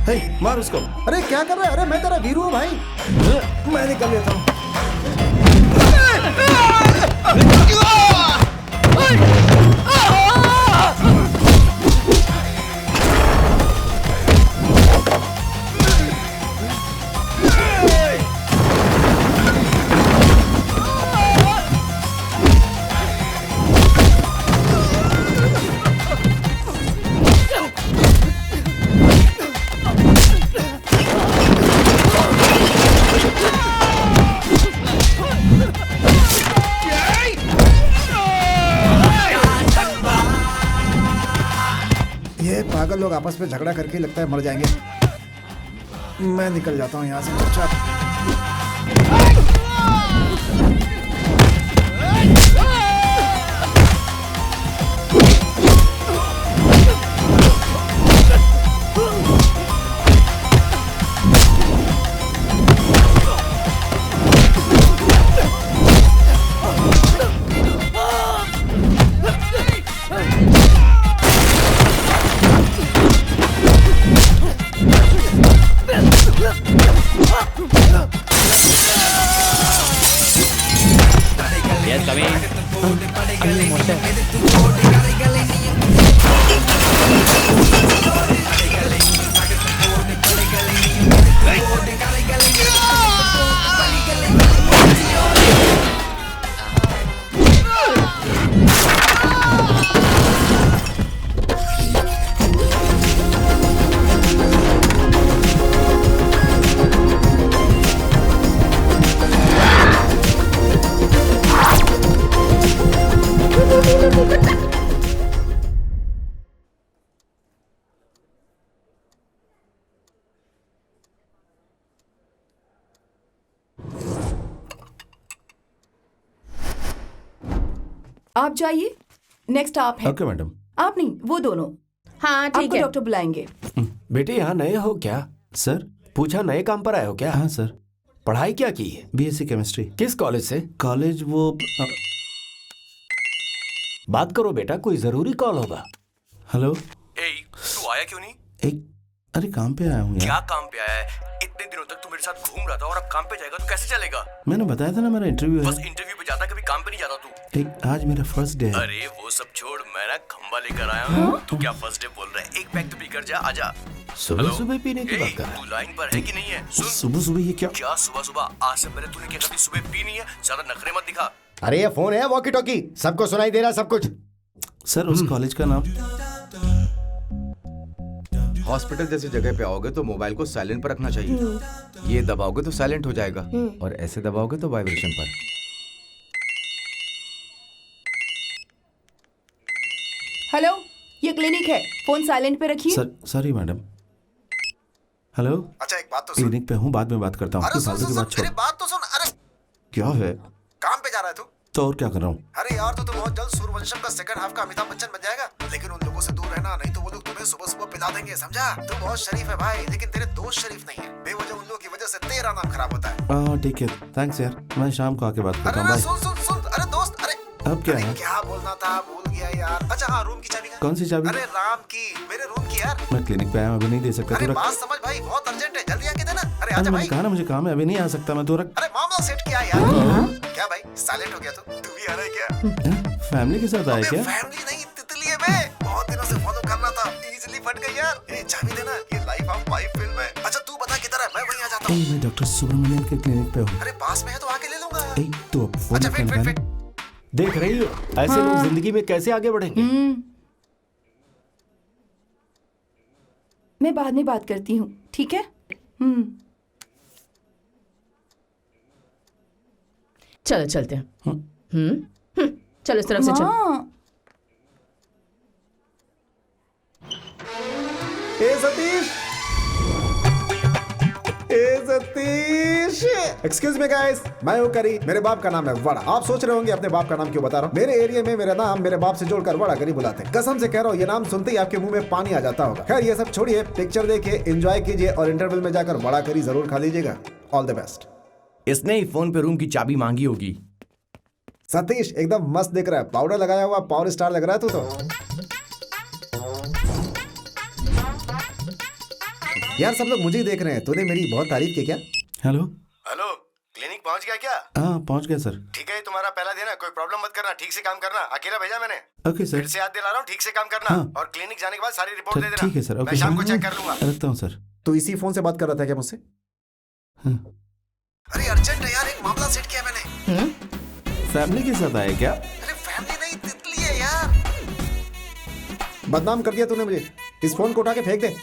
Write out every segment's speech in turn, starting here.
हे, मार उसको। अरे क्या कर रहा है? अरे मैं तेरा वीरू हूँ भाई। मैं निकल लेता हूँ। ये पागल लोग आपस में झगड़ा करके लगता है मर जाएंगे। मैं निकल जाता हूँ यहाँ से चुपचाप। Yes, come in. आप जाइए, नेक्स्ट आप हैं। Okay madam. आप नहीं, वो दोनों। हाँ ठीक आपको है। डॉक्टर बुलाएंगे। बेटे यहाँ नए हो क्या? सर। पूछा नए काम पर आए हो क्या? हाँ सर। पढ़ाई क्या की है? BSc chemistry. किस कॉलेज से? कॉलेज वो बात करो बेटा, कोई जरूरी कॉल होगा। हेलो। तू आया क्यों नहीं? एक अरे काम पे आया हूँ यार। क्या काम पे आया है? इतने दिनों तक तू मेरे साथ घूम रहा था और अब काम पे जाएगा तो कैसे चलेगा? मैंने बताया था ना मेरा इंटरव्यू बस है। इंटरव्यू पे जाता, कभी काम पे नहीं जाता तू। आज मेरा फर्स्ट डे है। अरे वो सब छोड़, मैं ना खंबा लेकर आया हूँ। तू क्या फर्स्ट डे बोल रहा है? एक पैक तो पी कर जा, आजा। सुबह सुबह पीने की बात कर रहा तू लाइन पर है कि नहीं है? है। सुन, सुबह सुबह ये क्या? क्या सुबह सुबह? आज से पहले तूने क्या कभी सुबह पी नहीं है? ज्यादा नखरे मत दिखा। अरे ये फोन है वॉकी टॉकी, सबको सुनाई दे रहा सब कुछ। सर उस कॉलेज का नाम? हॉस्पिटल जैसी जगह पे आओगे तो मोबाइल को साइलेंट पर रखना चाहिए। ये दबाओगे तो साइलेंट हो जाएगा और ऐसे दबाओगे तो वाइब्रेशन पर। हेलो, ये क्लिनिक है, फोन साइलेंट पे रखिए। Sir sorry madam. हेलो। अच्छा एक बात तो सुन। क्लिनिक पे हूँ, बाद में बात करता हूँ। अरे सुन फालतू सुन की सुन, बात छोड़। मेरी बात तो सुन। अरे क्या है? काम पे जा रहा है तू? तो और क्या कर रहा हूँ? अरे यार तो बहुत जल्द सूर्यवंशम का सेकंड हाफ का अमिताभ बच्चन बन जाएगा। लेकिन उन लोगों से दूर रहना, नहीं तो वो लोग तुम्हें सुबह सुबह पिला देंगे, समझा? तू बहुत शरीफ है भाई, लेकिन तेरे दोस्त शरीफ नहीं है। बेवजह उन लोगों की वजह से तेरा नाम खराब होता है। हाँ ठीक है, थैंक्स यार। मैं शाम को आके बात करता अरे हूँ। ना बाय। सुन सुन सुन, अरे दोस्त, अरे अब क्या है? क्या बोलना था, भूल गया यार। अच्छा हाँ, रूम की चाबी कहाँ? कौन सी चाबी? अरे राम की, मेरे रूम की यार। मैं क्लिनिक पे आया हूँ, अभी नहीं दे सकता। अरे तू रख। बात समझ भाई, बहुत अर्जेंट है, जल्दी आके देना। अरे अरे आजा मैंने भाई। कहा ना मुझे काम है, अभी नहीं आ सकता मैं। तू रख। अरे मामला सेट किया यार। क्या भाई साइलेंट हो गया तू भी आ रहा है क्या? फैमिली के साथ आया क्या? फैमिली नहीं, तितली है मैं। बहुत दिनों से फॉलो कर रहा था, इजीली फट गई यार। ये चाबी देना, ये लाइफ ऑफ पाई फिल्म है। अच्छा तू बता किधर है, मैं वहीं आ जाता हूँ। मैं डॉक्टर सुब्रमण्यन के क्लिनिक पे हूँ। अरे पास में है तो आके ले लूंगा। तो अब फोन अच्छा रख वेट। देख रही हो ऐसे लोग जिंदगी में कैसे आगे बढ़ेंगे? मैं बाद में बात करती हूँ, ठीक है? चलो चलते हैं। चलो इस तरफ से चलो। हाँ, ए सतीश, ए सतीश, एक्सक्यूज मी गाइस, मैं हूँ करी, मेरे बाप का नाम है वड़ा। आप सोच रहे होंगे अपने बाप का नाम क्यों बता रहा हूँ। मेरे एरिया में मेरा नाम मेरे बाप से जोड़कर वड़ा करी बुलाते हैं। कसम से कह रहा हूँ, ये नाम सुनते ही आपके मुंह में पानी आ जाता होगा। खैर ये सब छोड़िए, पिक्चर देखिए, एंजॉय कीजिए और इंटरवल में जाकर वड़ा करी जरूर खा लीजिएगा। All the best. इसने ही फोन पे रूम की चाबी मांगी होगी। सतीश एकदम मस्त दिख रहा है, पाउडर लगाया हुआ पावर स्टार लग रहा है तू तो। यार सब लोग मुझे ही देख रहे हैं, तूने मेरी बहुत तारीफ की क्या? हेलो। हेलो, क्लिनिक पहुंच गया क्या? हाँ पहुंच गया सर। ठीक है, तुम्हारा पहला दिन है, कोई प्रॉब्लम मत करना, ठीक से काम करना। अकेला भेजा मैंने। Okay sir. फिर से याद दिला रहा हूँ, ठीक से काम करना। हाँ। और क्लिनिक जाने के बाद सारी रिपोर्ट दे देना। ठीक है सर। ओके मैं शाम को चेक कर लूंगा। रखता हूँ सर। तू इसी फोन से बात कर रहा था क्या मुझसे? अरे अर्जेंट है यार, एक मामला सेट किया मैंने। फैमिली के साथ आए क्या? अरे फैमिली नहीं, तितली है यार। बदनाम कर दिया तूने मुझे, इस फोन को उठा के फेंक दे।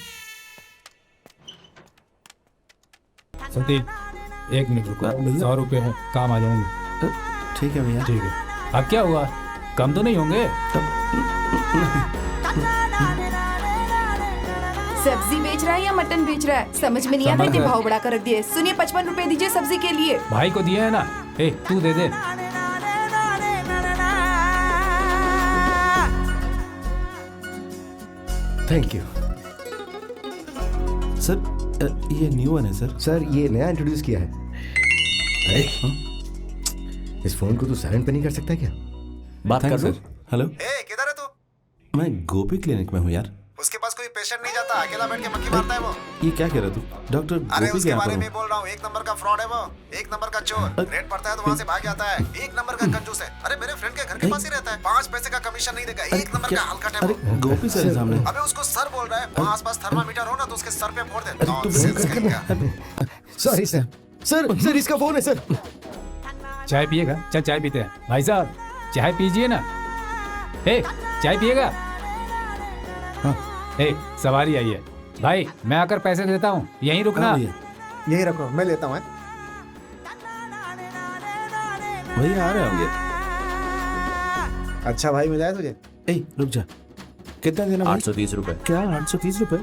संदीप, 1 मिनट रुको, 100 रुपए है, काम आ जाएंगे। ठीक है भैया। ठीक है। अब क्या हुआ, कम तो नहीं होंगे? सब्जी बेच रहा है या मटन बेच रहा है, समझ में नहीं आता, इतने भाव बढ़ा कर रख दिए। सुनिए 55 रुपए दीजिए सब्जी के लिए। भाई को दिया है ना, ए तू दे दे। थैंक यू सर ये न्यू वन है सर। सर, ये नया इंट्रोड्यूस किया है। अरे इस फोन को तू साइलेंट पे नहीं कर सकता क्या? बात कर सर। हेलो, ए किधर है तू? मैं गोपी क्लिनिक में हूँ यार। उसके पास कोई पेशेंट नहीं जाता, अकेला बैठ के मक्खी मारता है वो। ये क्या कह रहा तू? डॉक्टर अरे गोपी के उसके यहाँ बारे पर में हूँ। बोल रहा हूँ, 1 नंबर का फ्रॉड है वो, 1 नंबर का चोर। रेट पड़ता है तो वहाँ से भाग जाता है, 1 नंबर का कंजूस है। अरे मेरे फ्रेंड के घर के पास ही रहता है, 5 पैसे का कमीशन नहीं देगा, 1 नंबर का हलकट है अरे वो। गोपी सर सामने। अबे उसको सर बोल रहा है, वहाँ आसपास थर्मामीटर हो ना तो उसके सर पे फोड़ दे। तू नॉनसेंस कहेगा। Sorry sir. सर इसका फोन है सर। चाय पिएगा? चल चाय पीते हैं। भाई साहब चाय पीजिए ना। ए चाय पिएगा? ए सवारी आई है भाई, मैं आकर पैसे देता हूँ, यहीं रुकना। हाँ भैया। यही रखो, मैं लेता हूँ। भैया आ रहे होंगे। अच्छा भाई, मिला है तुझे? ए रुक जा, कितना देना भाई? 830 रुपए। क्या 830 रुपए?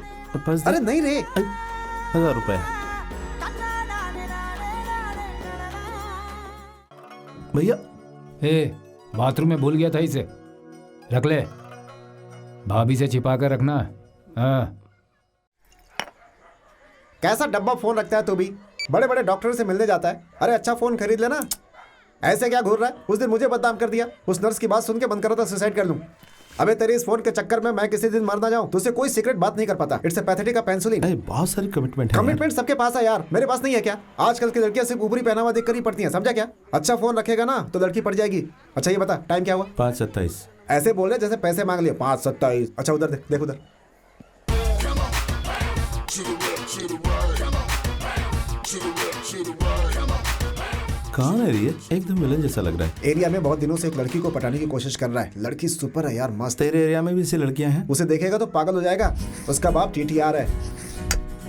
बस अरे नहीं रे, 1000 रुपए। भैया ए बाथरूम में भूल गया था, इसे रख ले, भाभी से छिपा कर रखना। हाँ। कैसा डब्बा फोन रखता है तू भी? बड़े बड़े डॉक्टर से मिलने जाता है। अरे अच्छा फोन खरीद लेना, ऐसे क्या घूर रहा है? उस दिन मुझे बदनाम कर दिया, उस नर्स की बात सुन के मन कर रहा था सुसाइड कर लूं। अबे तेरे इस फोन के चक्कर में मैं किसी दिन मर ना जाऊं, तुझसे कोई सीक्रेट बात नहीं कर पाता। It's a pathetic penicillin. अरे बहुत सारी कमिटमेंट है। कमिटमेंट सबके पास है यार, मेरे पास नहीं है क्या? आजकल की लड़कियां सिर्फ ऊपरी पहनावा देख कर ही पड़ती हैं, समझा क्या? अच्छा फोन रखेगा ना तो लड़की पड़ जाएगी। अच्छा ये बता, टाइम क्या हुआ? 5:27। ऐसे बोल रहे जैसे पैसे मांग लिए। 5:27। अच्छा उधर देख, देख उधर। कहाँ है ये? एकदम विलन जैसा लग रहा है। एरिया में बहुत दिनों से एक लड़की को पटाने की कोशिश कर रहा है। लड़की सुपर है यार, मस्त। तेरे एरिया में भी ऐसी लड़कियां हैं? उसे देखेगा तो पागल हो जाएगा। उसका बाप TTR है,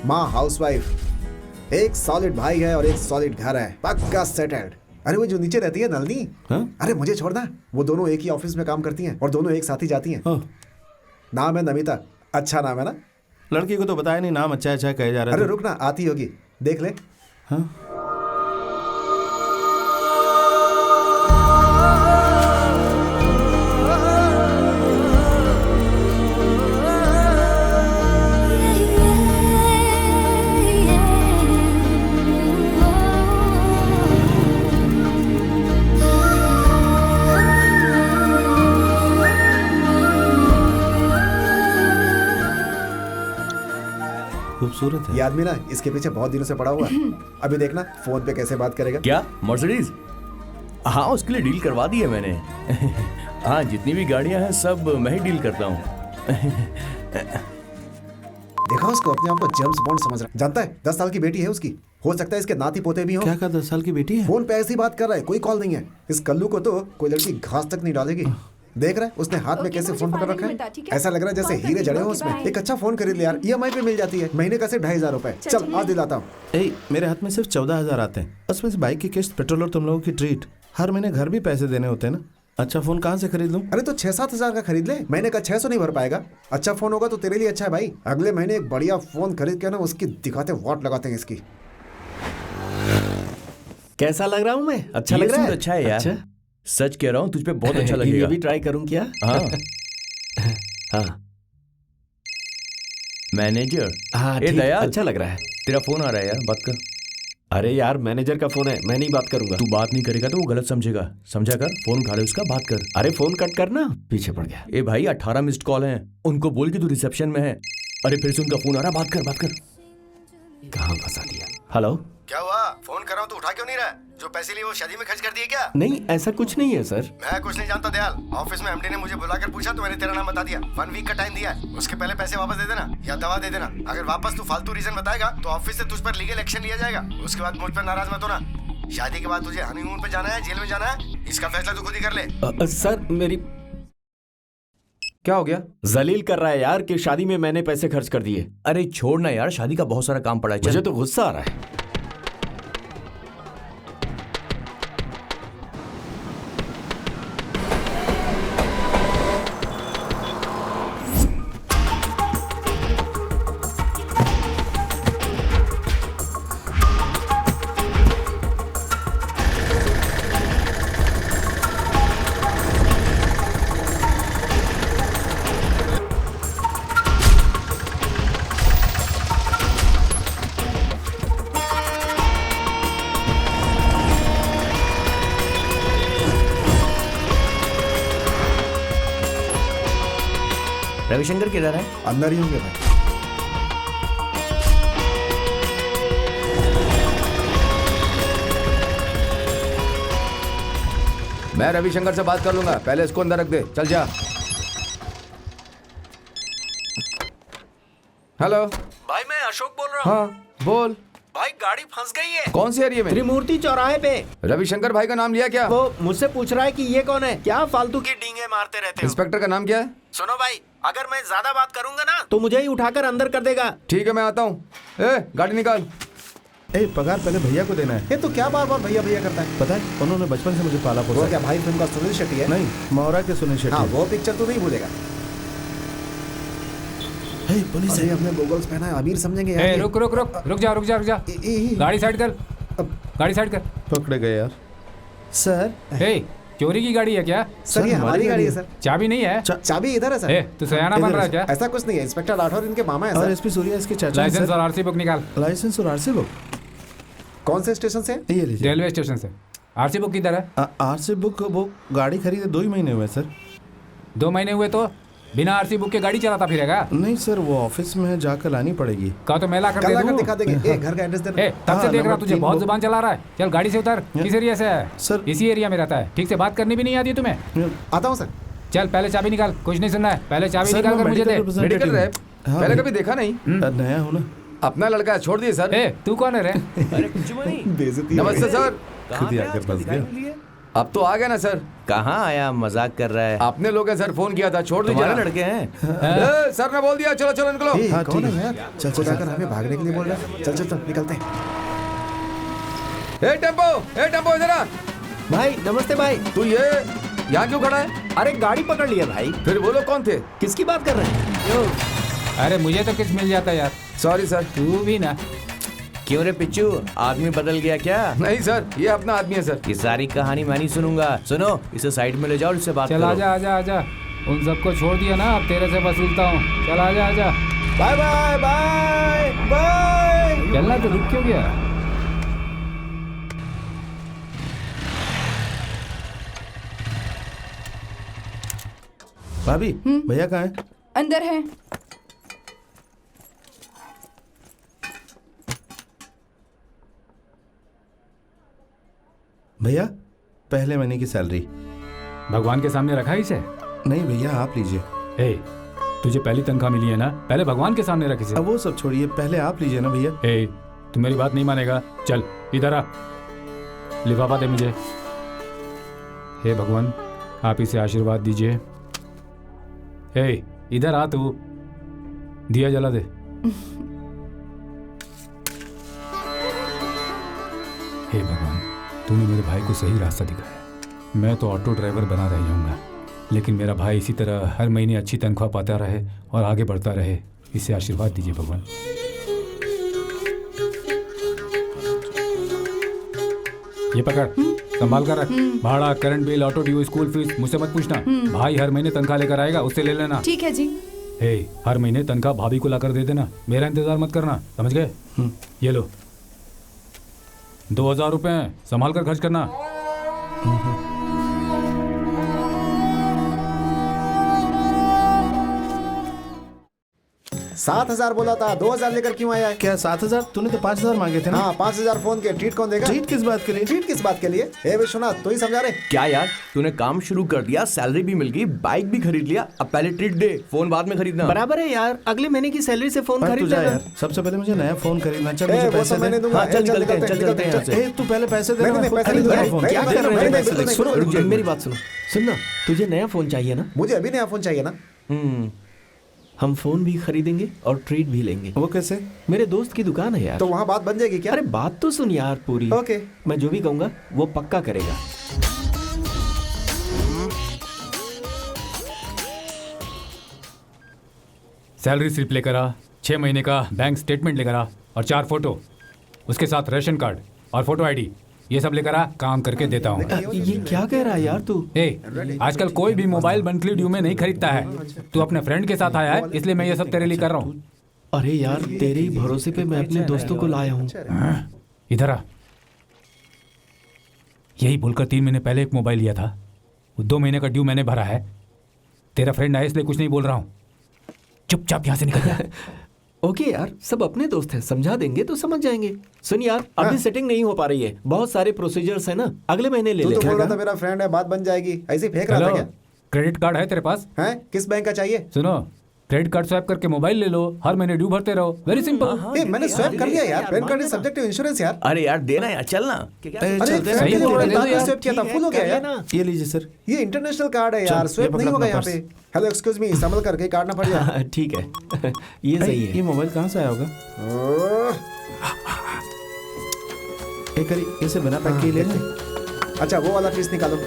माँ हाउसवाइफ, एक सॉलिड भाई है और एक सॉलिड घर है, पक्का सेटल्ड। अरे वो जो नीचे रहती है नलनी, हाँ? अरे मुझे छोड़ना, वो दोनों एक ही ऑफिस में काम करती हैं और दोनों एक साथ ही जाती हैं। ओह, नाम है नमिता। अच्छा नाम है ना? लड़की को तो बताया नहीं, नाम अच्छा अच्छा कहे जा रहा अरे है। रुक ना, आती होगी, देख ले। हाँ? खूबसूरत है। ये आदमी ना इसके पीछे बहुत दिनों से पड़ा हुआ है। अभी देखना फोन पे कैसे बात करेगा। क्या मर्सिडीज? हाँ उसके लिए डील करवा दी है मैंने। हाँ जितनी भी गाड़ियां हैं सब मैं ही डील करता हूँ। देखा उसको, अपने आप को जेम्स बॉन्ड समझ रहा है। जानता है 10 साल की बेटी है उसकी, हो सकता है इसके नाती पोते भी हो। क्या 10 साल की बेटी है? फोन पे ऐसी बात कर रहा है, कोई कॉल नहीं है। इस कल्लू को तो कोई लड़की घास तक नहीं डालेगी। देख रहा है उसने हाथ में ओके, कैसे मुझे फोन पकड़ फाइनली रखा मिलता, है। ठीक है? ऐसा लग रहा है जैसे कॉल हीरे करती जड़े हूँ, हो ओके, उसमें। बाय। एक अच्छा फोन खरीद ले यार, EMI पे मिल जाती है, महीने का सिर्फ 2,500 रुपए। चल चलिए। आज दिलाता हूँ। ए मेरे हाथ में सिर्फ 14,000 आते हैं, उसमें से बाइक की किस्त, पेट्रोल और तुम लोगों की ट्रीट। हर महीने घर भी पैसे देने होते हैं ना। अच्छा फोन कहाँ से खरीद लूँ? अरे तो 6-7 हजार का खरीद ले, महीने का 600 नहीं भर पाएगा। अच्छा फोन होगा तो तेरे लिए अच्छा है भाई। अगले महीने एक बढ़िया फोन खरीद के ना उसकी दिखाते वॉट लगाते हैं इसकी। कैसा लग रहा हूँ मैं? अच्छा ये लग रहा है? सूट अच्छा है यार। अच्छा? सच कह रहा हूँ तुझ पे बहुत अच्छा ये लगेगा। भी ट्राई करूं क्या? हाँ हाँ मैनेजर। हाँ ए ठीक, दयाल, अच्छा लग रहा है। तेरा फोन आ रहा है यार, बात कर। अरे यार मैनेजर का फोन है, मैं नहीं बात करूंगा। तू बात नहीं करेगा तो वो गलत समझेगा, समझा कर। फोन उठा ले उसका, बात कर। अरे फोन कट करना, पीछे पड़ गया। ए भाई 18 मिस्ड कॉल हैं, उनको बोल कि तू रिसेप्शन में है। अरे फिर से उनका फोन आ रहा, बात कर बात कर। कहाँ फंसा दिया? हेलो। क्या हुआ? फोन कर रहा हूँ तो उठा क्यों नहीं रहा? जो पैसे लिए वो शादी में खर्च कर दिए क्या? नहीं, ऐसा कुछ नहीं है सर। मैं कुछ नहीं जानता दयाल। ऑफिस में एमडी ने मुझे बुलाकर पूछा तो मैंने तेरा नाम बता दिया। 1 वीक का टाइम दिया है, उसके पहले पैसे वापस दे देना या दवा दे देना। अगर वापस तू फालतू रीजन बताएगा तो ऑफिस से तुझ पर लीगल एक्शन लिया जाएगा। उसके बाद मुझ पर नाराज मत होना। शादी के बाद तुझे हनीमून पे जाना है, जेल में जाना है, इसका फैसला तू खुद ही कर ले। सर मेरी क्या हो गया? जलील कर रहा है यार कि शादी में मैंने पैसे खर्च कर दिए। अरे छोड़ना यार, शादी का बहुत सारा काम पड़ा है। मुझे चल। तो गुस्सा आ रहा है। रविशंकर किधर है? अंदर ही होंगे भाई। मैं रविशंकर से बात कर लूंगा, पहले इसको अंदर रख दे। चल जा। हेलो भाई मैं अशोक बोल रहा हूँ। हाँ बोल। भाई गाड़ी फंस गई है। कौन से एरिया में? त्रिमूर्ति चौराहे पे। रविशंकर भाई का नाम लिया क्या? वो मुझसे पूछ रहा है कि ये कौन है, क्या फालतू की डींगे मारते रहते हो। इंस्पेक्टर का नाम क्या है? सुनो भाई, अगर मैं ज्यादा बात करूंगा ना तो मुझे ही उठाकर अंदर कर देगा। ठीक है मैं आता हूँ। गाड़ी निकाल। ए पगार पहले भैया को देना है। ये तो क्या बार बार भैया भैया करता है? पता है उन्होंने बचपन से मुझे पाला वो पोसा। क्या भाई फिल्म का सुनील शेट्टी है? नहीं, मोहरा के सुनील हाँ शेट्टी। वो पिक्चर तू नहीं भूलेगा। हे पुलिस अरे है। हमने गोगल्स पहना है, अमीर समझेंगे यार। ए, ये। रुक रुक रुक रुक जा रुक जा रुक जा। गाड़ी साइड कर, गाड़ी साइड कर। पकड़े गए यार। सर ए, चोरी की गाड़ी है क्या? सर ये हमारी गाड़ी है सर। चाबी नहीं है? चाबी इधर है सर। ए, तू सयाना बन रहा है क्या? ऐसा कुछ नहीं है, इंस्पेक्टर राठौर इनके मामा है और सर। एसपी सूर्या इसके चाचा हैं, लाइसेंस सर। और आरसी बुक निकाल। लाइसेंस और आरसी बुक कौन से स्टेशन से? ये लीजिए। रेलवे स्टेशन से। आरसी बुक किधर है? आरसी बुक वो गाड़ी खरीदे 2 ही महीने हुए सर। 2 महीने हुए तो बिना आरसी बुक के गाड़ी चलाता फिरेगा? नहीं सर, वो ऑफिस में जाकर लानी पड़ेगी। कहा तो मैं ला कर कल दे आकर दूं। दिखा देंगे। ए घर का एड्रेस दे। ए, तब से हाँ, देख रहा नंबर तुझे 3 बहुत वो- जुबान चला रहा है। चल गाड़ी से उतर। किस एरिया से है? सर इसी एरिया में रहता है। ठीक से बात करनी भी नहीं आती है तुम्हें? आता हूँ सर। चल पहले चाबी निकाल, कुछ नहीं सुनना है। पहले चाबी सर, निकाल मैं कर मुझे दे। medical मेडिकल रैप हाँ, पहले भाई। कभी देखा नहीं। नया हो ना। अपना लड़का है, छोड़ दिए सर। ए, तू कौन है रे? अरे कुछ नहीं। बेइज्जती। नमस्ते सर। खुद ही आकर फंस गया। अब तो आ गया ना सर। कहाँ आया, मजाक कर रहा है? आपने लोग हैं सर, फोन किया था, छोड़ दीजिए तुम्हारे ना। लड़के हैं। सर ने बोल दिया, चलो चलो निकलो। ए, हाँ, कौन ठीक है यार? चल चल जाकर हमें भागने के लिए बोल रहा है। चल चल चल निकलते हैं। ए टेम्पो इधर आ। भाई नमस्ते भाई। तू ये यहाँ क्यों खड़ा है? अरे गाड़ी पकड़ लिया भाई। फिर वो लोग कौन थे? किसकी बात कर रहे हैं? अरे मुझे तो किस मिल जाता है यार। Sorry sir. तू भी ना। क्यों रे पिच्चू, आदमी बदल गया क्या? नहीं सर, ये अपना आदमी है सर। ये सारी कहानी मैं नहीं सुनूंगा। सुनो, इसे साइड में ले जाओ और इससे बात चल करो। आजा आजा आजा। उन सबको छोड़ दिया ना, अब तेरे से वसूलता हूँ। चल आजा आजा। Bye bye bye bye. चलना तो रुक क्यों गया? भाभी भैया कहाँ है? अंदर है। भैया पहले महीने की सैलरी। भगवान के सामने रखा है इसे? नहीं भैया आप लीजिए। ए, तुझे पहली तनख्वाह मिली है ना, पहले भगवान के सामने रख इसे। अब वो सब छोड़िए, पहले आप लीजिए ना भैया। ए, तू मेरी बात नहीं मानेगा। चल इधर आ, लिफाफा दे मुझे। हे भगवान, आप इसे आशीर्वाद दीजिए। ए, इधर आ तू, दिया जला दे। हे भगवान, तूने मेरे भाई को सही रास्ता दिखाया। मैं तो ऑटो ड्राइवर बना रह जाऊंगा, लेकिन मेरा भाई इसी तरह हर महीने अच्छी तनख्वाह पाता रहे और आगे बढ़ता रहे। इसे आशीर्वाद दीजिए भगवान। ये पकड़, संभाल कर रख। भाड़ा, current bill, auto due, school fees मुझसे मत पूछना। भाई हर महीने तनख्वाह लेकर आएगा, उससे ले लेना। ठीक है जी। हे, हर महीने तनख्वाह भाभी को लाकर दे देना, मेरा इंतजार मत करना, समझ गए? ये लो 2000 रुपए, संभाल कर खर्च करना। 7,000 बोला था, 2,000 लेकर क्यों आया है? क्या 7,000? तूने तो 5,000 मांगे थे ना। हाँ 5,000 फोन के, ट्रीट कौन देगा? ट्रीट किस बात के लिए? ट्रीट किस बात के लिए? ए विश्वनाथ तू ही समझा रहे। क्या यार, तूने काम शुरू कर दिया, सैलरी भी मिल गई, बाइक भी खरीद लिया, अब पहले ट्रीट दे, फोन बाद में खरीदना। बराबर है यार, अगले महीने की सैलरी से फोन पर तू खरीद जा लेना। यार, सबसे पहले मुझे नया फोन खरीदना। चल ए, मुझे वो पैसे सब मैंने दे। दूंगा। हाँ, चल चल, निकलते हैं, निकलते चल हैं, चलते हैं यहाँ से। तू पहले पैसे दे। नहीं, नहीं, पैसे नहीं, नया नहीं, फोन नहीं, क्या नहीं, कर रहे नहीं, हैं? नहीं, पैसे बिल्कुल दे। नहीं। सुनो, रुक जा, मेरी बात सुनो। सुन ना, तुझे नया फोन चाहिए ना? मुझे अभी नया फोन चाहिए ना। हम फोन भी खरीदेंगे और ट्रीट भी लेंगे। वो कैसे? मेरे दोस्त की दुकान है यार। तो वहाँ बात बन जाएगी क्या? अरे बात तो सुन यार पूरी। ओके। मैं जो भी कहूंगा वो पक्का करेगा। सैलरी स्लिप लेकर आ, 6 महीने का बैंक स्टेटमेंट लेकर आ और 4 फोटो, उसके साथ रेशन कार्ड और फोटो आईडी, ये सब लेकर आ, काम करके देता हूँ। ये क्या कह रहा है यार तू? आजकल कोई भी मोबाइल मंथली ड्यू में नहीं खरीदता है। तू अपने फ्रेंड के साथ आया है, इसलिए मैं ये सब तेरे लिए कर रहा हूँ। अरे यार, तेरे ही भरोसे पे मैं अपने दोस्तों को लाया हूँ। इधर आ। यही बोलकर 3 महीने पहले एक मोबाइल लिया था, वो 2 महीने का ड्यू मैंने भरा है। तेरा फ्रेंड आया इसलिए कुछ नहीं बोल रहा हूँ। चुपचाप यहाँ से निकल जा। ओके यार, सब अपने दोस्त हैं, समझा देंगे तो समझ जाएंगे। सुन यार, अभी सेटिंग नहीं हो पा रही है, बहुत सारे प्रोसीजर्स है ना, अगले महीने ले तू ले। तो बोल रहा था मेरा फ्रेंड है, बात बन जाएगी, ऐसे ही फेंक रहा था हेलो, क्या? क्रेडिट कार्ड है तेरे पास? हैं? किस बैंक का चाहिए? सुनो, क्रेडिट कार्ड स्वैप करके मोबाइल ले लो, हर महीने ड्यू भरते रहो, वेरी सिंपल। ए, मैंने स्वैप कर लिया यार, PAN card is subject to insurance यार। अरे यार देना यार, चलना। अरे सही बोल रहे हो यार। स्वैप किया था, फुल हो गया यार। ये लीजिए सर। ये इंटरनेशनल कार्ड है यार, चल, स्वैप ये नहीं पकड़ होगा अपना यहाँ पे। हेलो एक्सक्यूज मी, संभल करके कार्ड ना पड़ जाए। ठीक है, ये सही ये है। मोबाइल कहाँ से आया होगा? एक करी इसे बिना पैक के ले लें। अच्छा वो वाला पीस निकालो।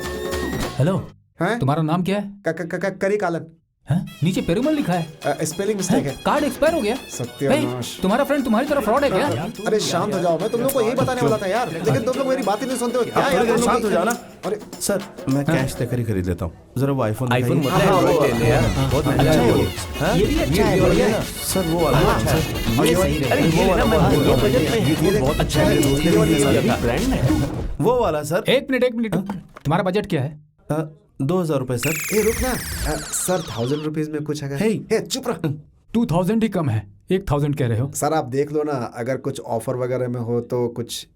हेलो, हैं? तुम्हारा नाम क्या है? करी कालन। हैं? नीचे पेरुमल लिखा है। स्पेलिंग मिस्टेक है। कार्ड एक्सपायर हो गया। सत्यानाश। हे, तुम्हारा फ्रेंड तुम्हारी तरफ फ्रॉड है क्या? अरे शांत हो जाओ, मैं तुम लोग को यही बताने वाला था यार, लेकिन तुम लोग मेरी बात ही नहीं सुनते हो। क्या यार, तुम लोग शांत हो जाओ ना। अरे सर मैं कैश देकर ही खरीद लेता हूँ। जरा वो आईफोन आईफोन दिखाइए। मतलब एंड्रॉइड ले ले यार, बहुत महंगा है ये। ये भी अच्छा है, बढ़िया है। सर वो वाला ये सही रहेगा। अरे ये लेना, मैं ये बजट में है, ये बहुत अच्छा है, दोस्त के लिए ये ब्रांड है। वो वाला सर। एक मिनट, तुम्हारा बजट क्या है? 2,000 रुपए सर। ए रुक ना सर, 1,000 रुपीज में कुछ अगर। हे। चुप रह। 2,000 ही कम है, 1,000 कह रहे हो। सर आप देख लो ना, अगर कुछ ऑफर वगैरह में हो तो कुछ।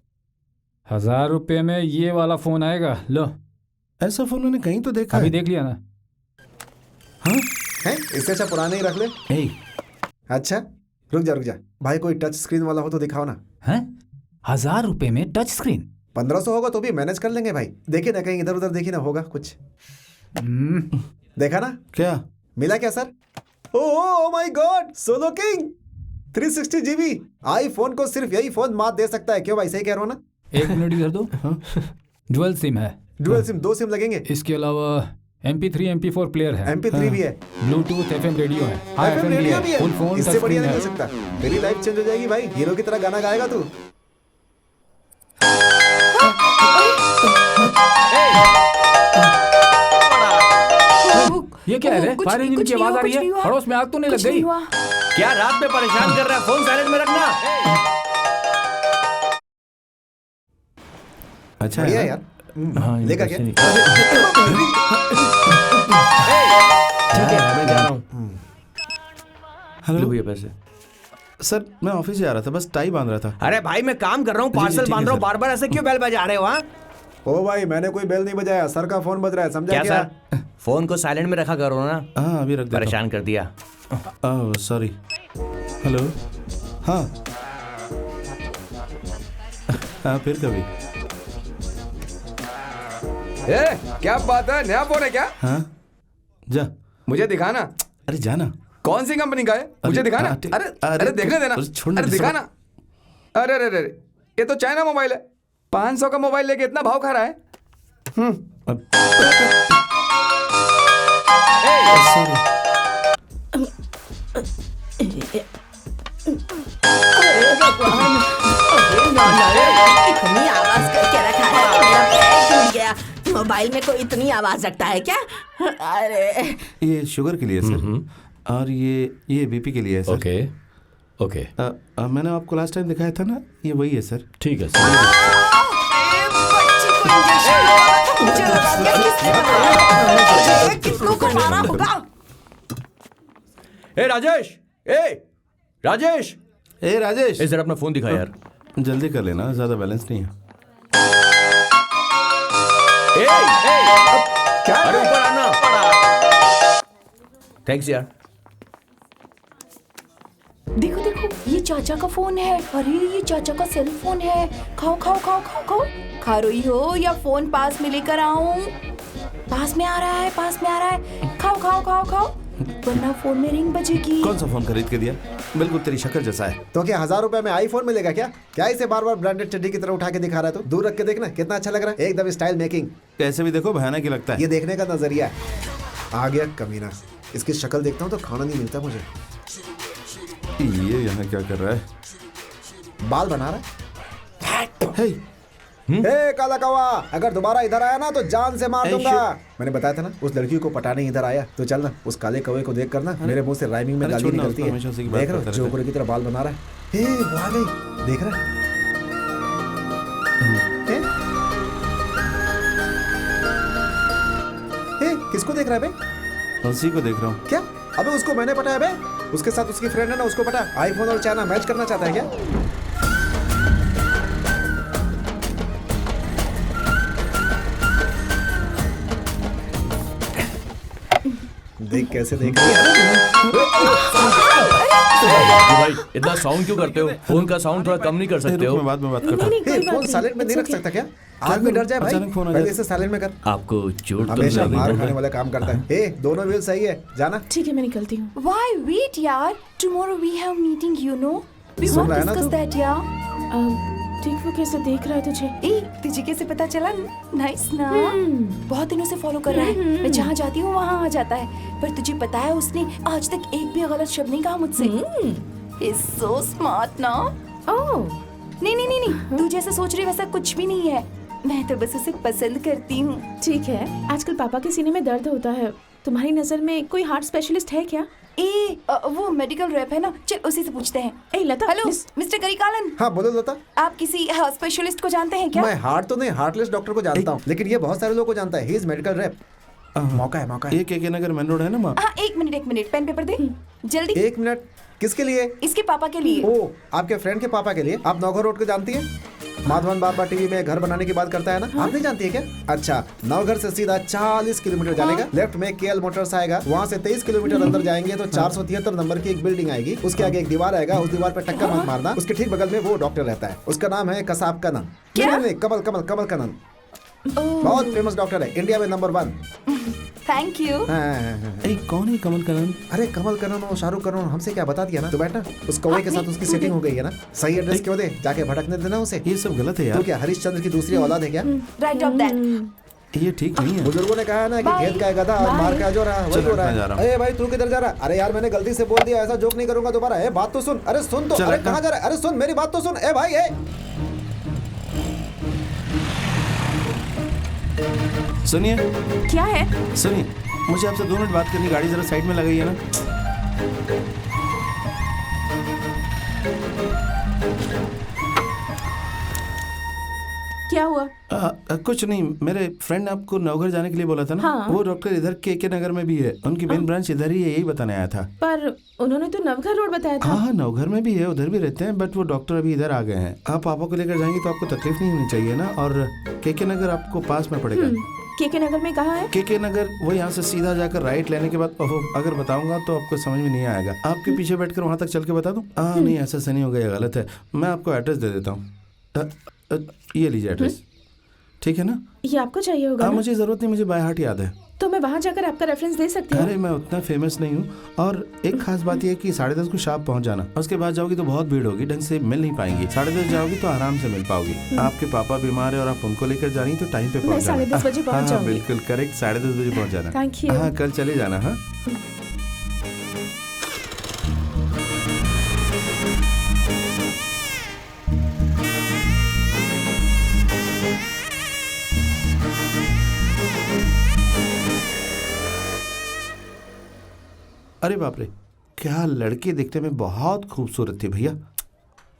1,000 रुपये में ये वाला फोन आएगा, लो। ऐसा फोन मैंने कहीं तो देखा अभी है। देख लिया ना। हाँ हैं? इससे अच्छा पुराने ही रख ले। हे, अच्छा रुक जा भाई, कोई टच स्क्रीन वाला हो तो दिखाओ ना। हैं? 1,000 रुपये में टच स्क्रीन? 1,500 होगा तो भी मैनेज कर लेंगे भाई। देखिए ना, कहीं इधर उधर देखिए ना, होगा कुछ। देखा ना? क्या मिला क्या sir? Oh my God, solo king 360 GB। IPhone को सिर्फ यही फोन मात दे सकता है। क्यों भाई, सही कह रहा हूँ ना? 1 मिनट इधर दो। डुअल सिम है। डुअल सिम, 2 सिम लगेंगे। इसके अलावा MP3 MP4 प्लेयर है, MP3 भी है, ब्लूटूथ FM रेडियो है, हाई FM FM रेडियो भी फुल फोन है। इससे बढ़िया नहीं हो सकता। तेरी लाइफ चेंज हो जाएगी भाई, हीरो की तरह गाना गाएगा तू। ये क्या है रे? कुछ फायर नहीं, इंजन कुछ की नहीं आवाज हुआ, आ रही कुछ नहीं है। हुआ। पड़ोस में आग तो नहीं लग कुछ नहीं गई? हुआ। क्या रात में परेशान कर रहा है, फोन साइलेंट में रखना। अच्छा बढ़िया है यार। हाँ, लेगा क्या? ठीक है, मैं जा रहा हूँ। हेलो लो भैया पैसे। सर मैं ऑफिस जा रहा था, बस टाई बांध रहा था। अरे भाई मैं काम कर रहा हूँ, जी, पार्सल ठीक है बांध रहा हूँ, सर। बार बार ऐसे क्यों बेल बजा रहे हो? हाँ ओ भाई, मैंने कोई बेल नहीं बजाया, सर का फोन बज रहा है, समझा क्या क्या? सर, फोन को साइलेंट में रखा करो ना, हाँ अभी रख देता परेशान कर दिया। हूँ। सॉरी। हेलो। हाँ हाँ फिर कभी। ए, क्या बात है, नया फोन है क्या? हाँ जा। मुझे दिखाना। अरे जाना। कौन सी कंपनी का है, मुझे दिखाना। अरे देखने देना, अरे दिखाना। अरे अरे अरे, ये तो चाइना मोबाइल है। 500 का मोबाइल लेके इतना भाव खा रहा है। इतनी आवाज करके रखा है, मेरा पैर टूट गया। मोबाइल में कोई इतनी आवाज रखता है क्या? अरे ये शुगर के लिए सर, और ये बीपी के लिए है सर। ओके ओके, मैंने आपको लास्ट टाइम दिखाया था ना, ये वही है सर। ठीक है बच्ची को इंजेक्शन लगाना था, मुझे लगा क्या किसने बताया? कितनों को मारा होगा? ए राजेश, ए राजेश, ए राजेश, जरा अपना फोन दिखा यार। जल्दी कर लेना, ज्यादा बैलेंस नहीं है। क्या अरे ऊपर आना। थैंक्स यार। देखो देखो, ये चाचा का फोन है। अरे ये चाचा का सेल फोन है। खाओ खाओ खाओ खाओ खाओ। खा रही हो या फोन पास में लेकर आऊं? पास में आ रहा है, पास में आ रहा है। खाओ खाओ खाओ खाओ, वरना फोन में रिंग बजेगी। कौन सा फोन खरीद के दिया? बिल्कुल तेरी शक्ल जैसा है। तो क्या 1000 रुपए में आईफोन मिलेगा क्या? क्या इसे बार बार ब्रांडेड चड्डी की तरह उठा के दिखा रहा है? तो दूर रख के देखना कितना अच्छा लग रहा है, एकदम स्टाइल मेकिंग। कैसे भी देखो भयानक ही लगता है। ये देखने का नजरिया है। आ गया कमीना, इसकी शक्ल देखता हूँ तो खाना नहीं मिलता मुझे। ये यहाँ क्या कर रहा है? बाल बना रहा हे, है। काला कौवा, अगर दोबारा इधर आया ना तो जान से मार दूंगा। मैंने बताया था ना, उस लड़की को पटाने इधर आया। तो चल ना, उस काले कौवे को देख कर ना मेरे मुंह से राइमिंग में गाली निकलती है। देख रहा हूँ जोकर की तरह बाल बना रहा है। हे, वो आ गई, देख रहा है? किसको देख रहा है बे? उसी को देख रहा हूँ। क्या? अबे उसको मैंने पटाया बे। उसके साथ उसकी फ्रेंड है ना, उसको पटा। आईफोन और चाइना मैच करना चाहता है क्या? देख कैसे देख रही है। भाई इतना साउंड क्यों करते हो? फोन का साउंड थोड़ा कम नहीं कर सकते हो? मैं बाद में बात करता हूँ। फोन साइलेंट में नहीं रख सकता क्या? आदमी डर जाए भाई। पहले इसे साइलेंट में कर। आपको चोट तो हमेशा नहीं मार लगी खाने ना? वाला काम करता है। हे, दोनों व्हील सही है, जाना। ठीक है, मैं निकलती हूँ। Why wait यार? Tomorrow we have meeting, you know. We soon won't रहा है ना discuss तू? that यार। ठीक, वो कैसे देख रहा है तुझे? ए, तुझे कैसे पता चला? नाइस ना? बहुत दिनों से फॉलो कर रहा है। मैं जहाँ जाती हूँ वहाँ आ जाता है। पर तुझे पता है उसने आज तक एक भी गलत शब्द नहीं कहा मुझसे। He's so smart ना? ओह, नहीं नहीं नहीं नहीं, तू जैसा सोच रही वैसा कुछ भी नहीं है। मैं तो बस उसे पसंद करती हूँ। ठीक है। आजकल पापा के सीने में दर्द होता है। तुम्हारी नजर में कोई हार्ट स्पेशलिस्ट है क्या? वो मेडिकल रैप है ना, चल उसी से पूछते हैं। ए लता, हेलो मिस्टर करिकालन, हाँ बोलो लता। आप किसी स्पेशलिस्ट को जानते हैं क्या? मैं हार्ट तो नहीं, हार्टलेस डॉक्टर को जानता हूँ, लेकिन ये बहुत सारे लोगों को जानता है। He is medical rap. मौका है, मौका है। ये के नगर मेन रोड है ना माँ? हाँ, एक मिनट, पेन पेपर दे जल्दी। 1 मिनट। किसके लिए? इसके पापा के लिए। ओ, आपके फ्रेंड के पापा के लिए। आप नौघर रोड को जानती है? माधवन बार टीवी में घर बनाने की बात करता है ना। हाँ? आप नहीं जानती है क्या? अच्छा, नौघर से सीधा 40 किलोमीटर जाने का। लेफ्ट में केएल मोटर्स आएगा, वहाँ से 23 किलोमीटर अंदर जाएंगे तो 473 नंबर की एक बिल्डिंग आएगी। उसके आगे एक दीवार आएगा, उस दीवार पर टक्कर मत मारना। उसके ठीक बगल में वो डॉक्टर रहता है, उसका नाम है कसाब कनन। नहीं, कमल कनन। बहुत फेमस डॉक्टर है, इंडिया में नंबर 1। Thank you. कौन है कमल कनन? अरे कमल कनन और शाहरुख कनन हमसे क्या बता दिया ना। तो बैठना, उस कौवे के साथ उसकी सेटिंग हो गई है ना। सही एड्रेस क्यों दे, जाके भटकने देना उसे। ये सब गलत है यार। तो क्या हरिश्चंद्र की दूसरी औलाद है क्या? Right of that. ये ठीक नहीं है। बुजुर्गों ने कहा ना कि खेत का गधा और मार का जो रहा वही हो रहा है। अरे भाई तू किधर जा रहा? अरे यार मैंने गलती से बोल दिया, ऐसा जोक नहीं करूंगा दोबारा। ए बात तो सुन। अरे सुन तो। अरे कहाँ जा रहा है? अरे सुन, मेरी बात तो सुन। ए भाई, सुनिए। क्या है? सुनिए, मुझे आपसे 2 मिनट बात करनी। गाड़ी जरा साइड में लगाइए ना। क्या हुआ? कुछ नहीं, मेरे फ्रेंड ने आपको नवघर जाने के लिए बोला था ना। हाँ। वो डॉक्टर इधर के नगर में भी है, उनकी मेन ब्रांच इधर ही है, यही बताने आया था। पर उन्होंने तो नवघर रोड बताया था। हाँ, नवघर में भी है, उधर भी रहते हैं, बट वो डॉक्टर अभी इधर आ गए हैं। आप पापा को लेकर जाएंगे तो आपको तकलीफ नहीं होनी चाहिए ना। और के नगर आपको पास में पड़ेगा। के नगर में कहाँ है? के नगर वो यहाँ से सीधा जाकर राइट लेने के बाद, अगर बताऊंगा तो आपको समझ में नहीं आएगा। आपके पीछे बैठकर वहाँ तक चल के बता दूं? नहीं, ऐसा से नहीं होगा, ये गलत है। मैं आपको एड्रेस दे देता हूँ, ये लीजिए एड्रेस। ठीक है ना? ये आपको चाहिए होगा ना? मुझे जरूरत नहीं, मुझे बाय हार्ट याद है। तो मैं वहाँ जाकर आपका रेफरेंस दे सकती हूँ? अरे मैं उतना फेमस नहीं हूँ। और एक खास बात यह कि 10:30 को शार्प पहुँच जाना। उसके बाद जाओगी तो बहुत भीड़ होगी, ढंग से मिल नहीं पाएंगी। 10:30 जाओगी तो आराम से मिल पाओगी। आपके पापा बीमार है और आप उनको लेकर जा रही तो टाइम पे पहुँच जाना। 10:30 बजे पहुँच जाऊंगी। बिल्कुल करेक्ट, 10:30 बजे पहुँच जाना। Thank you. हाँ, कल चले जाना। हाँ, अरे बाप रे, क्या लड़की दिखने में बहुत खूबसूरत थी भैया।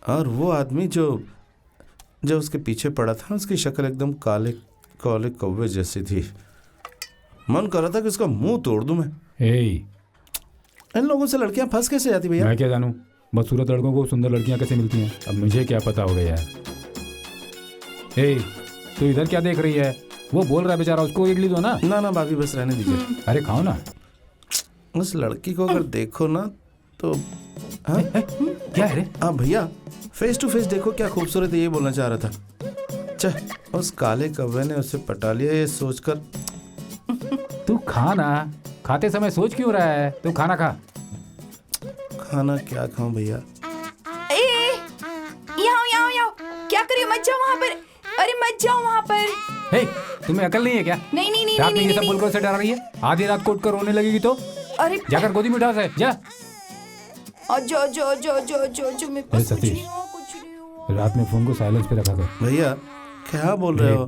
और वो आदमी जो उसके पीछे पड़ा था, उसकी शक्ल एकदम काले काले कौवे जैसी थी। मन कर रहा था कि उसका मुंह तोड़ दूं मैं। ए, इन लोगों से लड़कियां फंस कैसे जाती भैया? मैं क्या जानूं? बदसूरत लड़कों को सुंदर लड़कियां कैसे मिलती हैं? अब मुझे क्या पता होगा यार। ए, तू इधर क्या देख रही है? वो बोल रहा है बेचारा, उसको इडली दो ना। ना ना भाभी बस रहने दीजिए। अरे खाओ ना। उस लड़की को अगर देखो ना तो हाँ क्या है रे? हाँ भैया, फेस टू फेस देखो क्या खूबसूरत है, ये बोलना चाह रहा था। उस काले कौवे ने उसे पटा लिया ये सोचकर। तू खा ना, खाते समय सोच क्यों रहा है? तू खाना खा। खाना क्या खाऊं भैया? यहाँ क्या करियो? मत जाओ वहाँ पर। अरे मत जाओ वहाँ पर। हे, तुम्हें अकल नहीं है क्या? नहीं रात में ये सब बोलकर उसे डरा रही है? आधी रात को उठकर रोने लगेगी तो? अरे जाकर गोदी में उठा से जा। जो मेरे पास कुछ सतीश, नहीं हो। रात में फोन को साइलेंस पे रखा कर। भैया क्या बोल रहे हो?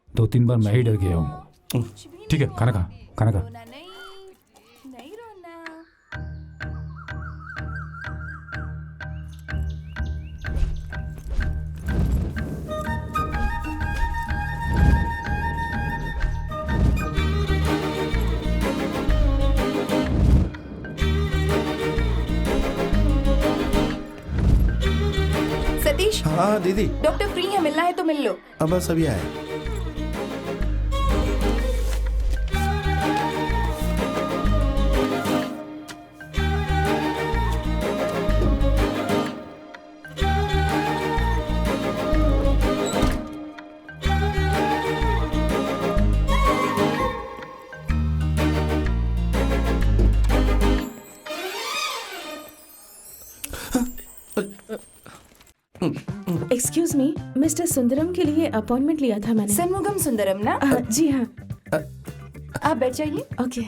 2-3 बार मैं ही डर गया हूँ। ठीक है, खाना खा, खाना खा। नहीं रोना। सतीश। हाँ दीदी। डॉक्टर फ्री है, मिलना है तो मिल लो। अब बस अभी आए। एक्सक्यूज मी, मिस्टर सुंदरम के लिए अपॉइंटमेंट लिया था मैंने। सन्मुगम सुंदरम ना? जी हाँ। आप बैठ जाइए। ओके।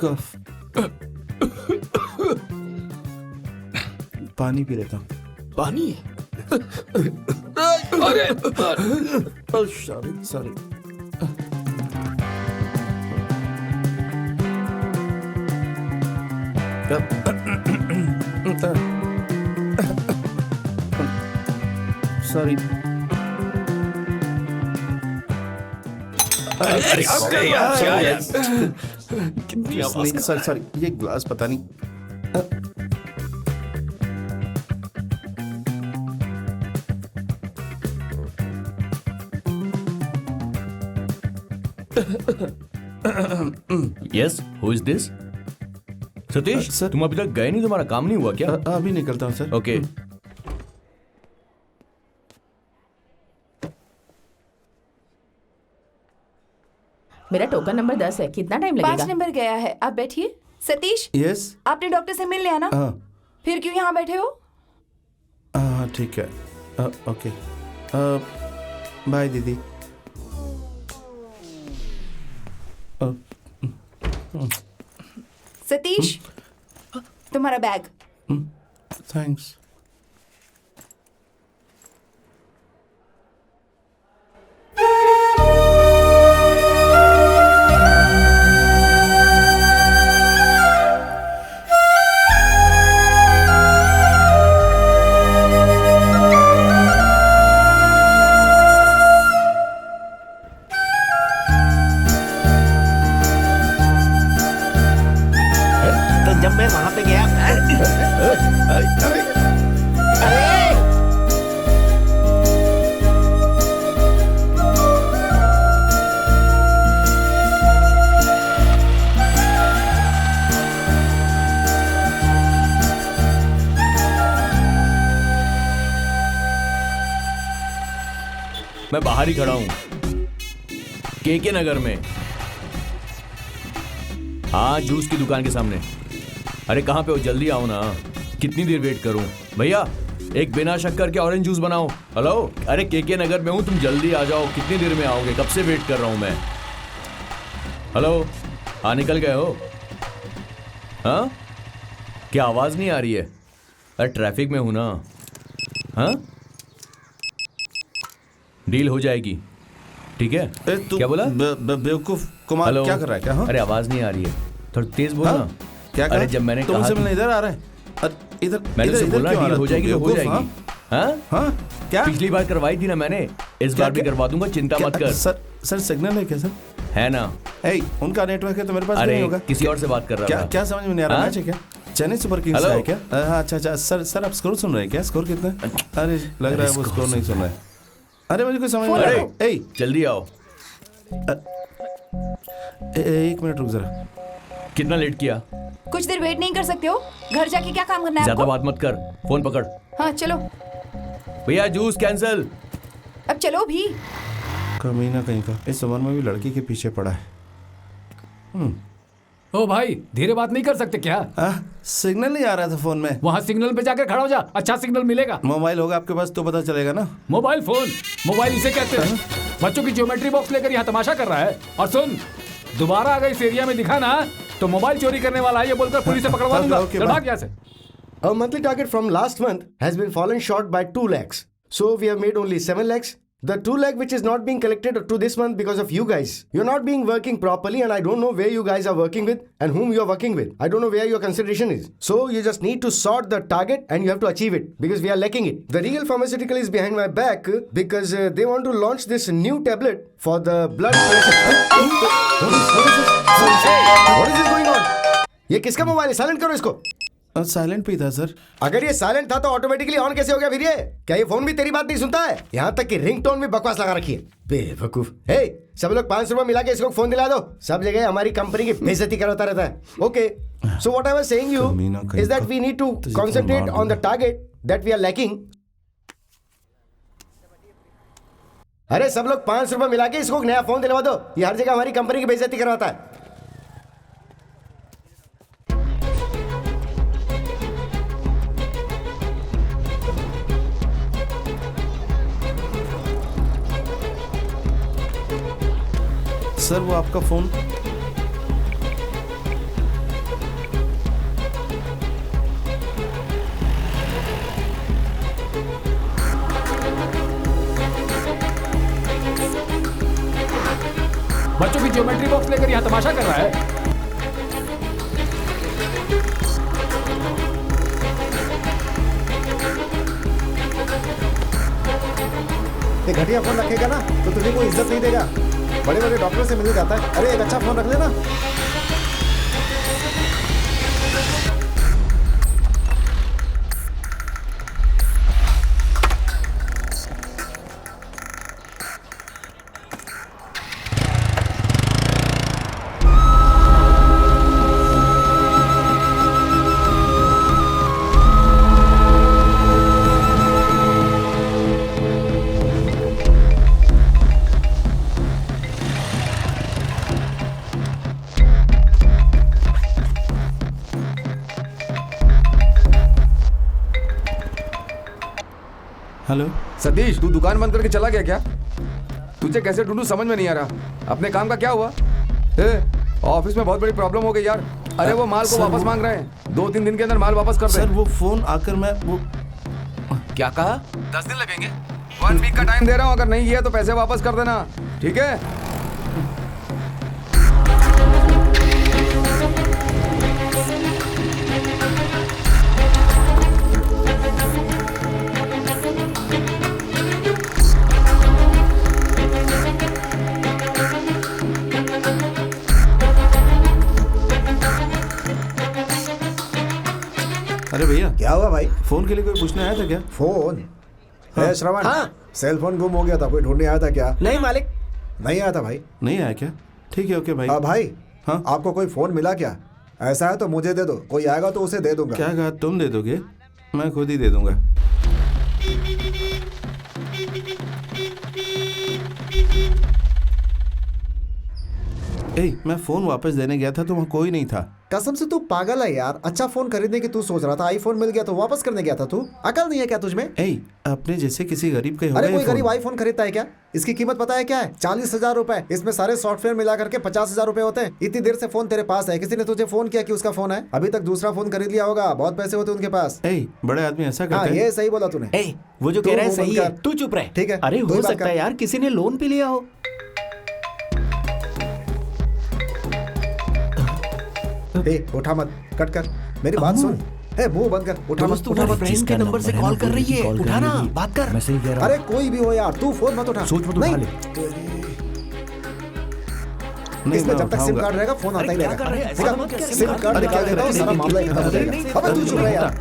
कफ। पानी पी लेता हूँ। पानी? सॉरी। सॉरी। सॉरी, ये ग्लास पता नहीं। Yes, who is this? Satish, तुम अभी तक गए नहीं? तुम्हारा काम नहीं हुआ क्या? अभी निकलता हूँ सर। ओके। मेरा टोकन नंबर 10 है, कितना टाइम लगेगा? 5 नंबर गया है, आप बैठिए। सतीश। यस। आपने डॉक्टर से मिल लिया ना? हाँ। फिर क्यों यहाँ बैठे हो? हाँ ठीक है। ओके, बाय दीदी। सतीश, तुम्हारा बैग। थैंक्स। जब मैं वहां पे गया मैं बाहर ही खड़ा हूं, केके नगर में। हाँ, जूस की दुकान के सामने। अरे कहाँ पे हो? जल्दी आओ ना। कितनी देर वेट करूं? भैया एक बिना शक्कर के ऑरेंज जूस बनाओ। हेलो, अरे केके नगर में हूं, तुम जल्दी आ जाओ। कितनी देर में आओगे? कब से वेट कर रहा हूं मैं। हेलो, हाँ निकल गए हो? हाँ, क्या आवाज नहीं आ रही है? अरे ट्रैफिक में हूं ना। हाँ, डील हो जाएगी, ठीक है? क्या बोला? बेवकूफ कुमार, क्या कर रहा है क्या? हाँ? अरे आवाज नहीं आ रही है। थोड़ा तेज बोल हाँ? ना। क्या अरे कहा? जब मैंने तुम कहा से था- मिलने इधर आ रहा है? इधर मैंने इधर तो इधर बोला क्यों आ डील रहा हो है? जाएगी तो हो बेवकूफ, जाएगी। हाँ? हाँ क्या पिछली बार करवाई थी ना मैंने, इस बार भी क्या? करवा दूंगा, चिंता मत कर। सर सिग्नल है क्या सर? है ना? उनका नेटवर्क है तो मेरे पास भी अरे नहीं होगा। किसी और से बात कर रहा क्या था। क्या समझ में नहीं आ रहा? हाँ? मैच है क्या? Chennai super Kings hello? है क्या? हाँ अच्छा सर आप स्कोर सुन रहे हैं क्या? स्कोर कितना है? अरे लग रहा है वो स्कोर नहीं सुन रहा है। अरे मुझे कुछ समझ में नहीं आ रहा है। ए जल्दी आओ। एक मिनट रुक जरा। कितना लेट किया? कुछ देर वेट नहीं कर सकते हो? घर जाके क्या काम करना है ज्यादा आपको? बात मत कर, फोन पकड़। हाँ चलो, भैया जूस कैंसिल। अब चलो भी। कमीना कहीं का इस उम्र में भी लड़की के पीछे पड़ा है। ओ भाई, धीरे बात नहीं कर सकते क्या? सिग्नल नहीं आ रहा था फोन में। वहाँ सिग्नल पे जाकर खड़ा हो जा, अच्छा सिग्नल मिलेगा। मोबाइल होगा आपके पास तो पता चलेगा ना। मोबाइल फोन, मोबाइल इसे कहते हैं। बच्चों की ज्योमेट्री बॉक्स लेकर यहाँ तमाशा कर रहा है। और सुन, दोबारा अगर इस एरिया में दिखा ना तो मोबाइल चोरी करने वाला है ये बोलकर पुलिस से पकड़वा दूंगा। Okay, चल bye. भाग यहाँ से। Our monthly target from last month has been fallen short by 2 lakhs. So we have made only 7 lakhs. The 2 lakh which is not being collected to this month because of you guys. You're not being working properly and I don't know where you guys are working with and whom you're working with. I don't know where your consideration is. So you just need to sort the target and you have to achieve it because we are lacking it. The Regal Pharmaceutical is behind my back because they want to launch this new tablet for the blood pressure. What is this going on? ये किसका mobile है? Silent करो इसको। Silent पे था sir. अगर ये silent था तो ऑटोमेटिकली ऑन कैसे हो गया फिर ये? क्या ये फोन भी तेरी बात नहीं सुनता है? यहाँ तक कि रिंगटोन भी बकवास लगा रखी है। बेवकूफ। हे, सब लोग 500 रुपए मिला के इसको फोन दिला दो। सब जगह हमारी कंपनी की बेइज्जती करता रहता है। Okay, so what I was saying you is that we need to concentrate on the target that we are lacking. अरे सब लोग 500 रुपए मिला के इसको नया फोन दिलवा दो। ये हर जगह हमारी कंपनी की बेइज्जती करवाता है। सर वो आपका फोन। बच्चों की ज्योमेट्री बॉक्स लेकर यहाँ तमाशा कर रहा है। ये घटिया फोन रखेगा ना तो तुझे कोई इज्जत नहीं देगा। बड़े बड़े डॉक्टर से मिल जाता है। अरे एक अच्छा फोन रख लेना। हेलो सतीश, तू दुकान बंद करके चला गया क्या? तुझे कैसे ढूंढूं समझ में नहीं आ रहा। अपने काम का क्या हुआ? ऑफिस में बहुत बड़ी प्रॉब्लम हो गई यार। अरे वो माल को वापस मांग रहे हैं। 2-3 दिन के अंदर माल वापस कर दे। सर वो फोन आकर मैं वो क्या कहा? 10 दिन लगेंगे। 1 वीक का टाइम दे रहा हूँ, अगर नहीं किया तो पैसे वापस कर देना, ठीक है? अरे भैया क्या हुआ भाई? फोन के लिए कोई पूछने आया था क्या? फोन? है श्रवण? हाँ। सेल फोन गुम हो गया था, कोई ढूंढने आया था क्या? नहीं मालिक। नहीं आया था भाई। नहीं आया क्या? ठीक है ओके भाई। भाई हाँ? आपको कोई फोन मिला क्या? ऐसा है तो मुझे दे दो, कोई आएगा तो उसे दे दूंगा। क्या कहा? तुम दे दोगे? मैं खुद ही दे दूंगा। मैं फोन वापस देने गया था तो वहाँ कोई नहीं था। कसम से तू पागल है यार। अच्छा फोन खरीदने की तू सोच रहा था, आईफोन मिल गया तो वापस करने गया था तू। अकल नहीं है क्या तुझमें? अपने जैसे किसी गरीब के अरे कोई गरीब आईफोन खरीदता है क्या? इसकी कीमत पता है क्या है? 40,000 रुपए। इसमें सारे सॉफ्टवेयर मिला करके 50,000 रुपए होते हैं। इतनी देर से फोन तेरे पास है, किसी ने तुझे फोन किया कि उसका फोन है? अभी तक दूसरा फोन खरीद लिया होगा, बहुत पैसे होते उनके पास। बड़े आदमी ऐसा हाँ करते हैं। ये सही बोला तूने। वो जो कह रहा है सही है, तू चुप रह। ठीक है, अरे तू ही हो बात सकता कर। है यार किसी ने लोन पे लिया हो। ए उठा मत, कट कर, मेरी बात सुन। ए मुंह बंद कर, उठा मत, उठा मत। फ्रेंड के नंबर से कॉल कर रही है, उठा ना, बात कर। मैं सही कह रहा अरे कोई भी हो यार, तू फोन मत उठा। सोच मत उठा ले। इसमें जब तक सिम कार्ड रहेगा फोन आता ही रहेगा। सिम कार्ड निकाल देता हूँ, सारा मामला ही खत्म हो जाएगा। अबे तू चुप रह यार।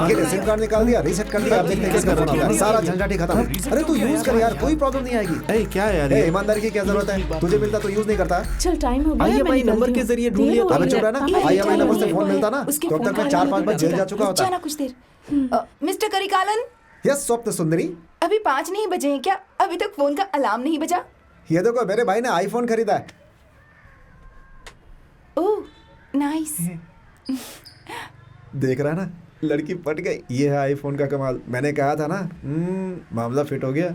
ये ले, सिम कार्ड निकाल दिया, रीसेट कर दिया, अब देखते हैं किसका फोन आता है। सारा झंझट ही खत्म। अरे तू यूज कर यार, कोई प्रॉब्लम नहीं आएगी। ए क्या यार, ए ईमानदारी की क्या जरूरत है? तुझे मिलता तो यूज नहीं करता। चल टाइम हो गया, मैं IMI नंबर निकलती के हूँ। जरिए ढूंढ देर लिया हो तो अबे रही चुप है। रहा ना, हाँ, IMI नंबर से हाँ, फोन मिलता ना, उसके तो फोन तक का मैं 4-5 बार जेल जा चुका होता। जाना कुछ देर। मिस्टर करिकालन, यस स्वप्न सुंदरी। अभी 5 नहीं बजे हैं क्या? अभी तक फोन का अलार्म नहीं बजा? ये देखो मेरे भाई ने आईफोन खरीदा है। Oh nice. देख रहा ना, लड़की पट गई। ये है आईफोन का कमाल। मैंने कहा था ना, मामला फिट हो गया।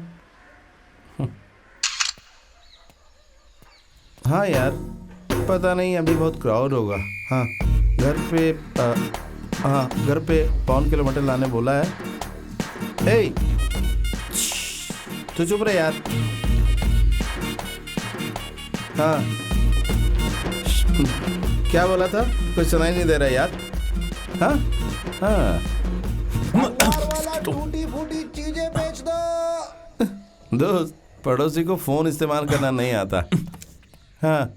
हाँ यार, पता नहीं अभी बहुत क्राउड होगा। हाँ घर पे 5 किलोमीटर लाने बोला है। ए तू चुप रहे यार। हाँ क्या बोला था? कुछ सुनाई नहीं दे रहा यार। हाँ हाँ टूटी फूटी चीजें बेच दो। दोस्त, पड़ोसी को फोन इस्तेमाल करना नहीं आता। हाँ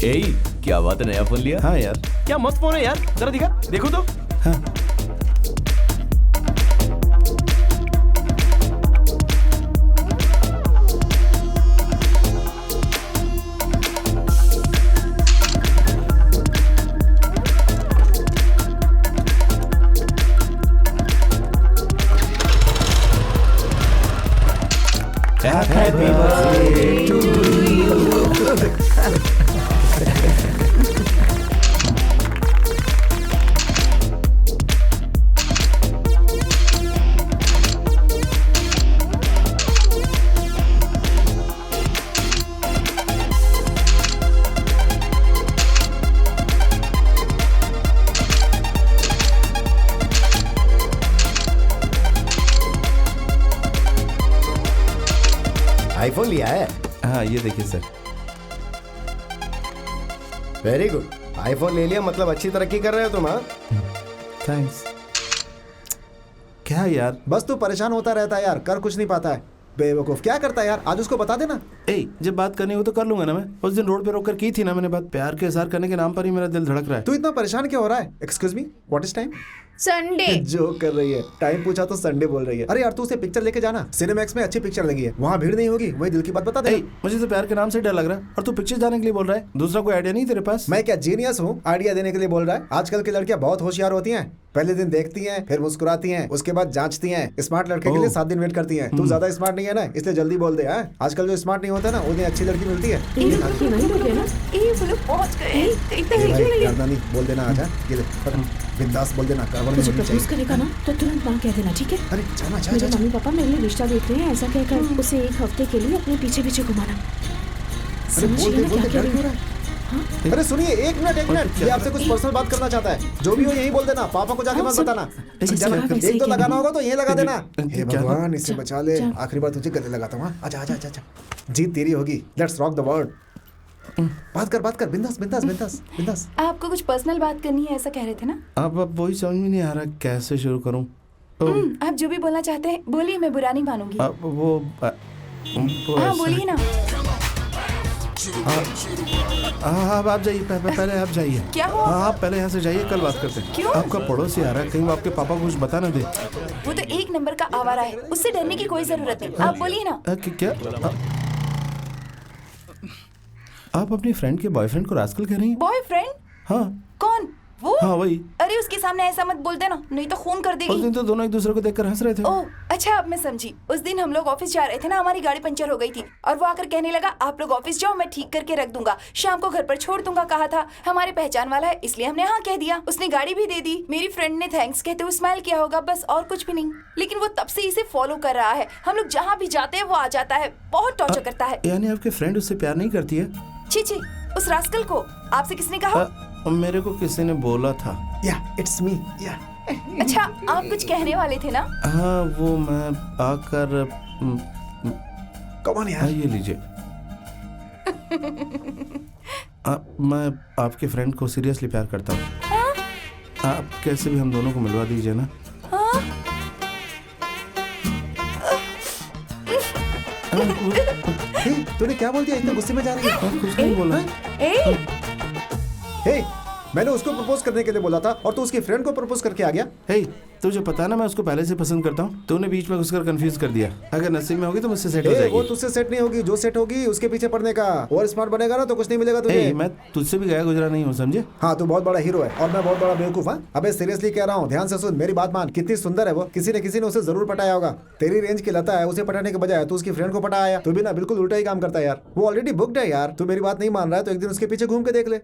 ए क्या बात है, नया फोन लिया? हाँ यार, क्या मस्त फोन है यार, जरा दिखा, देखो तो। हाँ Happy birthday to आईफोन लिया है? हाँ ये देखिए सर। वेरी गुड, आईफोन ले लिया मतलब अच्छी तरक्की कर रहे हो तुम। हाँ थैंक्स। क्या यार, बस तू परेशान होता रहता है यार, कर कुछ नहीं पाता है। बेवकूफ, क्या करता है यार? आज उसको बता देना। ए जब बात करनी हो तो कर लूंगा ना। मैं उस दिन रोड पे रोक कर की थी ना मैंने बात। प्यार के इजहार करने के नाम पर ही मेरा दिल धड़क रहा है। तू इतना परेशान क्यों हो रहा है? Excuse me, what is time? Sunday. जो कर रही है, टाइम पूछा तो संडे बोल रही है। अरे यार तू उसे पिक्चर लेके जाना, सिनेमैक्स में अच्छी पिक्चर लगी है, वहाँ भीड़ नहीं होगी। वही दिल की बात बता दे। मुझे तो प्यार के नाम से डर लग रहा है और तू पिक्चर जाने के लिए बोल रहा है। दूसरा कोई आइडिया नहीं तेरे पास? मैं क्या जीनियस हूँ आइडिया देने के लिए बोल रहा है? आजकल की लड़कियां बहुत होशियार होती हैं। पहले दिन देखती हैं, फिर मुस्कुराती हैं, उसके बाद जांचती हैं। स्मार्ट लड़के के लिए 7 दिन वेट करती हैं। तू ज्यादा स्मार्ट नहीं है ना, इसलिए जल्दी बोल दे। आजकल जो स्मार्ट नहीं होता ना, उन्हें अच्छी लड़की मिलती है। ये वही हो गया ना? वो लोग पहुंच गए। इतना ही क्यों लगे? करना नहीं, बोल देना आजा। ये देख, बिंदास बोल देना। मुझे प्रपोज करेगा ना तो तुरंत ना कह देना, ठीक है? अरे जाना जा मेरे जा। मम्मी पापा मेरे लिए रिश्ता देख रहे हैं, ऐसा कहकर उसे 1 हफ्ते के लिए अपने पीछे पीछे घुमाना। अरे समझ बोल गए दे, ना बोल क्या दे, कह डर रही क्यों हूँ? रहा है? अरे सुनिए, एक मिनट, ये आपसे कुछ पर्सनल बात करना चाहता है। जो भी हो यही बोल देना, पापा को जाके मत बताना। जाना, एक तो लगाना होगा तो यही लगा देना। हे भगवान, इससे बचा ले। आखिरी बार तुझे गले लगाता हूँ। आजा आजा आजा, जीत तेरी होगी। Let's rock the world. बात कर, बिंदास। आपको कुछ पर्सनल बात करनी है ऐसा कह रहे थे ना? अब वही समझ में नहीं आ रहा कैसे शुरू करूं। आप जो भी बोलना चाहते हैं बोलिए, मैं बुरा नहीं मानूंगी। अब वो हाँ बोलिए ना। हाँ आप जाइए, पहले आप जाइए। क्या हुआ? हाँ आप पहले यहाँ से जाइए, कल बात करते हैं। क्यों? आपका पड़ोसी आ रहा है, कहीं वो आपके पापा को कुछ बता ना दे। वो तो 1 नंबर का आवारा है, उससे डरने की कोई जरूरत नहीं। आप बोलिए ना। क्या आप अपनी फ्रेंड के बॉयफ्रेंड को रास्कल कह रही हैं? बॉयफ्रेंड? हाँ कौन वो? हाँ वही। अरे उसके सामने ऐसा मत बोल देना, नहीं तो खून कर उस देगी। दिन तो दोनों एक दूसरे को देखकर हंस रहे थे। ओह अच्छा, अब मैं समझी। उस दिन हम लोग ऑफिस जा रहे थे ना, हमारी गाड़ी पंचर हो गई थी और वो आकर कहने लगा आप लोग ऑफिस जाओ, मैं ठीक करके रख दूंगा, शाम को घर पर छोड़ दूंगा कहा था। हमारे पहचान वाला है इसलिए हमने हाँ कह दिया। उसने गाड़ी भी दे दी। मेरी फ्रेंड ने थैंक्स कहते हुए स्माइल किया होगा, बस और कुछ भी नहीं। लेकिन वो तब से इसे फॉलो कर रहा है। हम लोग जहाँ भी जाते हैं वो आ जाता है, बहुत टॉर्चर करता है। यानी आपके फ्रेंड उससे प्यार नहीं करती है? छी, उस रास्कल को आपसे किसने कहा? मेरे को किसी ने बोला था। या इट्स मी या। अच्छा आप कुछ कहने वाले थे ना? हाँ वो मैं आकर कौन यार? ये लीजिए। मैं आपके फ्रेंड को सीरियसली प्यार करता हूँ। आप कैसे भी हम दोनों को मिलवा दीजिए ना। तूने क्या बोल दिया? इतने गुस्से में जा रही है? कुछ नहीं बोला। हे, मैंने उसको प्रपोज करने के लिए बोला था और तू उसकी फ्रेंड को प्रपोज करके आ गया। हे, तुझे पता है ना मैं उसको पहले से पसंद करता हूँ। तूने बीच में घुसकर कंफ्यूज कर दिया। अगर नसीब में होगी तो मुझसे सेट हो जाएगी। वो तुझसे सेट नहीं होगी, जो सेट होगी उसके पीछे पड़ने का। और स्मार्ट बनेगा ना तो कुछ नहीं मिलेगा तुझे। मैं तुझसे भी गया गुजरा नहीं हूँ, समझे? हाँ, तू बहुत बड़ा हीरो है और मैं बहुत बड़ा बेवकूफ। हाँ, अबे सीरियसली कह रहा हूँ, ध्यान से सुन, मेरी बात मान। कितनी सुंदर है वो, किसी न किसी ने उसे जरूर पटाया होगा। तेरी रेंज की लता है, उसे पटाने के बजाय तू उसकी फ्रेंड को पटाया। तू भी ना बिल्कुल उल्टा ही काम करता है यार। वो ऑलरेडी बुक्ड है यार। तू मेरी बात नहीं मान रहा है तो एक दिन उसके पीछे घूम के देख ले।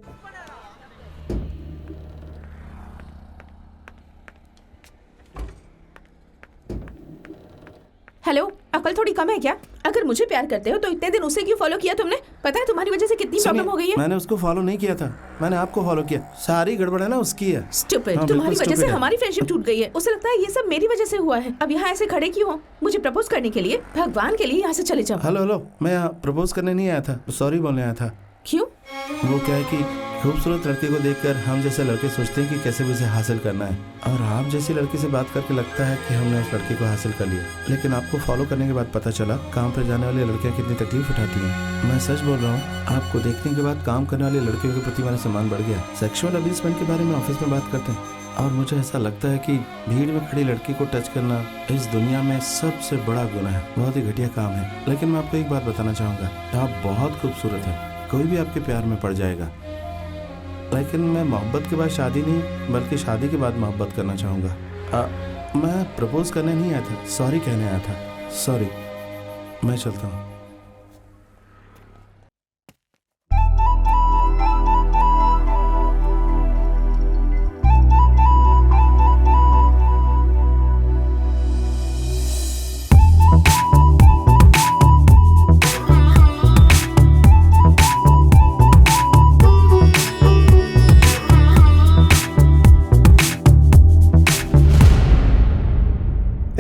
हेलो, अकल थोड़ी कम है क्या? अगर मुझे प्यार करते हो तो इतने दिन उसे क्यों फॉलो किया तुमने? पता है तुम्हारी वजह से कितनी प्रॉब्लम हो गई है। मैंने उसको फॉलो नहीं किया था, मैंने आपको फॉलो किया। सारी गड़बड़ है ना उसकी है। स्टूपिड, तुम्हारी वजह से हमारी फ्रेंडशिप टूट गई है। उसे लगता है ये सब मेरी वजह से हुआ है। अब यहाँ ऐसे खड़े क्यों हो? मुझे प्रपोज करने के लिए? भगवान के लिए यहाँ से चले जाओ। हेलो, मैं यहाँ प्रपोज करने नहीं आया था, सॉरी बोलने आया था। क्यों? वो क्या है कि खूबसूरत लड़के को देखकर हम जैसे लड़के सोचते हैं कि कैसे भी उसे हासिल करना है, और आप जैसी लड़की से बात करके लगता है कि हमने उस लड़के को हासिल कर लिया। लेकिन आपको फॉलो करने के बाद पता चला काम पर जाने वाली लड़कियां कितनी तकलीफ उठाती हैं। मैं सच बोल रहा हूँ, आपको देखने के बाद काम करने वाली लड़कियों के प्रति मेरा सम्मान बढ़ गया। सेक्सुअल अब्यूजमेंट के बारे में ऑफिस में बात करते हैं और मुझे ऐसा लगता है कि भीड़ में खड़ी लड़की को टच करना इस दुनिया में सबसे बड़ा गुनाह है। बहुत ही घटिया काम है। लेकिन मैं आपको एक बात बताना चाहूँगा, आप बहुत खूबसूरत हैं, कोई भी आपके प्यार में पड़ जाएगा। लेकिन मैं मोहब्बत के बाद शादी नहीं बल्कि शादी के बाद मोहब्बत करना चाहूँगा। मैं प्रपोज करने नहीं आया था, सॉरी कहने आया था। सॉरी, मैं चलता हूँ।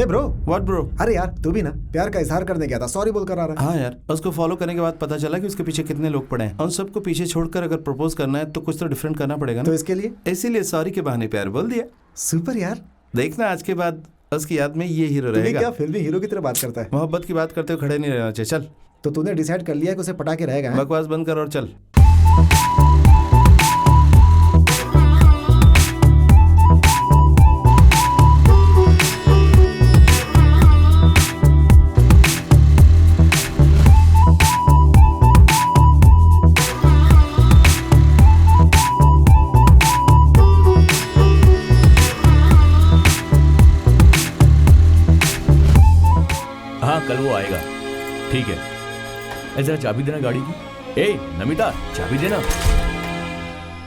Bro, what bro? अरे यार, तू भी ना प्यार का इजहार करने गया था, सॉरी बोल कर आ रहा है। हाँ यार, उसको फॉलो करने के बाद पता चला कि उसके पीछे कितने लोग पड़े हैं। उन सबको पीछे छोड़कर अगर प्रपोज करना है तो कुछ तो डिफरेंट करना पड़ेगा ना। तो इसके लिए इसीलिए सॉरी के बहाने प्यार बोल दिया। सुपर यार। देखना आज के बाद उसकी याद में ये हीरो रहेगा। क्या फिल्मी हीरो की तरह बात करता है? मोहब्बत की बात करते हुए खड़े नहीं रहना चाहिए। चल। तो तूने डिसाइड कर लिया कि उसे पटा के रहेगा? बकवास बंद कर और चल। कल वो आएगा, ठीक है। जरा चाबी देना गाड़ी की। ए नमिता, चाबी देना।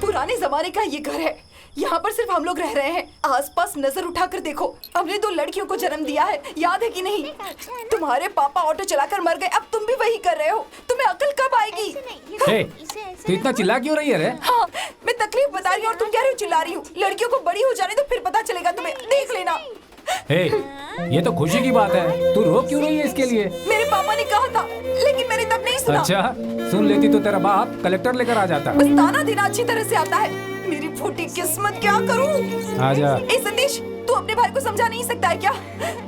पुराने जमाने का ये घर है, यहाँ पर सिर्फ हम लोग रह रहे हैं। आसपास नजर उठाकर देखो, हमने 2 लड़कियों को जन्म दिया है, याद है कि नहीं? तुम्हारे पापा ऑटो चलाकर मर गए, अब तुम भी वही कर रहे हो। तुम्हें अकल कब आएगी? तो इतना चिल्ला क्यों रही है रे? हाँ, मैं तकलीफ बता रही हूँ और तुम कह रही हो चिल्ला रही हूँ। लड़कियों को बड़ी हो जाने तो फिर पता चलेगा तुम्हें, देख लेना। ये तो खुशी की बात है, तू रो क्यों रही है इसके लिए? मेरे पापा ने कहा था, लेकिन मैंने तब नहीं सुना। अच्छा, सुन लेती तो तेरा बाप कलेक्टर लेकर आ जाता। बस ताना देना अच्छी तरह से आता है। मेरी फूटी किस्मत, क्या करूं? आजा। ए सतीश, तू अपने भाई को समझा नहीं सकता है क्या?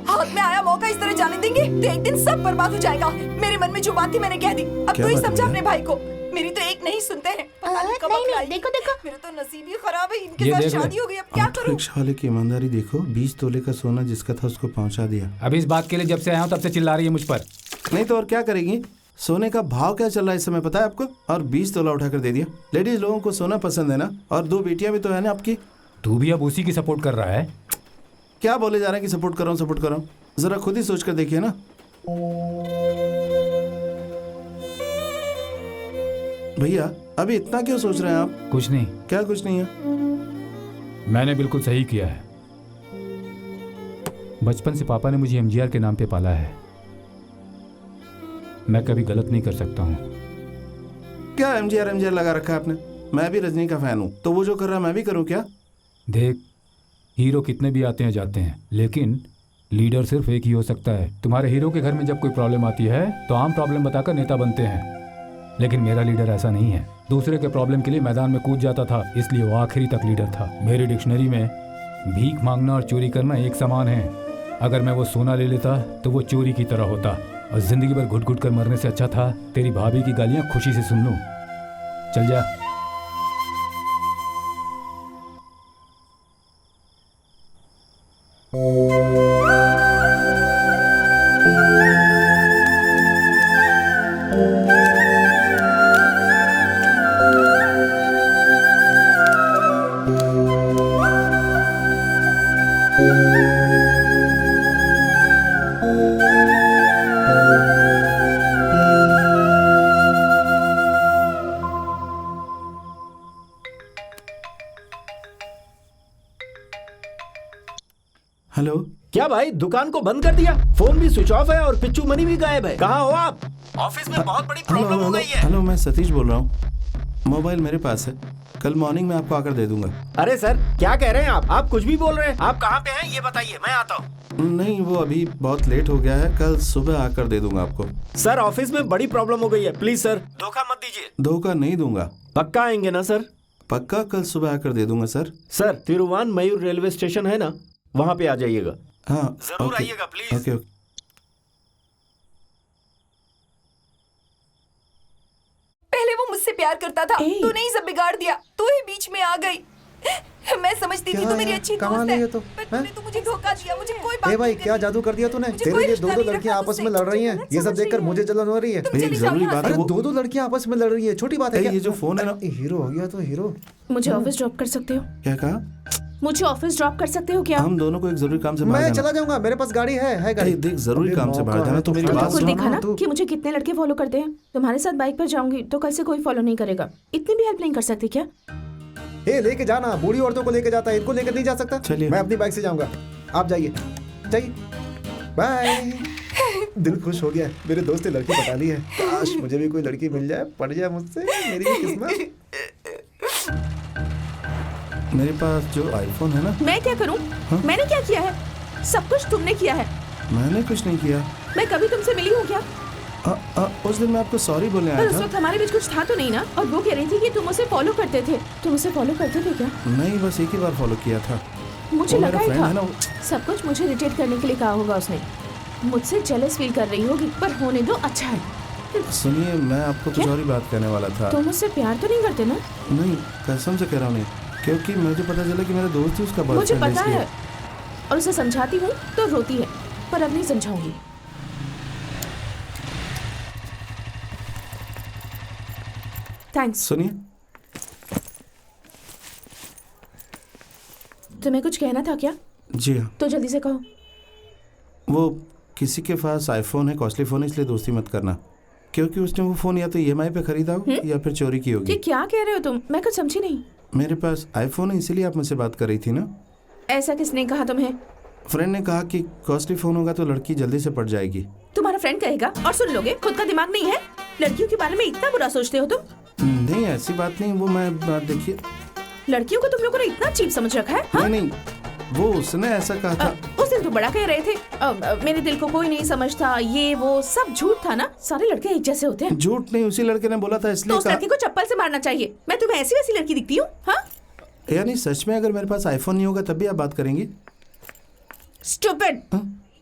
हाथ में आया मौका इस तरह जाने देंगे तो एक दिन सब बर्बाद हो जाएगा। मेरे मन में जो बात थी मैंने कह दी, अब तू ही समझा अपने भाई को। मेरी तो एक नहीं सुनते हैं। पता नहीं कब अकल आएगी। देखो देखो, मेरा तो नसीब ही खराब है, इनके साथ शादी हो गई, अब क्या करूं? रिक्शा वाले की ईमानदारी देखो, 20 तोले का सोना जिसका था उसको पहुंचा दिया। अभी इस बात के लिए जब से आया हूं तब से चिल्ला रही है मुझ पर। नहीं तो और क्या करेगी? सोने का भाव क्या चल रहा है इस समय पता है आपको? और 20 तोला उठाकर दे दिया। लेडीज लोगों को सोना पसंद है ना, और 2 बेटियां भी तो है ना आपकी। तू भी अब उसी की सपोर्ट कर रहा है? क्या बोले जा रहे हैं कि सपोर्ट कर रहा हूँ? जरा खुद ही सोच कर देखिए ना। भैया अभी इतना क्यों सोच रहे हैं आप? कुछ नहीं। क्या कुछ नहीं है? मैंने बिल्कुल सही किया है। बचपन से पापा ने मुझे एमजीआर के नाम पे पाला है, मैं कभी गलत नहीं कर सकता हूँ। क्या एमजीआर लगा रखा है आपने? मैं भी रजनी का फैन हूँ, तो वो जो कर रहा है मैं भी करूँ क्या? देख, हीरो कितने भी आते हैं जाते हैं, लेकिन लीडर सिर्फ एक ही हो सकता है। तुम्हारे हीरो के घर में जब कोई प्रॉब्लम आती है तो आम प्रॉब्लम बताकर नेता बनते हैं, लेकिन मेरा लीडर ऐसा नहीं है। दूसरे के प्रॉब्लम के लिए मैदान में कूद जाता था, इसलिए वो आखिरी तक लीडर था। मेरी डिक्शनरी में भीख मांगना और चोरी करना एक समान है। अगर मैं वो सोना ले लेता तो वो चोरी की तरह होता, और जिंदगी भर घुट घुट कर मरने से अच्छा था तेरी भाभी की गालियां खुशी से सुन लूं। चल जा। हेलो। क्या भाई दुकान को बंद कर दिया? फोन भी स्विच ऑफ है और पिच्चू मनी भी गायब है। कहाँ हो आप? ऑफिस में बहुत बड़ी प्रॉब्लम हो गई है। हेलो, मैं सतीश बोल रहा हूँ। मोबाइल मेरे पास है, कल मॉर्निंग में आपको आकर दे दूंगा। अरे सर क्या कह रहे हैं आप कुछ भी बोल रहे हैं। आप कहाँ पे हैं ये बताइए, मैं आता हूँ। नहीं, वो अभी बहुत लेट हो गया है, कल सुबह आकर दे दूंगा आपको। सर ऑफिस में बड़ी प्रॉब्लम हो गई है, प्लीज सर धोखा मत दीजिए। धोखा नहीं दूंगा। पक्का आएंगे ना सर? पक्का कल सुबह आकर दे दूंगा सर। सर तिरुवान मयूर रेलवे स्टेशन है ना, वहाँ पे आ जाइएगा। हाँ जरूर आइएगा प्लीज। ओके। पहले वो मुझसे प्यार करता था, तूने ही सब बिगाड़ दिया, तू ही बीच में आ गई। मैं समझती थी तू मेरी अच्छी दोस्त है, पर तूने तो मुझे धोखा दिया। मुझे कोई बात भाई नहीं क्या जादू कर दिया तूने? तेरे लिए दो लड़कियां आपस में लड़ रही हैं, ये सब देखकर मुझे जलन हो रही है। एक जरूरी बात है, अरे दो लड़कियां आपस में लड़ रही है, छोटी बात है क्या? ये जो फोन है ना, हीरो हो गया तो हीरो। मुझे ऑफिस ड्रॉप कर सकते हो? क्या कहा? मुझे ऑफिस ड्रॉप कर सकते हो क्या? हम दोनों को एक जरूरी काम से बाहर मैं जाना। चला जाऊंगा, मेरे पास गाड़ी है गाड़ी। देख, जरूरी काम से बाहर जाना, तो मेरी बात खुद सुन। देखा ना कि मुझे कितने लड़के फॉलो करते हैं। तुम्हारे साथ बाइक पर जाऊंगी तो कल से कोई फॉलो नहीं करेगा। इतनी भी हेल्प नहीं कर सकती क्या? ए लेके जाना, बूढ़ी औरतों को लेके जाता है, इनको लेकर नहीं जा सकता। चलिए, मैं अपनी बाइक से जाऊंगा, आप जाइए। बाय। दिल खुश हो गया, मेरे दोस्त ने लड़की बता ली है। काश मुझे भी कोई लड़की मिल जाए, पड़ जाए मुझसे, मेरी भी किस्मत। मेरे पास जो आईफोन है ना। मैं क्या करूं? मैंने क्या किया है? सब कुछ तुमने किया है। मैंने कुछ नहीं किया। मैं कभी तुमसे मिली हूँ क्या? उस दिन मैं आपको सॉरी बोलने पर आया उस था। वक्त हमारे बीच कुछ था तो नहीं ना? और वो कह रही थी कि तुम उसे फॉलो करते थे। तुम उसे फॉलो करते थे क्या? नहीं, बस एक ही बार फॉलो किया था। मुझे वो लगा मेरा ही friend है था ना। सब कुछ मुझे इरिटेट करने के लिए कहा होगा उसने। मुझसे जेलस फील कर रही होगी, पर होने दो, अच्छा है। सुनिए, मैं आपको कुछ और ही बात करने वाला था। तुम मुझसे प्यार तो नहीं करते ना? नहीं, कसम से कह रहा हूँ नहीं, क्योंकि मुझे पता चला कि मेरा दोस्त ही उसका मुझे बॉयफ्रेंड पता इसलिए। है, और उसे समझाती हूँ तो रोती है, पर अब नहीं समझाऊंगी। थैंक्स। सुनिए, तुम्हें कुछ कहना था क्या? जी हाँ। तो जल्दी से कहो। वो किसी के पास आईफोन है, कॉस्टली फोन है, इसलिए दोस्ती मत करना, क्योंकि उसने वो फोन या तो ईएमआई पे खरीदा हो या फिर चोरी की होगी। ये क्या कह रहे हो तुम? मैं कुछ समझी नहीं। मेरे पास आईफोन है, इसीलिए आप मुझसे बात कर रही थी ना। ऐसा किसने कहा तुम्हें? फ्रेंड ने कहा कि कॉस्टली फोन होगा तो लड़की जल्दी से पड़ जाएगी। तुम्हारा फ्रेंड कहेगा और सुन लोगे? खुद का दिमाग नहीं है? लड़कियों के बारे में इतना बुरा सोचते हो तुम? नहीं, ऐसी बात नहीं। वो मैं देखिए, लड़कियों को तुम लोगों ने इतना चीप समझ रखा है? हाँ? नहीं, वो उसने ऐसा कहा था। उस दिन तो बड़ा कह रहे थे मेरे दिल को कोई नहीं समझता, ये वो सब झूठ था ना? सारे लड़के एक जैसे होते हैं। झूठ नहीं, उसी लड़के ने बोला था, इसलिए तो उस लड़के को चप्पल से मारना चाहिए। मैं तुम्हें ऐसी वैसी लड़की दिखती हूँ? हाँ? यानी सच में अगर मेरे पास आईफोन नहीं होगा तब भी आप बात करेंगी? स्टूपिड।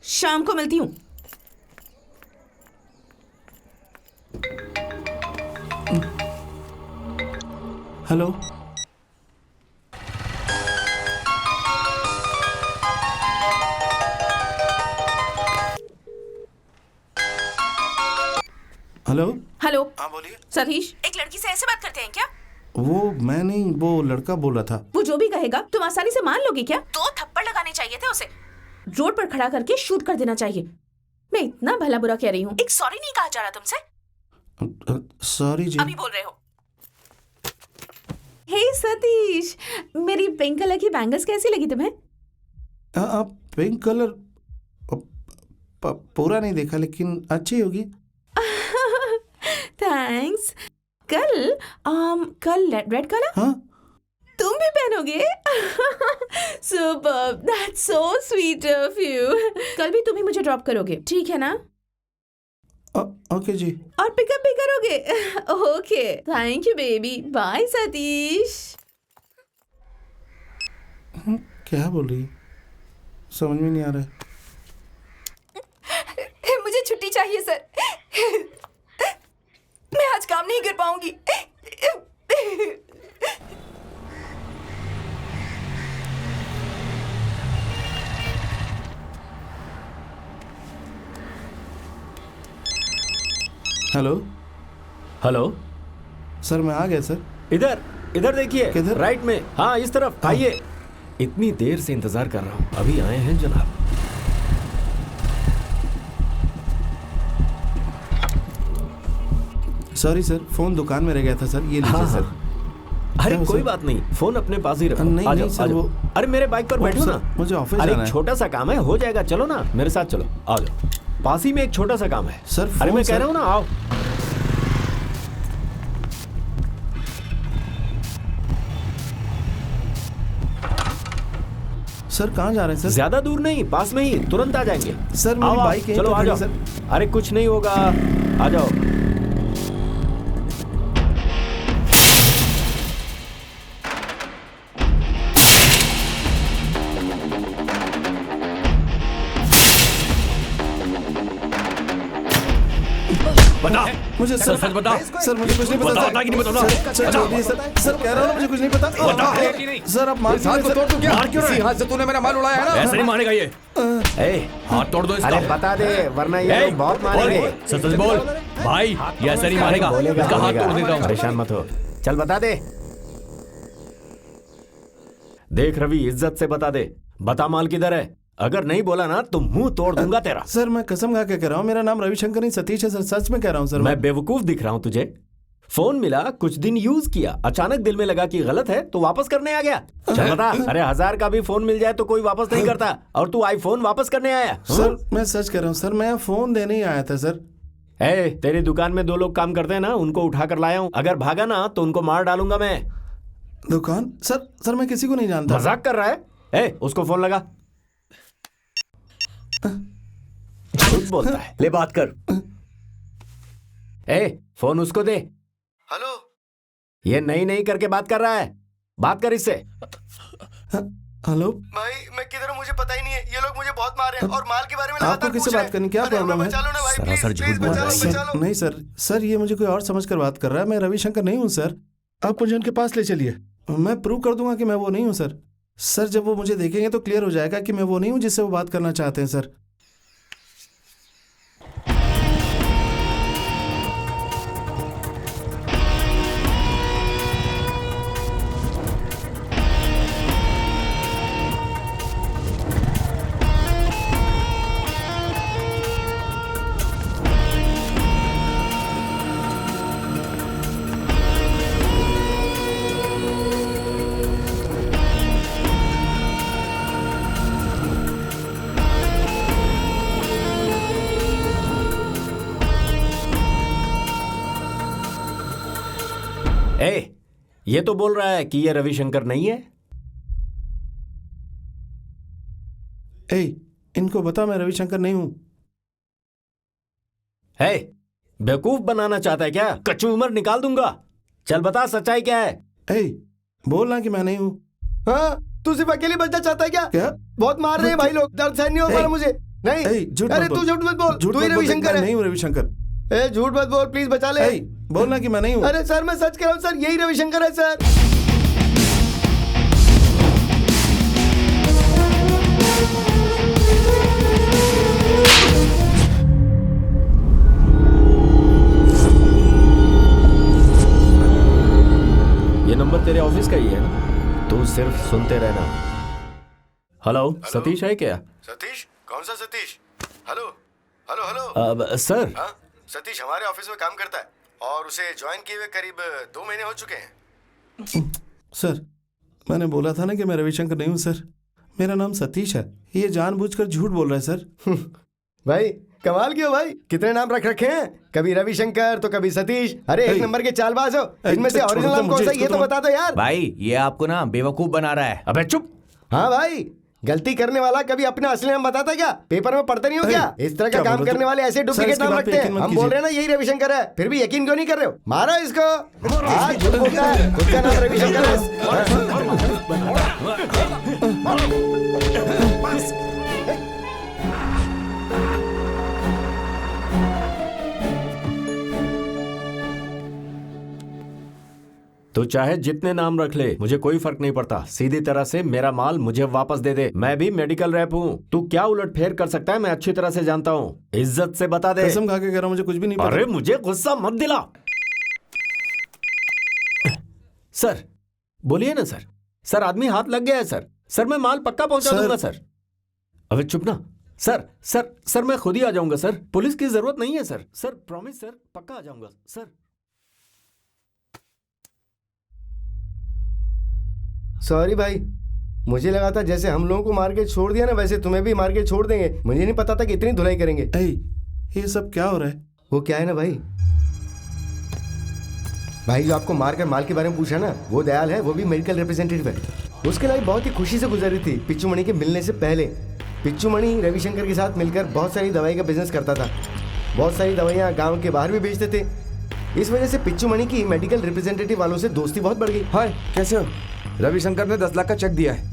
शाम को मिलती हूँ। हेलो। हेलो। हेलो। हाँ बोलिए। सतीश, एक लड़की से ऐसे बात करते हैं क्या? वो मैं नहीं, वो लड़का बोल रहा था। वो जो भी कहेगा तुम आसानी से मान लोगे क्या? 2 थप्पड़ लगाने चाहिए थे उसे, रोड पर खड़ा करके शूट कर देना चाहिए। मैं इतना भला बुरा कह रही हूँ, एक सॉरी नहीं कहा जा रहा तुमसे? सॉरी जी। अभी बोल रहे हो। हे सतीश, मेरी पिंक कलर की बैंगल्स कैसी लगी तुम्हें? आप पिंक कलर पूरा नहीं देखा, लेकिन अच्छी होगी। थैंक्स। कल रेड कलर? हाँ, तुम भी पहनोगे? Superb, that's so sweet of you. कल भी तुम ही मुझे ड्रॉप करोगे, ठीक है ना? ओके जी। और पिकअप भी करोगे? Okay, thank you baby, bye Satish. क्या बोल रही है, समझ में नहीं आ रहा है। मुझे छुट्टी चाहिए सर, मैं आज काम नहीं कर पाऊंगी। हेलो हेलो सर, मैं आ गया सर। इधर इधर देखिए, किधर? राइट में, हाँ इस तरफ आइए। इतनी देर से इंतजार कर रहा हूँ, अभी आए हैं जनाब। सॉरी सर, फोन दुकान में रह गया था सर, ये लीजिए हाँ, सर। अरे क्या कोई सर? बात नहीं, फोन अपने पास ही रखो। नहीं, आ नहीं जाओ, सर, आ जाओ। वो- अरे मेरे बाइक पर बैठो सर, ना। मुझे ऑफिस अरे जाना एक है। छोटा सा काम है, हो जाएगा, चलो ना मेरे साथ चलो, आ जाओ। पास ही में एक छोटा सा काम है सर, अरे फोन मैं कह सर। रहा हूँ ना, आओ। सर कहाँ जा रहे हैं सर? ज्यादा दूर नहीं, पास में ही, तुरंत आ जाएंगे। सर, मेरी आओ, आओ, बाइक यहीं चलो पे आ खड़ी जाओ। है, अरे कुछ नहीं होगा, आ जाओ। बता, मुझे सर सच बता। सर मुझे कुछ नहीं पता। बताओ कि नहीं बताओ? सर बोलिए सर, सर कह रहा हूँ ना, मुझे कुछ नहीं पता। सर आप मार इस हाथ को तोड़ तू क्या? मार क्यों रहा है? इसी हाथ से तूने मेरा माल उड़ाया है ना? ऐसे नहीं मानेगा ये, ए, हाथ तोड़ दो इसका। अरे बता दे, वरना ये ए, लोग बहुत बोल, मारेंगे। सच सच बोल भाई, ये ऐसे नहीं मानेगा, बोलेगा, इसका हाथ बोलेगा। तोड़ देता हूँ। परेशान मत हो, चल बता दे। देख रवि, इज्जत से बता दे, बता माल किधर है। अगर नहीं बोला ना तो मुंह तोड़ दूंगा तेरा। सर मैं कसम खा के कह रहा हूँ, मेरा नाम रविशंकर नहीं सतीश है सर, सच में कह रहा हूँ सर। मैं बेवकूफ दिख रहा हूं तुझे? फोन मिला, कुछ दिन यूज किया, अचानक दिल में लगा कि गलत है तो वापस करने आ गया। चल बता, अरे 1000 का भी फोन मिल जाए तो कोई वापस नहीं करता, और तू आईफोन वापस करने आया। सर मैं सच कह रहा हूँ सर, मैं फोन देने ही आया था सर। ए, तेरी दुकान में 2 लोग काम करते हैं ना, उनको उठा कर लाया हूं। अगर भागा ना तो उनको मार डालूंगा मैं। दुकान? सर सर मैं किसी को नहीं जानता। मजाक कर रहा है? ए, उसको फोन लगा। झूठ बोलता है, ले बात कर। ए, फोन उसको दे। हेलो, ये नहीं करके बात कर रहा है, बात कर इससे। हेलो भाई मैं किधर हूँ मुझे पता ही नहीं है। ये लोग मुझे बहुत मार रहे हैं और माल के बारे में आपको लगातार किससे पूछ रहे बात करनी, हैं। क्या अरे हमें प्रॉब्लम है? बचा लो ना भाई, सरासर प्लीज, झूठ प्लीज बोल रहा बचा है लो, ये। बचा लो। नहीं सर, सर ये मुझे कोई और समझ कर बात कर रहा है, मैं रविशंकर नहीं हूँ सर। आप मुझे उनके पास ले चलिए, मैं प्रूव कर दूंगा कि मैं वो नहीं हूँ सर। सर जब वो मुझे देखेंगे तो क्लियर हो जाएगा कि मैं वो नहीं हूँ जिससे वो बात करना चाहते हैं सर। ए, ये तो बोल रहा है कि ये रविशंकर नहीं है। ए, इनको बता मैं रविशंकर नहीं हूँ। है, बेवकूफ बनाना चाहता है क्या? कच्ची उम्र निकाल दूंगा। चल बता, सच्चाई क्या है? ए, बोलना कि मैं नहीं हूँ। हाँ, तू सिर्फ अकेले बचना चाहता है क्या? क्या? बहुत मार रहे हैं भाई लोग, दर्द सहन नहीं हो पा रहा मुझे। नहीं, ए, झूठ अरे मत बोल। तू झूठ मत बोल, झूठ तू ही मत बोल, रविशंकर मैं है। नहीं हूँ रविशंकर। ए, झूठ मत बोल, प्लीज बचा ले। ए, बोलना कि मैं नहीं हूँ। अरे सर मैं सच कह रहा हूँ सर, यही रविशंकर है सर। ये नंबर तेरे ऑफिस का ही है ना? तू सिर्फ सुनते रहना। हेलो, सतीश है क्या? सतीश? कौन सा सतीश? Hello hello hello. अब सर, हाँ, सतीश हमारे ऑफिस में काम करता है और उसे ज्वाइन किए हुए करीब 2 महीने हो चुके हैं। सर मैंने बोला था ना कि मैं रविशंकर नहीं हूँ सर, मेरा नाम सतीश है। ये जानबूझकर झूठ बोल रहा है सर। भाई कमाल क्यों भाई, कितने नाम रख रखे हैं, कभी रविशंकर तो कभी सतीश। अरे एक नंबर के चालबाज हो, इनमें से ओरिजिनल नाम कौन सा ये तो बता दो यार। भाई ये आपको ना बेवकूफ बना रहा है। अबे चुप। हाँ भाई, गलती करने वाला कभी अपना असली नाम बताता है क्या? पेपर में पढ़ते नहीं हो क्या? इस तरह का क्या काम बोल रहे हो करने वाले ऐसे डुप्लीकेट इसकी नाम बात पे रखते हैं। यकीन मत हम बोल रहे हैं ना यही रविशंकर है, फिर भी यकीन क्यों नहीं कर रहे हो? मारो इसको। आज झूठ बोलता है, खुद का नाम रविशंकर है। तो चाहे जितने नाम रख ले, मुझे कोई फर्क नहीं पड़ता। सीधी तरह से मेरा माल मुझे वापस दे दे। मैं भी मेडिकल रैप हूँ। तू क्या उलट फेर कर सकता है मैं अच्छी तरह से जानता हूँ। इज्जत से बता दे। कसम खा के कह रहा हूं, मुझे कुछ भी नहीं पता। अरे मुझे गुस्सा मत दिला। सर बोलिए ना सर। सर आदमी हाथ लग गया है सर। सर मैं माल पक्का पहुंचा दूंगा सर। अबे चुप ना सर। सर सर मैं खुद ही आ जाऊंगा सर। पुलिस की जरूरत नहीं है सर। सर प्रॉमिस सर, पक्का आ जाऊंगा सर। सॉरी भाई, मुझे लगा था जैसे हम लोगों को मार के छोड़ दिया ना, वैसे तुम्हें भी मार के छोड़ देंगे। मुझे नहीं पता था कि इतनी धुलाई करेंगे। ये सब क्या हो रहा है? वो क्या है ना भाई जो आपको मारकर माल के बारे में पूछा ना, वो दयाल है, वो भी मेडिकल रिप्रेजेंटेटिव है। उसकी लाइफ बहुत ही खुशी से गुजरी थी पिच्चू मणि के मिलने से पहले। पिच्चू मणि रविशंकर के साथ मिलकर बहुत सारी दवाई का बिजनेस करता था। बहुत सारी दवाइयाँ गाँव के बाहर भी बेचते थे। इस वजह से पिच्चू मणि की मेडिकल रिप्रेजेंटेटिव वालों से दोस्ती बहुत बढ़ गई। हाय, कैसे हो? रविशंकर ने 10 लाख का चेक दिया है।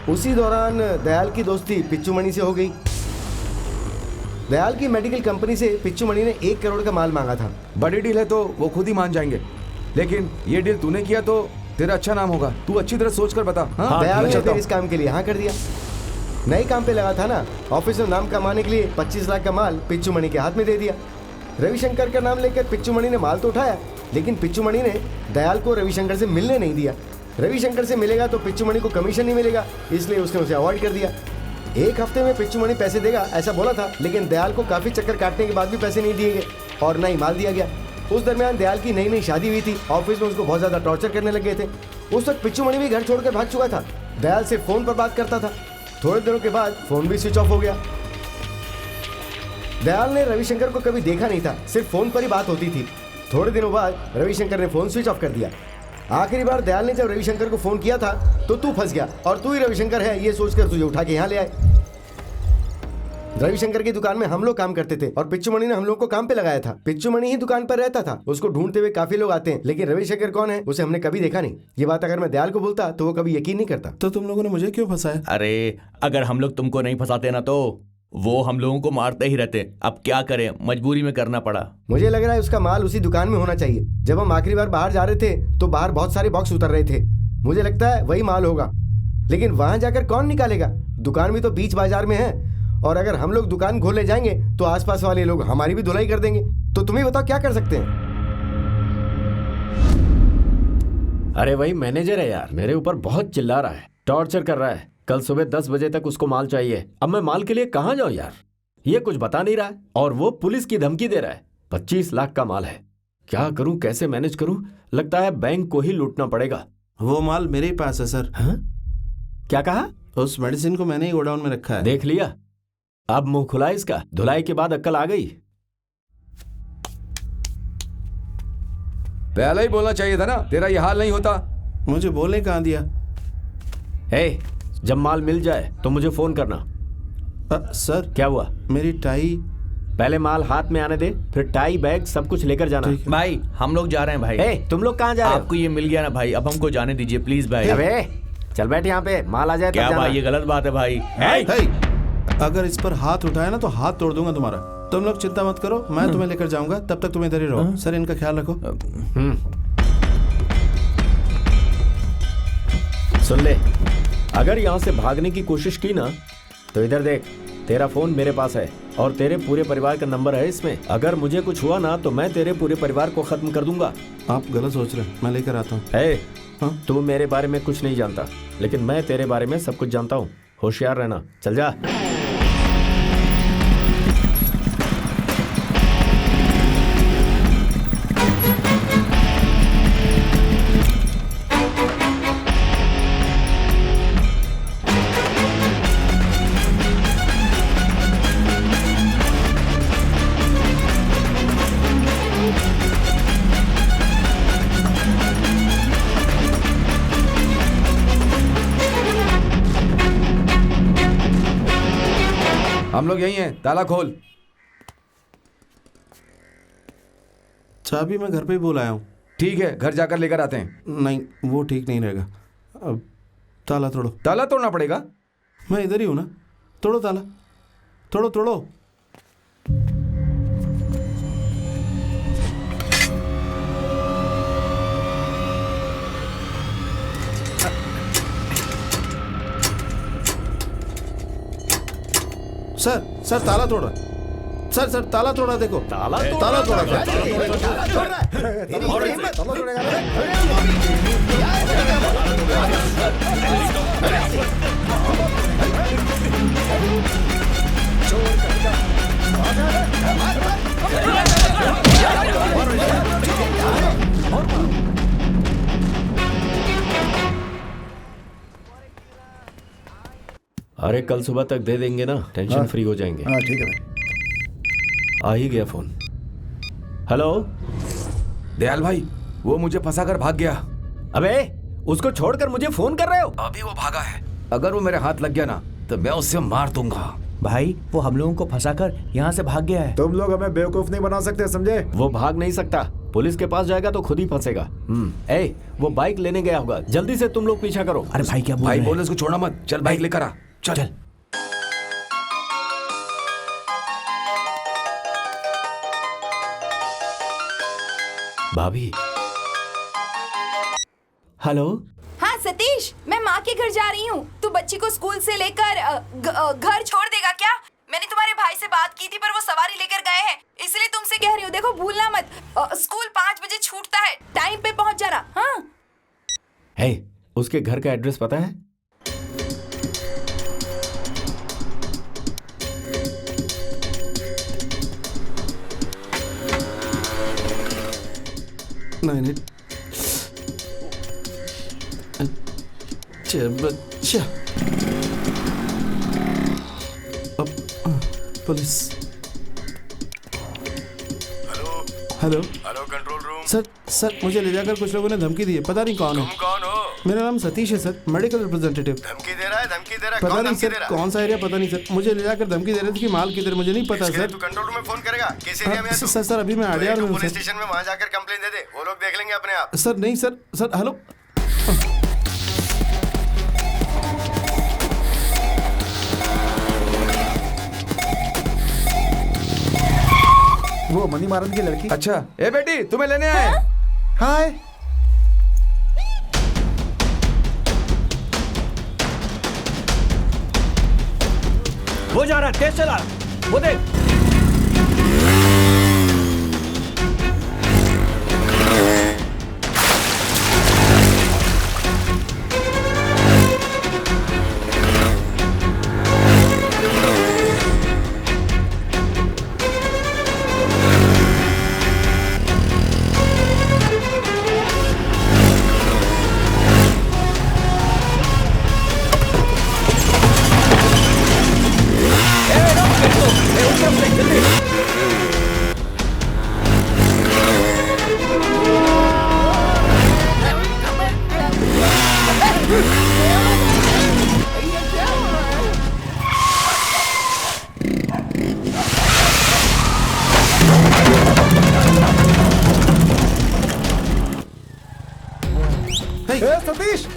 उसी दौरान दयाल की दोस्ती पिच्चू मणि से हो गई। दयाल की मेडिकल कंपनी से पिच्चू मणि ने 1 करोड़ का माल मांगा था। बड़ी डील है तो वो खुद ही मान जाएंगे, लेकिन ये डील तूने किया तो तेरा अच्छा नाम होगा। तू अच्छी तरह सोच कर बता। हाँ, दयाल ने फिर इस काम के लिए हाँ कर दिया। नए काम पे लगा था ना, ऑफिस में नाम कमाने के लिए 25 लाख का माल पिच्चू मणि के हाथ में दे दिया। रविशंकर का नाम लेकर पिच्चू मणि ने माल तो उठाया, लेकिन पिच्चू मणि ने दयाल को रविशंकर से मिलने नहीं दिया। रविशंकर से मिलेगा तो पिच्चू मणि को कमीशन नहीं मिलेगा, इसलिए उसने उसे अवॉइड कर दिया। 1 हफ्ते में पिच्चू मणि पैसे देगा ऐसा बोला था, लेकिन दयाल को काफी चक्कर काटने के बाद भी पैसे नहीं दिए गए और न ही माल दिया गया। उस दरमियान दयाल की नई शादी हुई थी। ऑफिस में उसको बहुत ज्यादा टॉर्चर करने लग गए थे। उस वक्त पिच्चू मणि भी घर छोड़कर भाग चुका था। दयाल से फोन पर बात करता था। थोड़े दिनों के बाद फोन भी स्विच ऑफ हो गया। दयाल ने रविशंकर को कभी देखा नहीं था, सिर्फ फोन पर ही बात होती थी। थोड़े दिनों बाद रविशंकर ने फोन स्विच ऑफ कर दिया। आखिरी बार दयाल ने जब रविशंकर को फोन किया था तो तू फंस गया और तू ही रविशंकर है ये सोचकर तुझे उठा के यहाँ ले आए। रविशंकर की दुकान में हम लोग काम करते थे और पिच्चू मणि ने हम लोग को काम पे लगाया था। पिच्चू मणि ही दुकान पर रहता था। उसको ढूंढते हुए काफी लोग आते हैं, लेकिन रविशंकर कौन है उसे हमने कभी देखा नहीं। ये बात अगर मैं दयाल को बोलता तो वो कभी यकीन नहीं करता। तो तुम लोगों ने मुझे क्यों फंसाया? अरे अगर हम लोग तुमको नहीं फंसाते ना तो वो हम लोगों को मारते ही रहते। अब क्या करें, मजबूरी में करना पड़ा। मुझे लग रहा है उसका माल उसी दुकान में होना चाहिए। जब हम आखिरी बार बाहर जा रहे थे तो बाहर बहुत सारे बॉक्स उतर रहे थे। मुझे लगता है वही माल होगा, लेकिन वहां जाकर कौन निकालेगा? दुकान भी तो बीच बाजार में है, और अगर हम लोग दुकान खोलने जाएंगे तो आसपास वाले लोग हमारी भी धुलाई कर देंगे। तो तुम्हें बताओ क्या कर सकते हैं? अरे वही मैनेजर है यार, मेरे ऊपर बहुत चिल्ला रहा है, टॉर्चर कर रहा है। कल सुबह 10 बजे तक उसको माल चाहिए। अब मैं माल के लिए कहाँ जाऊँ यार? ये कुछ बता नहीं रहा है और वो पुलिस की धमकी दे रहा है। 25 लाख का माल है, क्या करूं, कैसे मैनेज करूं? लगता है बैंक को ही लूटना पड़ेगा। वो माल मेरे ही पास है सर। हाँ? क्या कहा? उस मेडिसिन को मैंने ही गोडाउन में रखा है। देख लिया, अब मुंह खुला इसका। धुलाई के बाद अक्ल आ गई। पहले ही बोलना चाहिए था ना, तेरा ये हाल नहीं होता। मुझे बोलने कहाँ दिया? हे, जब माल मिल जाए तो मुझे फोन करना। सर क्या हुआ? मेरी टाई। पहले माल हाथ में आने दे, फिर टाई बैग सब कुछ लेकर जाना। भाई हम लोग जा रहे हैं भाई। हे, तुम लोग कहाँ जा रहे हो? आपको ये मिल गया ना भाई, अब हमको जाने दीजिए प्लीज भाई। अबे चल बैठ यहाँ पे, माल आ जाए तब क्या जाना। भाई ये गलत बात है भाई। अगर इस पर हाथ उठाया ना तो हाथ तोड़ दूंगा तुम्हारा। तुम लोग चिंता मत करो, मैं तुम्हें लेकर जाऊंगा, तब तक तुम इधर ही रहो। सर इनका ख्याल रखो। सुन ले, अगर यहाँ से भागने की कोशिश की ना तो इधर देख, तेरा फोन मेरे पास है और तेरे पूरे परिवार का नंबर है इसमें। अगर मुझे कुछ हुआ ना तो मैं तेरे पूरे परिवार को खत्म कर दूंगा। आप गलत सोच रहे हैं, मैं लेकर आता हूँ। तू मेरे बारे में कुछ नहीं जानता, लेकिन मैं तेरे बारे में सब कुछ जानता हूँ। होशियार रहना, चल जा। हम लोग यही हैं, ताला खोल। चाबी मैं घर पे ही बोल आया हूँ। ठीक है, घर जाकर लेकर आते हैं। नहीं, वो ठीक नहीं रहेगा। अब ताला तोड़ो। ताला तोड़ना पड़ेगा? मैं इधर ही हूँ ना। तोड़ो ताला, तोड़ो तोड़ो। सर ताला तोड़ा। सर ताला तोड़ा, देखो ताला तोड़ा। अरे कल सुबह तक दे देंगे ना, टेंशन फ्री हो जाएंगे। हाँ ठीक है भाई। आ ही गया फोन। हेलो दयाल भाई, वो मुझे फंसा कर भाग गया। अबे उसको छोड़कर मुझे फोन कर रहे हो? अभी वो भागा है। अगर वो मेरे हाथ लग गया ना तो मैं उससे मार दूंगा। भाई वो हम लोगों को फंसाकर यहाँ से भाग गया है। तुम लोग हमें बेवकूफ नहीं बना सकते, समझे? वो भाग नहीं सकता, पुलिस के पास जाएगा तो खुद ही फंसेगा। ए, वो बाइक लेने गया होगा, जल्दी से तुम लोग पीछा करो। अरे भाई क्या बोल भाई रहे हैं? बोले उसको छोड़ना मत, चल बाइक लेकर आ। चल। भाभी। हेलो। हाँ सतीश, मैं माँ के घर जा रही हूँ। तू बच्ची को स्कूल से लेकर घर छोड़ देगा क्या? मैंने तुम्हारे भाई से बात की थी पर वो सवारी लेकर गए हैं, इसलिए तुमसे कह रही हूँ। देखो भूलना मत, स्कूल 5 बजे छूटता है, टाइम पे पहुँच जाना। हाँ हे, उसके घर का एड्रेस पता है? नहीं, बच्चा। अब police. Hello control room. Sir मुझे ले जाकर कुछ लोगों ने धमकी दी है, पता नहीं कौन है। तुम कौन हो? मेरा नाम सतीश है सर, मेडिकल रिप्रेजेंटेटिव। धमकी दे रहा है? पता कौन नहीं धमकी सर, दे रहा है? कौन सा एरिया पता नहीं सर। मुझे ले जाकर धमकी दे रहे थे कि माल किधर, मुझे नहीं पता सर। तू कंट्रोल रूम में फोन करेगा? किस एरिया में है तू? सर अभी मैं आडियार में हूँ पुलिस सर। स्टेशन में वहाँ जाकर कंप्लेन दे दे, वो लोग देख लेंगे अपने आप। सर नहीं सर हेलो। वो मनी मारन की लड़की। अच्छा, ए बेटी तुम्हें लेने आए। हाय। वो जा रहा है, तेज चला, वो देख।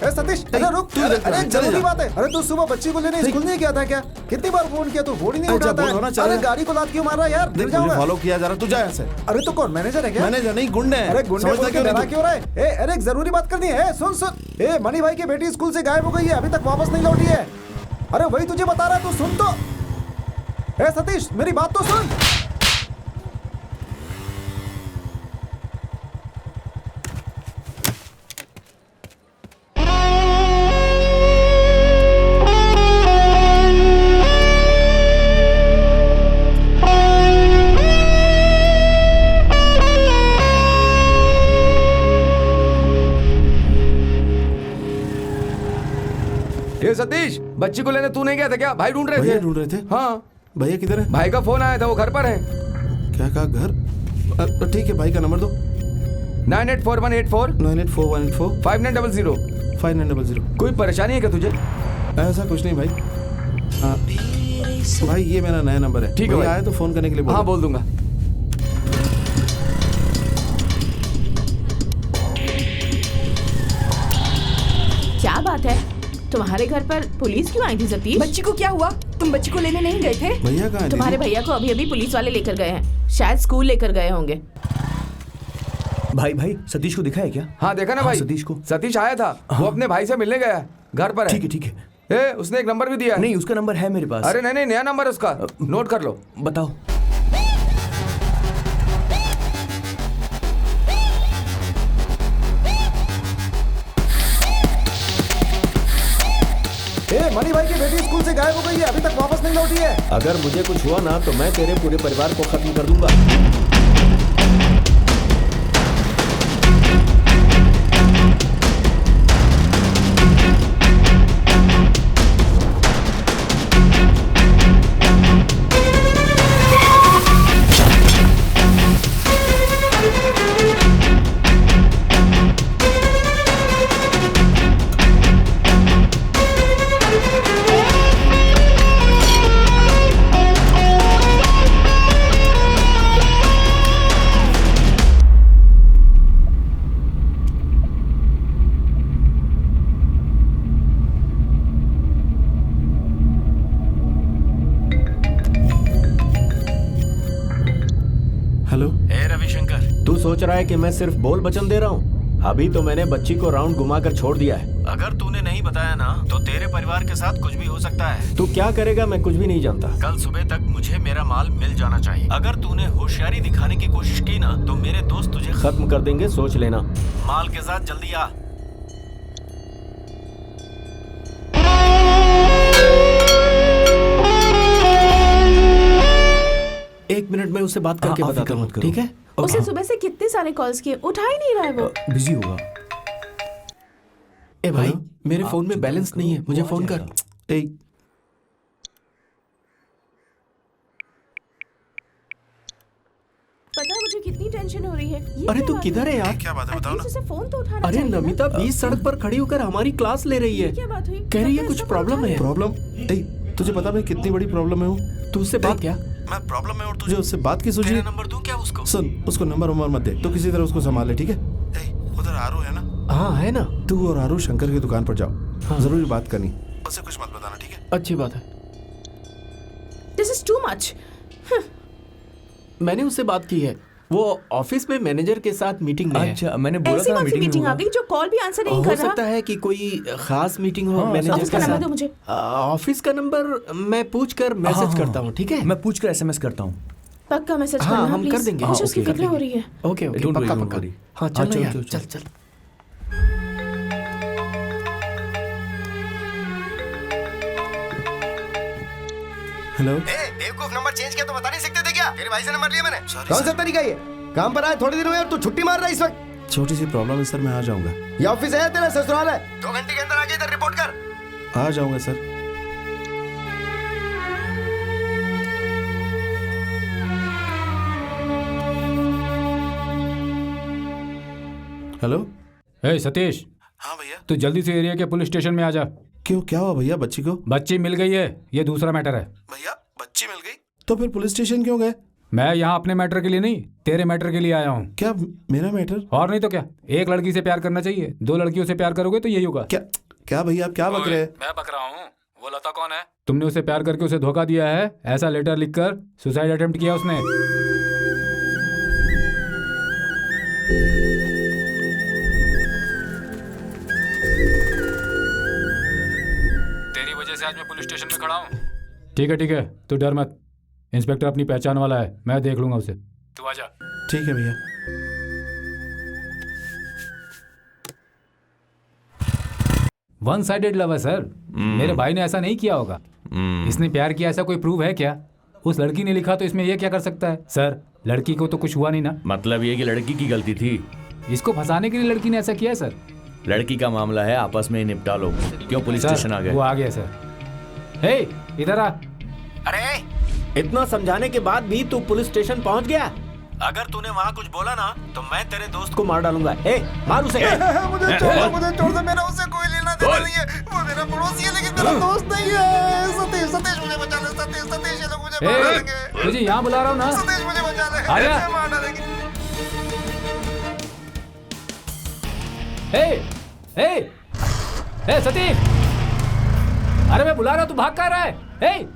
सतीश, अरे रुक, अरे जरूरी बात है। अरे तू सुबह बच्ची को लेने स्कूल नहीं गया था क्या? कितनी बार फोन किया, तू फोन ही नहीं उठाता है। अरे गाड़ी को लात क्यों मार रहा है यार? गिर जाऊंगा। फॉलो किया जा रहा, तू जा यहाँ से। अरे तू कौन, मैनेजर है क्या? मैनेजर नहीं, गुंडे हैं। अरे गुंडे बोल के डरा क्यों रहा है? अरे एक जरूरी बात करनी है। सुन। ए मनी भाई की बेटी स्कूल से गायब हो गई है, अभी तक वापस नहीं लौटी है। अरे वही तुझे बता रहा है, तू सुन तो। ए सतीश, मेरी बात तो सुन। ये सतीश, बच्ची को लेने तू नहीं गया था क्या? भाई ढूंढ रहे थे। ढूंढ रहे थे? हाँ। भैया किधर है? भाई का फोन आया था, वो घर पर है। क्या कहा, घर? ठीक है, भाई का नंबर दो। 984184 984184 5900 5900। कोई परेशानी है क्या तुझे? ऐसा कुछ नहीं भाई। भाई ये मेरा नया नंबर है। ठीक है भाई भाई। आए तो फोन करने के लिए बोलो। हाँ बोल दूंगा। क्या बात है, तुम्हारे घर पर पुलिस क्यों आई थी सतीश? बच्ची को क्या हुआ? तुम बच्ची को लेने नहीं गए थे? भैया कहाँ है? तुम्हारे भैया को अभी अभी पुलिस वाले लेकर गए हैं, शायद स्कूल लेकर गए होंगे। भाई भाई सतीश को दिखा है क्या? हाँ देखा ना भाई, सतीश को। सतीश आया था, वो अपने भाई से मिलने गया है, घर पर है। ठीक है ठीक है। ए, उसने एक नंबर भी दिया है। नहीं उसका नंबर है मेरे पास। अरे नहीं नहीं, नया नंबर है उसका, नोट कर लो। बताओ। मनी भाई की बेटी स्कूल से गायब हो गई है, अभी तक वापस नहीं लौटी है। अगर मुझे कुछ हुआ ना तो मैं तेरे पूरे परिवार को खत्म कर दूंगा। हेलो। ए रविशंकर, तू सोच रहा है कि मैं सिर्फ बोल वचन दे रहा हूँ? अभी तो मैंने बच्ची को राउंड घुमाकर छोड़ दिया है। अगर तूने नहीं बताया ना तो तेरे परिवार के साथ कुछ भी हो सकता है। तू क्या करेगा मैं कुछ भी नहीं जानता। कल सुबह तक मुझे मेरा माल मिल जाना चाहिए। अगर तूने होशियारी दिखाने की कोशिश की ना तो मेरे दोस्त तुझे खत्म कर देंगे, सोच लेना। माल के साथ जल्दी आ। एक मिनट में उससे बात करके बताता हूँ, ठीक है? उसे सुबह से कितने सारे कॉल्स किए, उठा ही नहीं रहा है वो। बिजी होगा। ए भाई, मेरे फोन में बैलेंस नहीं है, मुझे फोन कर। ए पता है मुझे कितनी टेंशन हो रही है। ये अरे क्या तू बात किधर है यार? क्या बात है बताओ ना। उसे फोन तो उठाना अरे चाहिए ना। नमिता बीच सड़क पर खड़ी होकर हमारी क्लास ले रही है। क्या बात हुई? कह रही है डॉक्टर कुछ इसका प्रॉब्लम फोन है। प्रॉब्लम? तुझे पता मैं कितनी बड़ी प्रॉब्लम में हूँ? तू उससे बात क्या? मैं प्रॉब्लम में और तुझे उससे बात की सूझी? नंबर दूं क्या उसको? सुन, उसको नंबर मत दे, तो किसी तरह उसको संभाल ले, ठीक है? उधर आरू है ना? हाँ है ना। तू और आरू शंकर की दुकान पर जाओ। हाँ। जरूरी बात करनी, उसे कुछ मत बताना, ठीक है? अच्छी बात है। This is too much. मैंने उससे बात की है, वो ऑफिस में मैनेजर के साथ मीटिंग में है। अच्छा मैंने बोला ऐसी था कौन सी मीटिंग आ गई जो कॉल भी आंसर नहीं हो कर रहा? सकता है कि कोई खास मीटिंग हो मैनेजर उसका के नंबर साथ। दो मुझे। ऑफिस का नंबर मैं पूछकर मैसेज करता हूँ, ठीक है? मैं पूछकर एसएमएस करता हूँ। पक्का मैसेज हाँ, करना हम प्लीज। कर देंगे। मुझे हाँ, उसकी ओके, फिक्र हो रही है। ओके ओके, Don't worry, पक्का don't पक्का। worry। हाँ चल चलो, यार, चलो, चल चलो। चल। हेलो। बेवकूफ, नंबर चेंज किया तो बता नहीं सकते थे क्या? तेरे भाई से नंबर लिया मैंने। कौन सा तरीका ये? काम पर आए थोड़ी देर में और तू छुट्टी मार रहा है इस वक्त। छोटी सी प्रॉब्लम है सर, मैं आ जाऊंगा। ये ऑफिस है तेरा ससुराल है? 2 घंटे के अंदर आके इधर रिपोर्ट कर। आ जाऊंगा सर। हेलो। ए सतीश, हाँ भैया। तू जल्दी से एरिया के पुलिस स्टेशन में आ जा। क्यों, क्या हुआ भैया? बच्ची को? बच्ची मिल गई है, ये दूसरा मैटर है। भैया बच्ची मिल गई तो फिर पुलिस स्टेशन क्यों गए? मैं यहाँ अपने मैटर के लिए नहीं, तेरे मैटर के लिए आया हूँ। क्या मेरा मैटर? और नहीं तो क्या, एक लड़की से प्यार करना चाहिए, 2 लड़कियों से प्यार करोगे तो यही होगा। क्या क्या भैया आप क्या बक रहे हैं? मैं बक रहा हूँ। वो लता कौन है? तुमने उसे प्यार करके उसे धोखा दिया है, ऐसा लेटर लिखकर सुसाइड अटेम्प्ट किया उसने। तेरी वजह से आज मैं पुलिस स्टेशन में खड़ा हूँ। ठीक है, तू डर मत। इंस्पेक्टर अपनी पहचान वाला है, मैं देख लूंगा उसे। तू आजा। ठीक है भैया। वन साइडेड लव है सर। मेरे भाई ने ऐसा नहीं किया होगा। इसने प्यार किया ऐसा कोई प्रूफ है क्या? उस लड़की ने लिखा तो इसमें ये क्या कर सकता है? सर लड़की को तो कुछ हुआ नहीं ना। मतलब ये कि लड़की की गलती थी, इसको फंसाने के लिए लड़की ने ऐसा किया है सर। लड़की का मामला है, आपस में ही निपटा लो। क्यों पुलिस सर, स्टेशन आ गए? वो आ गया सर। हे इधर आ। अरे इतना समझाने के बाद भी तू पुलिस स्टेशन पहुंच गया? अगर तूने वहाँ कुछ बोला ना तो मैं तेरे दोस्त को मार डालूंगा। ए मार उसे। मुझे छोड़ दे, मेरा उससे कोई लेना देना नहीं है। वो मेरा पड़ोसी है लेकिन मेरा दोस्त नहीं है। सतीश सतीश मुझे बचा ले, सतीश सतीश ये लोग मुझे मार डालेंगे। तुझे यहाँ बुला रहा हूँ ना। सतीश मुझे बचा ले, आ जा। ऐसे मार डालेंगे। ए सतीश, अरे मैं बुला रहा हूँ, तू भाग कर रहा है? ए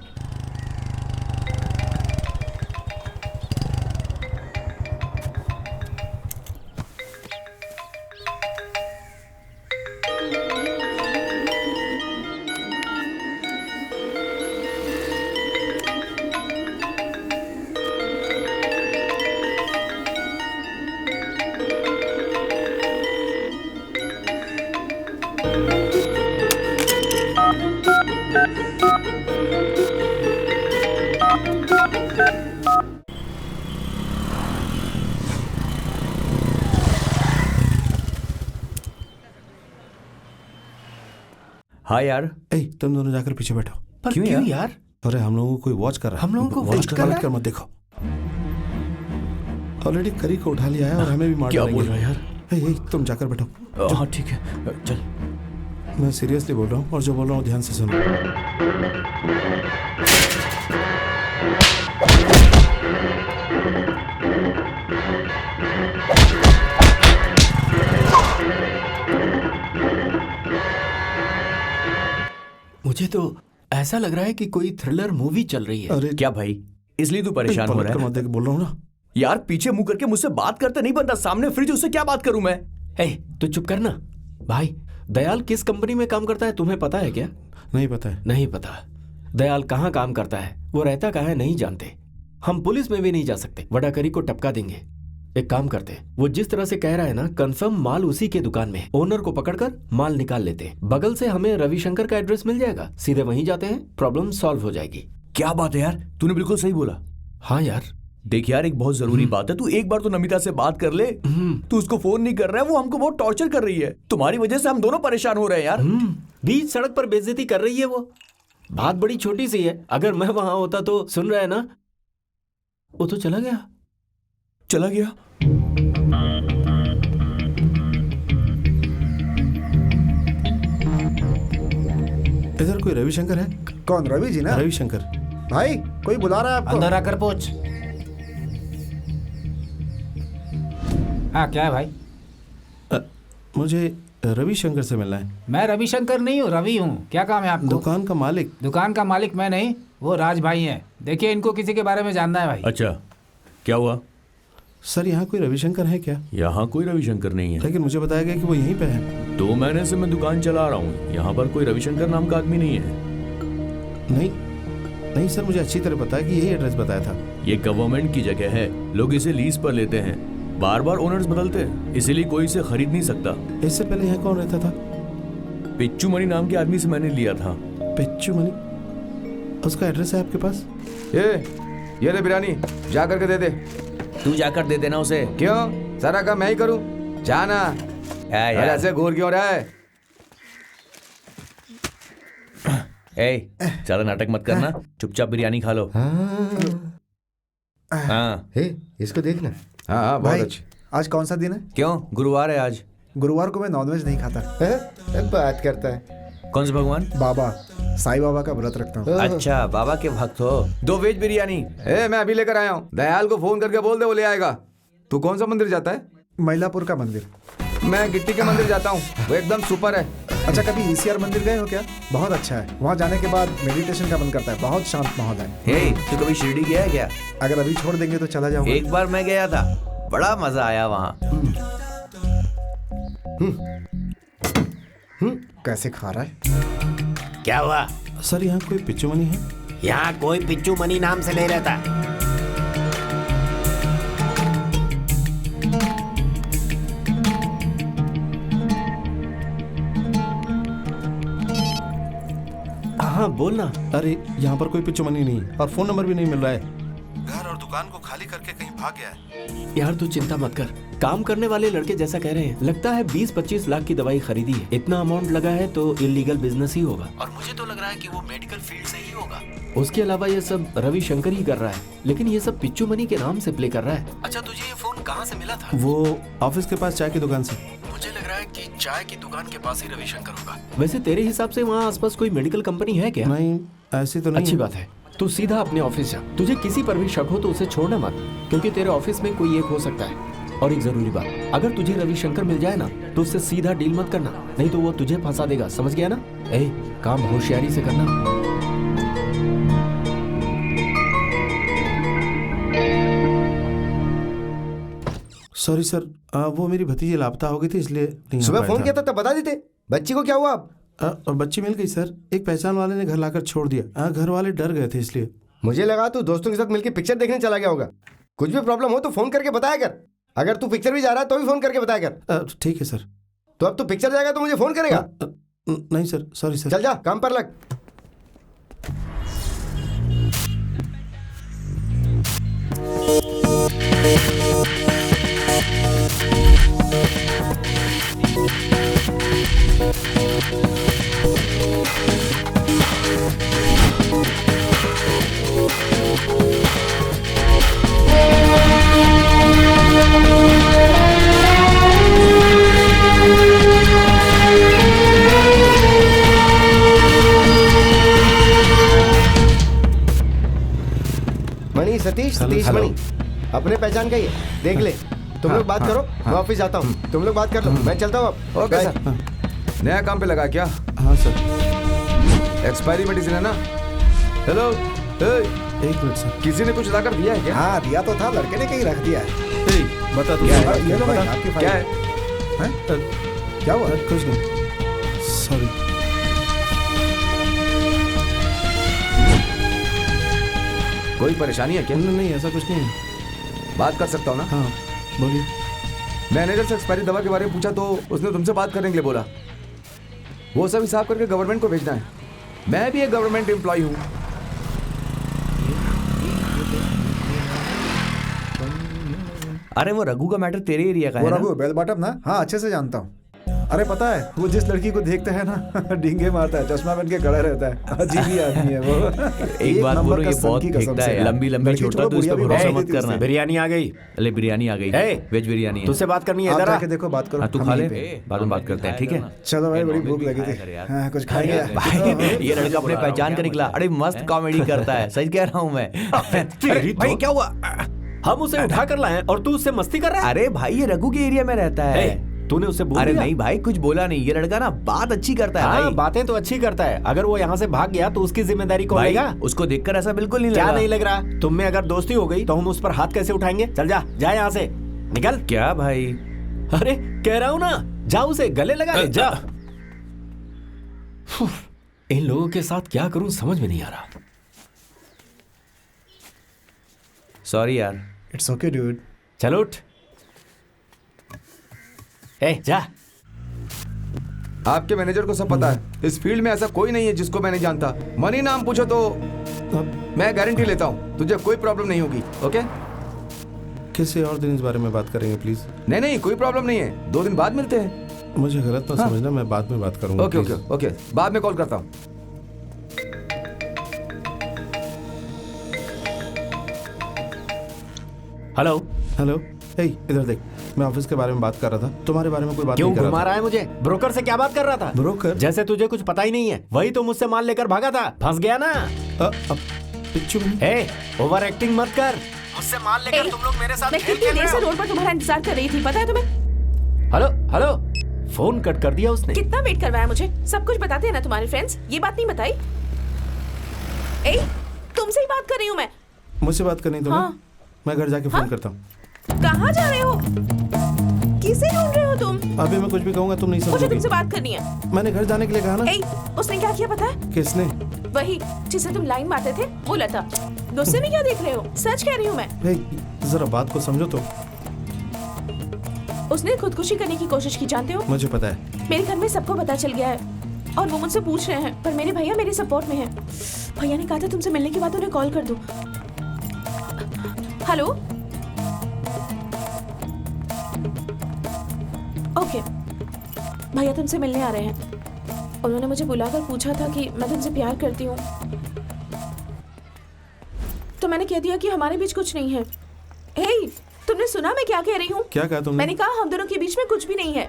हाँ यार। तुम दोनों जाकर पीछे बैठो। पर क्यों यार? अरे हम लोगों को कोई वॉच कर रहा है। हम लोगों को वॉच कर रहा है? कर मत देखो। ऑलरेडी करी को उठा लिया है और हमें भी मार क्या डालेंगे। बोल रहा है यार? तुम जाकर बैठो। हाँ ठीक है, चल। मैं सीरियसली बोल रहा हूँ और जो बोल रहा हूँ ध्यान से सुनो। मुझे तो ऐसा लग रहा है कि कोई थ्रिलर मूवी चल रही है। अरे क्या भाई, इसलिए तू परेशान हो रहा है? मत देख, बोल रहा हूँ ना यार। पीछे मुंह करके मुझसे बात करते नहीं बनता, सामने फ्रिज, उससे क्या बात करूं मैं? तू चुप करना। भाई दयाल किस कंपनी में काम करता है तुम्हें पता है क्या? नहीं पता है। नहीं पता। दयाल कहाँ काम करता है, वो रहता कहाँ है, नहीं जानते। हम पुलिस में भी नहीं जा सकते, वडाकरी को टपका देंगे। एक काम करते, वो जिस तरह से कह रहा है ना, कंफर्म माल उसी के दुकान में है। ओनर को पकड़कर माल निकाल लेते हैं। बगल से हमें रविशंकर का एड्रेस मिल जाएगा, सीधे वहीं जाते हैं, प्रॉब्लम सॉल्व हो जाएगी। क्या बात है यार, तूने बिल्कुल सही बोला। हाँ यार। देख यार, एक बहुत जरूरी बात है, तू एक बार तो नमिता से बात कर ले। तू उसको फोन नहीं कर रहा है, वो हमको बहुत टॉर्चर कर रही है। तुम्हारी वजह से हम दोनों परेशान हो रहे हैं यार। बीच सड़क पर बेइज्जती कर रही है वो। बात बड़ी छोटी सी है, अगर मैं वहां होता तो, सुन रहा है ना, वो तो चला गया। चला गया? इधर कोई रविशंकर है? कौन? रवि जी ना? रविशंकर भाई कोई बुला रहा है आपको। अंदर आकर पूछ। हाँ क्या है भाई? मुझे रविशंकर से मिलना है। मैं रविशंकर नहीं हूँ, रवि हूँ। क्या काम है आपको? दुकान का मालिक। दुकान का मालिक मैं नहीं, वो राज भाई हैं। देखिए, इनको किसी के बारे में जानना है भाई। अच्छा, क्या हुआ? सर यहाँ कोई रविशंकर है क्या? यहाँ कोई रविशंकर नहीं है, लेकिन मुझे बताया गया कि वो यहीं पे है। 2 महीने से मैं दुकान चला रहा हूँ, यहाँ पर कोई रविशंकर नाम का आदमी नहीं है। नहीं सर, मुझे अच्छी तरह पता है कि यही एड्रेस बताया था। ये गवर्नमेंट की जगह है, लोग इसे लीज पर लेते हैं, बार बार ओनर्स बदलते हैं, इसीलिए कोई इसे खरीद नहीं सकता। इससे पहले यहाँ कौन रहता था? पिच्चू मणि नाम के आदमी से मैंने लिया था। पिच्चू मणि? उसका एड्रेस है आपके पास? ये ले बिरयानी, जा करके दे दे। तू जाकर दे देना उसे। क्यों? सारा काम मैं ही करूं, जाना। यार ऐसे घूर क्यों रहा है? ज्यादा नाटक मत करना, चुपचाप बिरयानी खा लो। हाँ इसको देखना। हाँ बहुत भाई अच्छी। आज कौन सा दिन है? क्यों? गुरुवार है आज। गुरुवार को मैं नॉनवेज नहीं खाता। बात करता है। कौन से भगवान? बाबा, साईं बाबा का व्रत रखता हूँ। अच्छा, बाबा के भक्त हो। 2 वेज बिरयानी। मैं अभी लेकर आया हूँ, दयाल को फोन करके बोल दे, वो ले आएगा। तू कौन सा मंदिर जाता है? मैलापुर का मंदिर। मैं गिट्टी के मंदिर जाता हूँ, वो एकदम सुपर है। अच्छा, कभी ईसीआर मंदिर गए हो क्या? बहुत अच्छा है, वहाँ जाने के बाद मेडिटेशन का मन करता है, बहुत शांत माहौल है। तू कभी शिरडी गया है क्या? अगर अभी छोड़ देंगे तो चला जाऊंगा। एक बार मैं गया था, बड़ा मजा आया वहाँ। कैसे खा रहा है? क्या हुआ? सर यहाँ कोई पिच्चू मणि है? यहाँ कोई पिच्चू मणि नाम से नहीं रहता। हाँ बोलना। अरे यहाँ पर कोई पिच्चू मणि नहीं और फोन नंबर भी नहीं मिल रहा है। घर और दुकान को खाली करके कहीं भाग गया है। यार तू चिंता मत कर, काम करने वाले लड़के जैसा कह रहे हैं। लगता है 20-25 लाख की दवाई खरीदी है। इतना अमाउंट लगा है तो इलीगल बिजनेस ही होगा, और मुझे तो लग रहा है कि वो मेडिकल फील्ड से ही होगा। उसके अलावा ये सब रविशंकर ही कर रहा है, लेकिन ये सब पिच्चू मणि के नाम से प्ले कर रहा है। अच्छा, तुझे ये फोन कहाँ से मिला था? वो ऑफिस के पास चाय की दुकान से। मुझे लग रहा है है कि चाय की दुकान के पास ही रविशंकर होगा। वैसे तेरे हिसाब से वहाँ आसपास कोई मेडिकल कंपनी है क्या? नहीं, ऐसी तो नहीं। अच्छी बात है, तू सीधा अपने ऑफिस जा। तुझे किसी पर भी शक हो तो उसे छोड़ना मत, क्योंकि तेरे ऑफिस में कोई एक हो सकता है। और एक जरूरी बात, अगर तुझे रविशंकर मिल जाए ना तो उससे सीधा डील मत करना, नहीं तो वो तुझे फंसा देगा, समझ गया ना? काम होशियारी से करना। सॉरी सर, वो मेरी भतीजी लापता हो गई थी इसलिए नहीं आ सुबह पाया फोन था। किया था तब बता देते। बच्ची को क्या हुआ अब? और बच्ची मिल गई सर, एक पहचान वाले ने घर लाकर छोड़ दिया। घर वाले डर गए थे इसलिए। मुझे लगा तू दोस्तों के साथ मिलकर पिक्चर देखने चला गया होगा। कुछ भी प्रॉब्लम हो तो फोन करके बताया कर। अगर तू पिक्चर भी जा रहा है तो भी फोन करके बताया कर। ठीक है सर। तो अब तू पिक्चर जाएगा तो मुझे फोन करेगा? नहीं सर, सॉरी सर। चल जा, काम पर लग। मणि, सतीश, सतीश हेलो। मणि, अपने पहचान का ही है, देख ले। तुम लोग बात करो, मैं ऑफिस जाता हूँ। तुम लोग बात कर लो, मैं चलता हूँ अब। Okay bye. सर। नया काम पे लगा क्या? हाँ सर। एक्सपायरी मेडिसिन है ना? हेलो, एक मिनट सर। किसी ने कुछ लाकर दिया है क्या? हाँ दिया तो था, लड़के ने कहीं रख दिया है। बता दो। ये लो भाई, आपकी फाइल। क्या है? क्या हुआ? कुछ नहीं, सॉरी। कोई परेशानी है क्या? नहीं, ऐसा कुछ नहीं है। बात कर सकता हूँ ना? हाँ बोलिए। मैनेजर से एक्सपायरी दवा के बारे में पूछा तो उसने तुमसे बात करने के लिए बोला। वो सब हिसाब करके गवर्नमेंट को भेजना है। मैं भी एक गवर्नमेंट एम्प्लॉय हूँ। अरे वो रघु का मैटर तेरे एरिया का वो है ना? रघु बेल बॉटम ना? हाँ अच्छे से जानता हूँ। अरे पता है, वो जिस लड़की को देखते हैं ना डींगे मारता है, चश्मा पहन के खड़ा रहता है। अजीब ही आदमी है वो। एक बात नंबर बोलो, का ये सन बहुत की कसम फेंकता से है, यार। लंबी लंबी लड़की छोटा, छोड़ो, तो इस पर बुढ़िया भी भरोसा बहुत मत देती थी करना। उसे। बिरयानी आ गई। अरे बिरयानी आ गई, वेज बिरयानी है। तुझसे बात करनी है, आप इधर आ। जाके देखो, बात करो। हाँ, तू हम खा ले, यहीं पे। बाद में बात करते हैं, ठीक है? चलो भाई, बड़ी भूख लगी थी। हाँ कुछ खाएंगे? भाई ये लड़का अपने पहचान का निकला। अरे मस्त कॉमेडी करता है, सच कह रहा हूँ मैं। अरे भाई क्या हुआ? हम उसे उठा कर लाए और तू उससे मस्ती कर रहा है? अरे भाई ये रघु के एरिया में रहता है। तूने उसे बोल अरे दिया? नहीं भाई, कुछ बोला नहीं। ये लड़का ना बात अच्छी करता है हाँ, भाई। बातें तो अच्छी करता है। अगर वो यहाँ से भाग गया तो उसकी जिम्मेदारी कौन भाई लेगा? उसको देखकर ऐसा बिल्कुल नहीं क्या लगा। नहीं लग रहा? तुम में अगर दोस्ती हो गई तो हम उस पर हाथ कैसे उठाएंगे? चल जा, जा यहाँ से, निकल। क्या भाई? अरे कह रहा हूँ ना, जा उसे गले लगा ले, जा। इन लोगों के साथ क्या करूं समझ में नहीं आ रहा। सॉरी यार। It's okay dude. चलो उठ। जा। आपके मैनेजर को सब पता है। इस फील्ड में ऐसा कोई नहीं है जिसको मैं नहीं जानता। मनी नाम पूछो तो मैं गारंटी लेता हूँ तुझे कोई प्रॉब्लम नहीं होगी। ओके? किसी और दिन इस बारे में बात करेंगे प्लीज। नहीं कोई प्रॉब्लम नहीं है, 2 दिन बाद मिलते हैं। मुझे गलत ना समझना, मैं बाद में बात करूंगा। ओके ओके ओके, बाद में कॉल करता हूँ। Hello hello. हे इधर देख, मैं ऑफिस के बारे में बात कर रहा था, तुम्हारे बारे में कोई बात क्यों नहीं कर घुमा रहा रहा है मुझे? ब्रोकर से क्या बात कर रहा था? ब्रोकर? जैसे तुझे कुछ पता ही नहीं है। वही तो मुझसे माल लेकर भागा था, फंस गया ना। पिच्चू ओवर एक्टिंग मत कर। मुझसे माल लेकर तुम लोग मेरे साथ मैं खेल कितनी खेल देर रहे से हो। रोड पर तुम्हारा इंतजार कर रही थी, पता है तुम्हें? हेलो हेलो, फोन कट कर दिया उसने। कितना वेट करवाया मुझे? सब कुछ बताते हैं ना तुम्हारे फ्रेंड्स, ये बात नहीं बताई? तुमसे ही बात कर रही हूँ मैं। मुझसे बात करनी तुम्हें? हाँ। मैं घर जाके फोन करता हूँ। कहाँ जा रहे हो? किसे ढूंढ रहे हो तुम? अभी मैं कुछ भी कहूंगा तुम नहीं मुझे समझोगी। तुमसे बात करनी है। मैंने घर जाने के लिए कहा ना। उसने क्या किया पता है? किसने? वही जिसे तुम लाइन मारते थे, वो लता। गुस्से में क्या देख रहे हो? सच कह रही हूँ मैं। जरा बात को समझो तो। उसने खुदकुशी करने की कोशिश की, जानते हो? मुझे पता है। मेरे घर में सबको पता चल गया है और वो मुझसे पूछ रहे हैं, पर मेरे भैया मेरे सपोर्ट में हैं। भैया ने कहा था तुमसे मिलने के बाद उन्हें कॉल कर दूं। हेलो? ओके, भैया तुमसे मिलने आ रहे हैं। उन्होंने मुझे बुलाकर पूछा था कि मैं तुमसे प्यार करती हूँ, तो मैंने कह दिया कि हमारे बीच कुछ नहीं है। तुमने सुना मैं क्या कह रही हूँ? क्या कहा तुमने? मैंने कहा हम दोनों के बीच में कुछ भी नहीं है।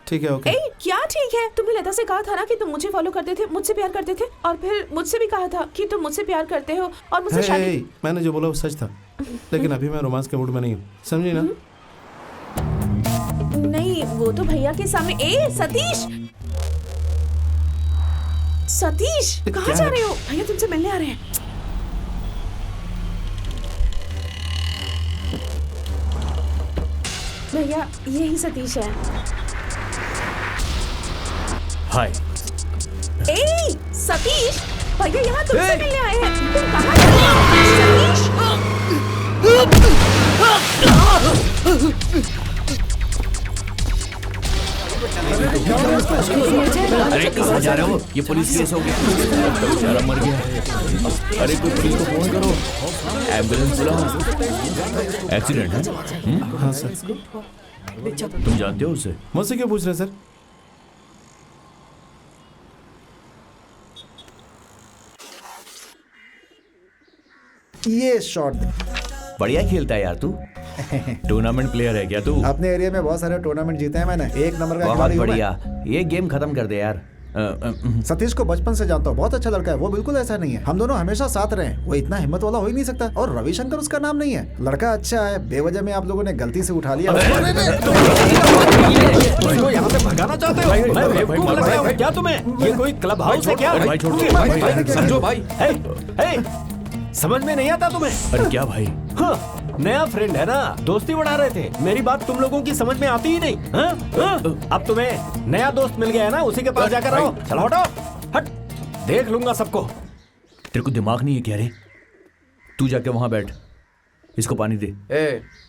ठीक है ओके। ए क्या ठीक है? तुमने लता से कहा था ना कि तुम मुझे फॉलो करते थे, मुझसे प्यार करते थे, और फिर मुझसे भी कहा था कि तुम मुझसे प्यार करते हो और मुझसे शादी। मैंने जो बोला वो सच था, लेकिन अभी मैं रोमांस के मूड में नहीं हूँ, समझी ना? नहीं, वो तो भैया के सामने। ए सतीश, सतीश कहाँ जा रहे हो? भैया तुमसे मिलने आ रहे हैं। भैया यही सतीश है। हाय। ए सतीश, भैया यहाँ तुमसे मिलने आए हैं। तुम कहाँ जा रहे हो? अरे कहाँ जा रहे हो? ये पुलिस केस हो गया, बेचारा मर गया। अरे कोई पुलिस को फोन करो, एम्बुलेंस बुलाओ। एक्सीडेंट है? हाँ सर। तुम जानते हो उसे? मुझसे क्यों पूछ रहे सर? ये शॉट बढ़िया खेलता है यार तू। टूर्नामेंट प्लेयर है क्या तू? अपने एरिया में बहुत सारे टूर्नामेंट जीते हैं मैंने, एक नंबर का बहुत खिलाड़ी हूं मैं। बढ़िया, ये गेम खत्म कर दे यार। सतीश को बचपन से जानता हूँ, बहुत अच्छा लड़का है वो, बिल्कुल ऐसा नहीं है। हम दोनों हमेशा साथ रहे, वो इतना हिम्मत वाला हो ही नहीं सकता। और रविशंकर उसका नाम नहीं है, लड़का अच्छा है, बेवजह में आप लोगों ने गलती से उठा लिया। यहाँ से भगाना चाहते हो? मैं बेवकूफ लग रहा हूँ क्या तुम्हें? ये कोई क्लब हाउस है क्या? भाई छोड़ दो, समझो भाई। समझ में नहीं आता तुम्हें? अरे क्या भाई? हाँ, नया फ्रेंड है ना, दोस्ती बढ़ा रहे थे। मेरी बात तुम लोगों की समझ में आती ही नहीं। हाँ? हाँ? अब तुम्हें नया दोस्त मिल गया है ना, उसी के पास जाकर रहो। चलो हटो, हट, देख लूंगा सबको। तेरे को दिमाग नहीं है क्या रे? तू जाके वहां बैठ, इसको पानी दे।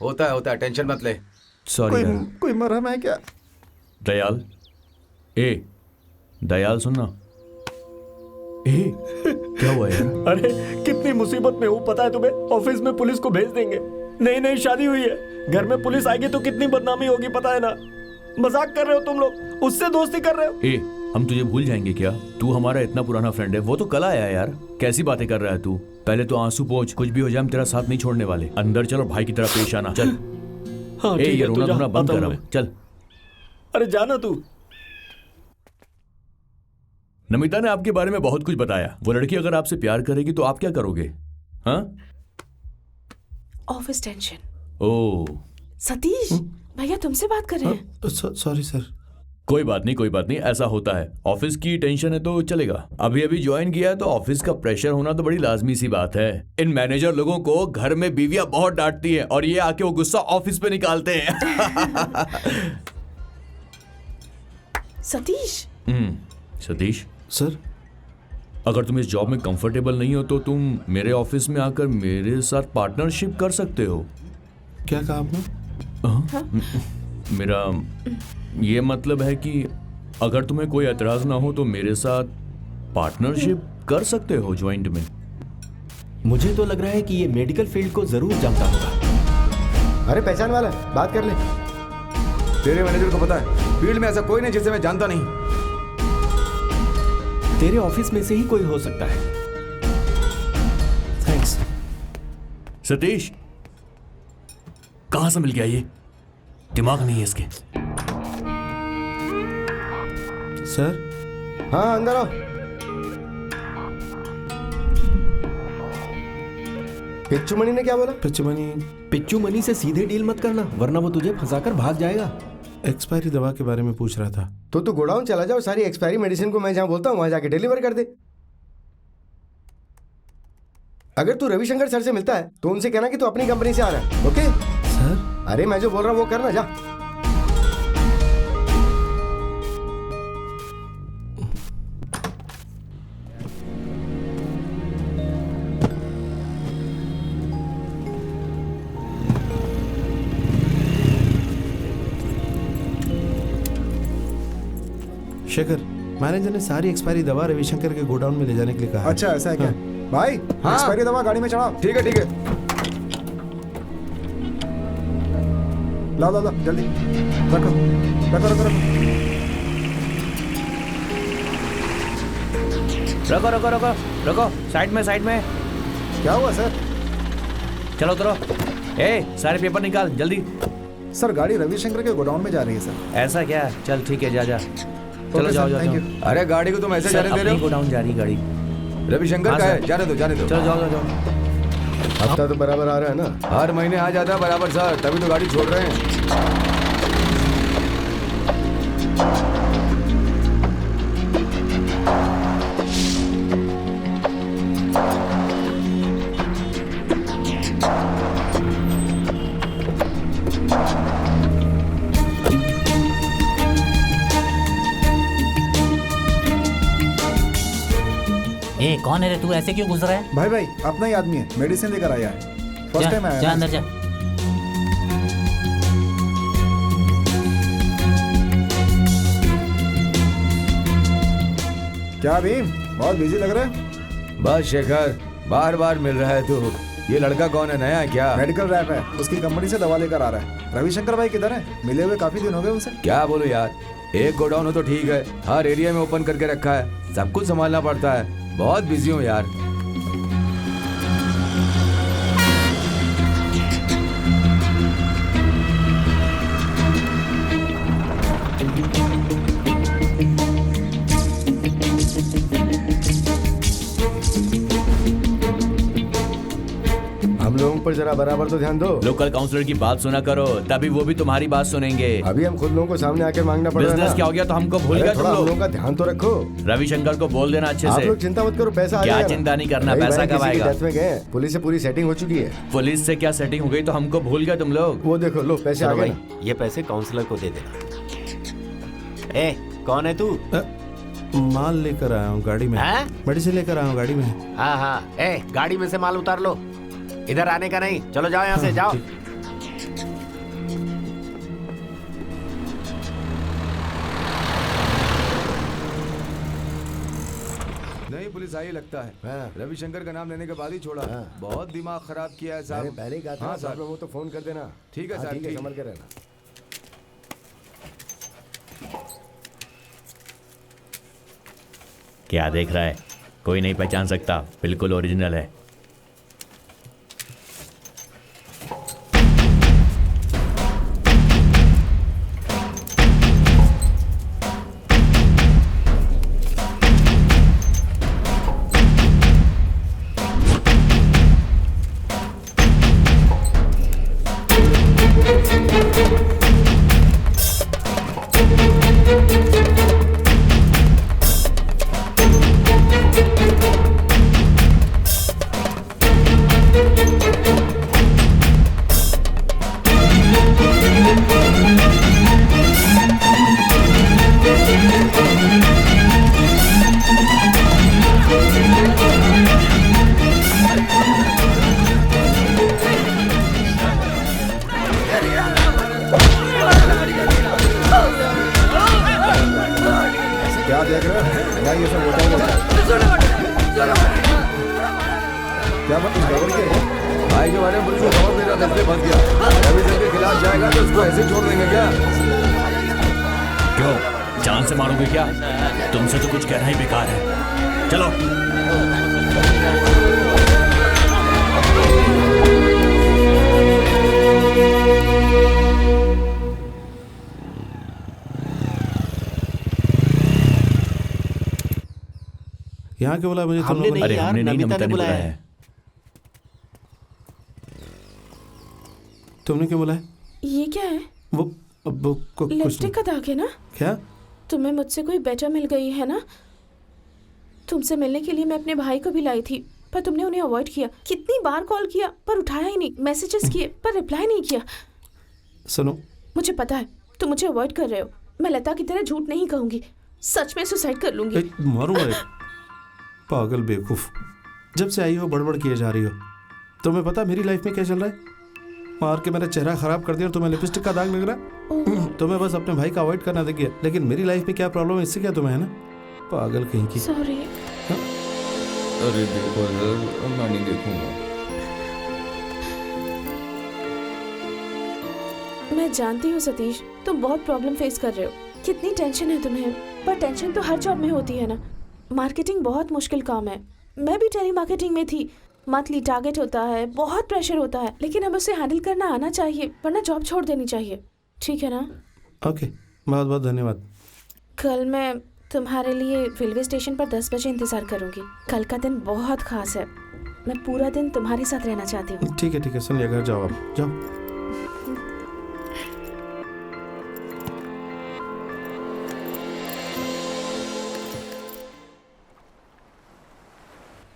होता है, टेंशन मत ले। सॉरी कोई मरहम है क्या? दयाल, दयाल सुनना। क्या हुआ यार? अरे कितनी मुसीबत में हूँ पता है तुम्हें? ऑफिस में पुलिस को भेज देंगे, नई नई शादी हुई है, घर में पुलिस आएगी तो कितनी बदनामी होगी पता है ना? मजाक कर रहे हो तुम लोग, उससे दोस्ती कर रहे हो। हम तुझे भूल जाएंगे क्या? तू हमारा इतना पुराना फ्रेंड है। वो तो कल आया यार, कैसी बातें कर रहा है तू? पहले तो आंसू पोंछ, कुछ भी हो जाए हम तेरा साथ नहीं छोड़ने वाले। अंदर चल और भाई की तरह पेश आना। चल। हाँ, ये रोना धोना बंद कर, चल। अरे जाना तू। नमिता ने आपके बारे में बहुत कुछ बताया। वो लड़की अगर आपसे प्यार करेगी तो आप क्या करोगे? हाँ? Office tension. ओह सतीश, भैया तुमसे बात कर रहे हैं। Sorry sir. कोई बात नहीं, ऐसा होता है। ऑफिस की टेंशन है तो चलेगा। अभी ज्वाइन किया है तो ऑफिस का प्रेशर होना तो बड़ी लाजमी सी बात है। इन मैनेजर लोगों को घर में बीवियां बहुत डांटती हैं और ये आके वो गुस्सा ऑफिस पे निकालते हैं। सतीश सर, अगर तुम इस जॉब में कंफर्टेबल नहीं हो तो तुम मेरे ऑफिस में आकर मेरे साथ पार्टनरशिप कर सकते हो। क्या कहा आपने? मेरा ये मतलब है कि अगर तुम्हें कोई एतराज ना हो तो मेरे साथ पार्टनरशिप कर सकते हो ज्वाइंट में। मुझे तो लग रहा है कि ये मेडिकल फील्ड को जरूर जानता होगा। अरे पहचान वाला, बात कर ले। तेरे मैनेजर को पता है फील्ड में ऐसा कोई नहीं जिसे मैं जानता नहीं। तेरे ऑफिस में से ही कोई हो सकता है। थैंक्स। सतीश कहां से मिल गया ये? दिमाग नहीं है इसके। सर। हाँ अंदर आओ। पिच्चू मणि ने क्या बोला? पिच्चू मणि से सीधे डील मत करना, वरना वो तुझे फंसाकर भाग जाएगा। एक्सपायरी दवा के बारे में पूछ रहा था। तो तू गोडाउन चला जाओ, सारी एक्सपायरी मेडिसिन को मैं जहां बोलता हूं वहां जाके डिलीवर कर दे। अगर तू रविशंकर सर से मिलता है तो उनसे कहना कि तू अपनी कंपनी से आ रहा है। Okay sir? अरे मैं जो बोल रहा हूं वो करना, जा। शेखर, मैनेजर ने सारी एक्सपायरी दवा रविशंकर के गोडाउन में ले जाने के लिए कहा। अच्छा ऐसा है क्या? भाई एक्सपायरी दवा गाड़ी में चढ़ाओ। ठीक है लाओ जल्दी रखो साइड में। क्या हुआ सर? चलो उतरो। सारे पेपर निकाल जल्दी। सर गाड़ी रविशंकर के गोडाउन में जा रही है सर। ऐसा क्या? चल ठीक है, जा जा। चलो ओके जाओ सर, जाओ थैंक जाओ। यू। अरे गाड़ी को तुम ऐसे जाने दे रहे हो? गोडाउन जा रही गाड़ी। रविशंकर हाँ, का है, सर। जाने दो जाने दो। चलो जाओ जाओ जाओ। हफ्ता तो बराबर आ रहा है ना? हर महीने आ जाता है बराबर सर, तभी तो गाड़ी छोड़ रहे हैं। ए कौन है रे तू, ऐसे क्यों गुजरा है? भाई भाई अपना ही आदमी है, मेडिसिन लेकर आया है, फर्स्ट टाइम आया जा है। अंदर जा। क्या भीम, बहुत बिजी लग रहा है। बस शेखर, बार बार मिल रहा है तू। ये लड़का कौन है, नया है क्या? मेडिकल रैप है, उसकी कंपनी से दवा लेकर आ रहा है। रविशंकर भाई किधर है? मिले हुए काफी दिन हो गए उनसे। क्या बोलूं यार, एक गोडाउन हो तो ठीक है, हर एरिया में ओपन करके रखा है, सब कुछ संभालना पड़ता है। बहुत बिजी हूँ यार। हम लोगों पर जरा बराबर तो ध्यान दो। लोकल काउंसलर की बात सुना करो, तभी वो भी तुम्हारी बात सुनेंगे। अभी हम खुद लोगों को सामने आके मांगना पड़ रहा है बिजनेस ना। क्या हो गया तो हमको भूल अरे गए तुम थोड़ा हम लोग। लोगों का ध्यान तो रखो। रविशंकर को बोल देना अच्छे आप से। लोग चिंता मत करो, पैसा आ क्या जाएगा। चिंता नहीं करना, भाई, पैसा भाई, कब किसी की आएगा? डेथ में गए, पुलिस से पूरी सेटिंग हो चुकी है। पुलिस से क्या सेटिंग हो गई तो हमको भूल गए तुम लोग। वो देखो, लो पैसे आ चलो गए भाई, ये पैसे काउंसलर को दे देना। ए कौन है तू? माल लेकर आया हूँ गाड़ी में। हैं? मेडिसिन लेकर आया हूँ गाड़ी में। हाँ हाँ, ए गाड़ी में से माल उतार लो, इधर आने का नहीं। चलो जाओ यहाँ से, जाओ। नहीं, पुलिस आई लगता है। हाँ। रविशंकर का नाम लेने के बाद ही छोड़ा। हाँ। बहुत दिमाग खराब किया है मैंने साहब। पहले ही कहा था, हाँ सब सर। लोगों को तो फोन कर देना। ठीक है हाँ, सर, ठीक है, ठीक। संभल के रहना। क्या देख रहा है? कोई नहीं पहचान सकता, बिल्कुल ओरिजिनल है। क्या देख रहे हो? क्या ये सब होता है? क्या बात, कुछ गड़बड़ की है? भाई के बारे में पुलिस को खबर दे रहा था, इसलिए फंस गया। रविशंकर के खिलाफ जाएगा तो उसको ऐसे छोड़ देंगे क्या? क्यों, जान से मारोगे क्या? तुमसे तो कुछ कहना ही बेकार है। चलो। यहाँ के बोला मुझे तुम हमने लोगों ने? नहीं अरे यार, हमने नहीं, नमिता नमिता ने ने बुलाया बुलाया है। है। तुमने क्यों बुलाया? ये क्या है? वो कुछ लिपस्टिक का दाग है ना? क्या? तुम्हें मुझसे कोई बेटर मिल गई है ना? तुमसे मिलने के लिए मैं अपने भाई को भी लाई थी, पर तुमने उन्हें अवॉइड किया। कितनी बार कॉल किया पर उठाया ही नहीं, मैसेजेस किए पर रिप्लाई नहीं किया। सुनो, मुझे पता है तुम मुझे अवॉइड कर रहे हो। मैं लता की तरह झूठ नहीं कहूंगी, सच में सुसाइड कर लूंगी। मारूंगा रे। पागल बेवकूफ, जब से आई हो बड़बड़ किए जा रही हो। तुम्हें पता मेरी लाइफ में क्या चल रहा है? मार के मेरा चेहरा खराब कर दिया और तुम्हें लिपस्टिक का दाग लग रहा है। तुम्हें बस अपने भाई का अवॉइड करना देखिए, लेकिन मेरी लाइफ में क्या प्रॉब्लम है इससे क्या तुम्हें है ना? पागल कहीं की। सॉरी। अरे देखो यार, मैं नहीं देखूंगा। मैं जानती हूँ सतीश, तुम बहुत प्रॉब्लम फेस कर रहे हो। कितनी टेंशन है तुम्हें, पर टेंशन तो हर जॉब में होती है ना। मार्केटिंग बहुत मुश्किल काम है। मैं भी टेली मार्केटिंग में थी, मंथली टारगेट होता है, बहुत प्रेशर होता है, लेकिन हमें उसे हैंडल करना आना चाहिए, वरना जॉब छोड़ देनी चाहिए। ठीक है ना? ओके, बहुत बहुत धन्यवाद। कल मैं तुम्हारे लिए रेलवे स्टेशन पर 10 बजे इंतजार करूंगी। कल का दिन बहुत खास है, मैं पूरा दिन तुम्हारे साथ रहना चाहती हूँ। ठीक है, सुन लिया, घर जाओ आप, जाओ।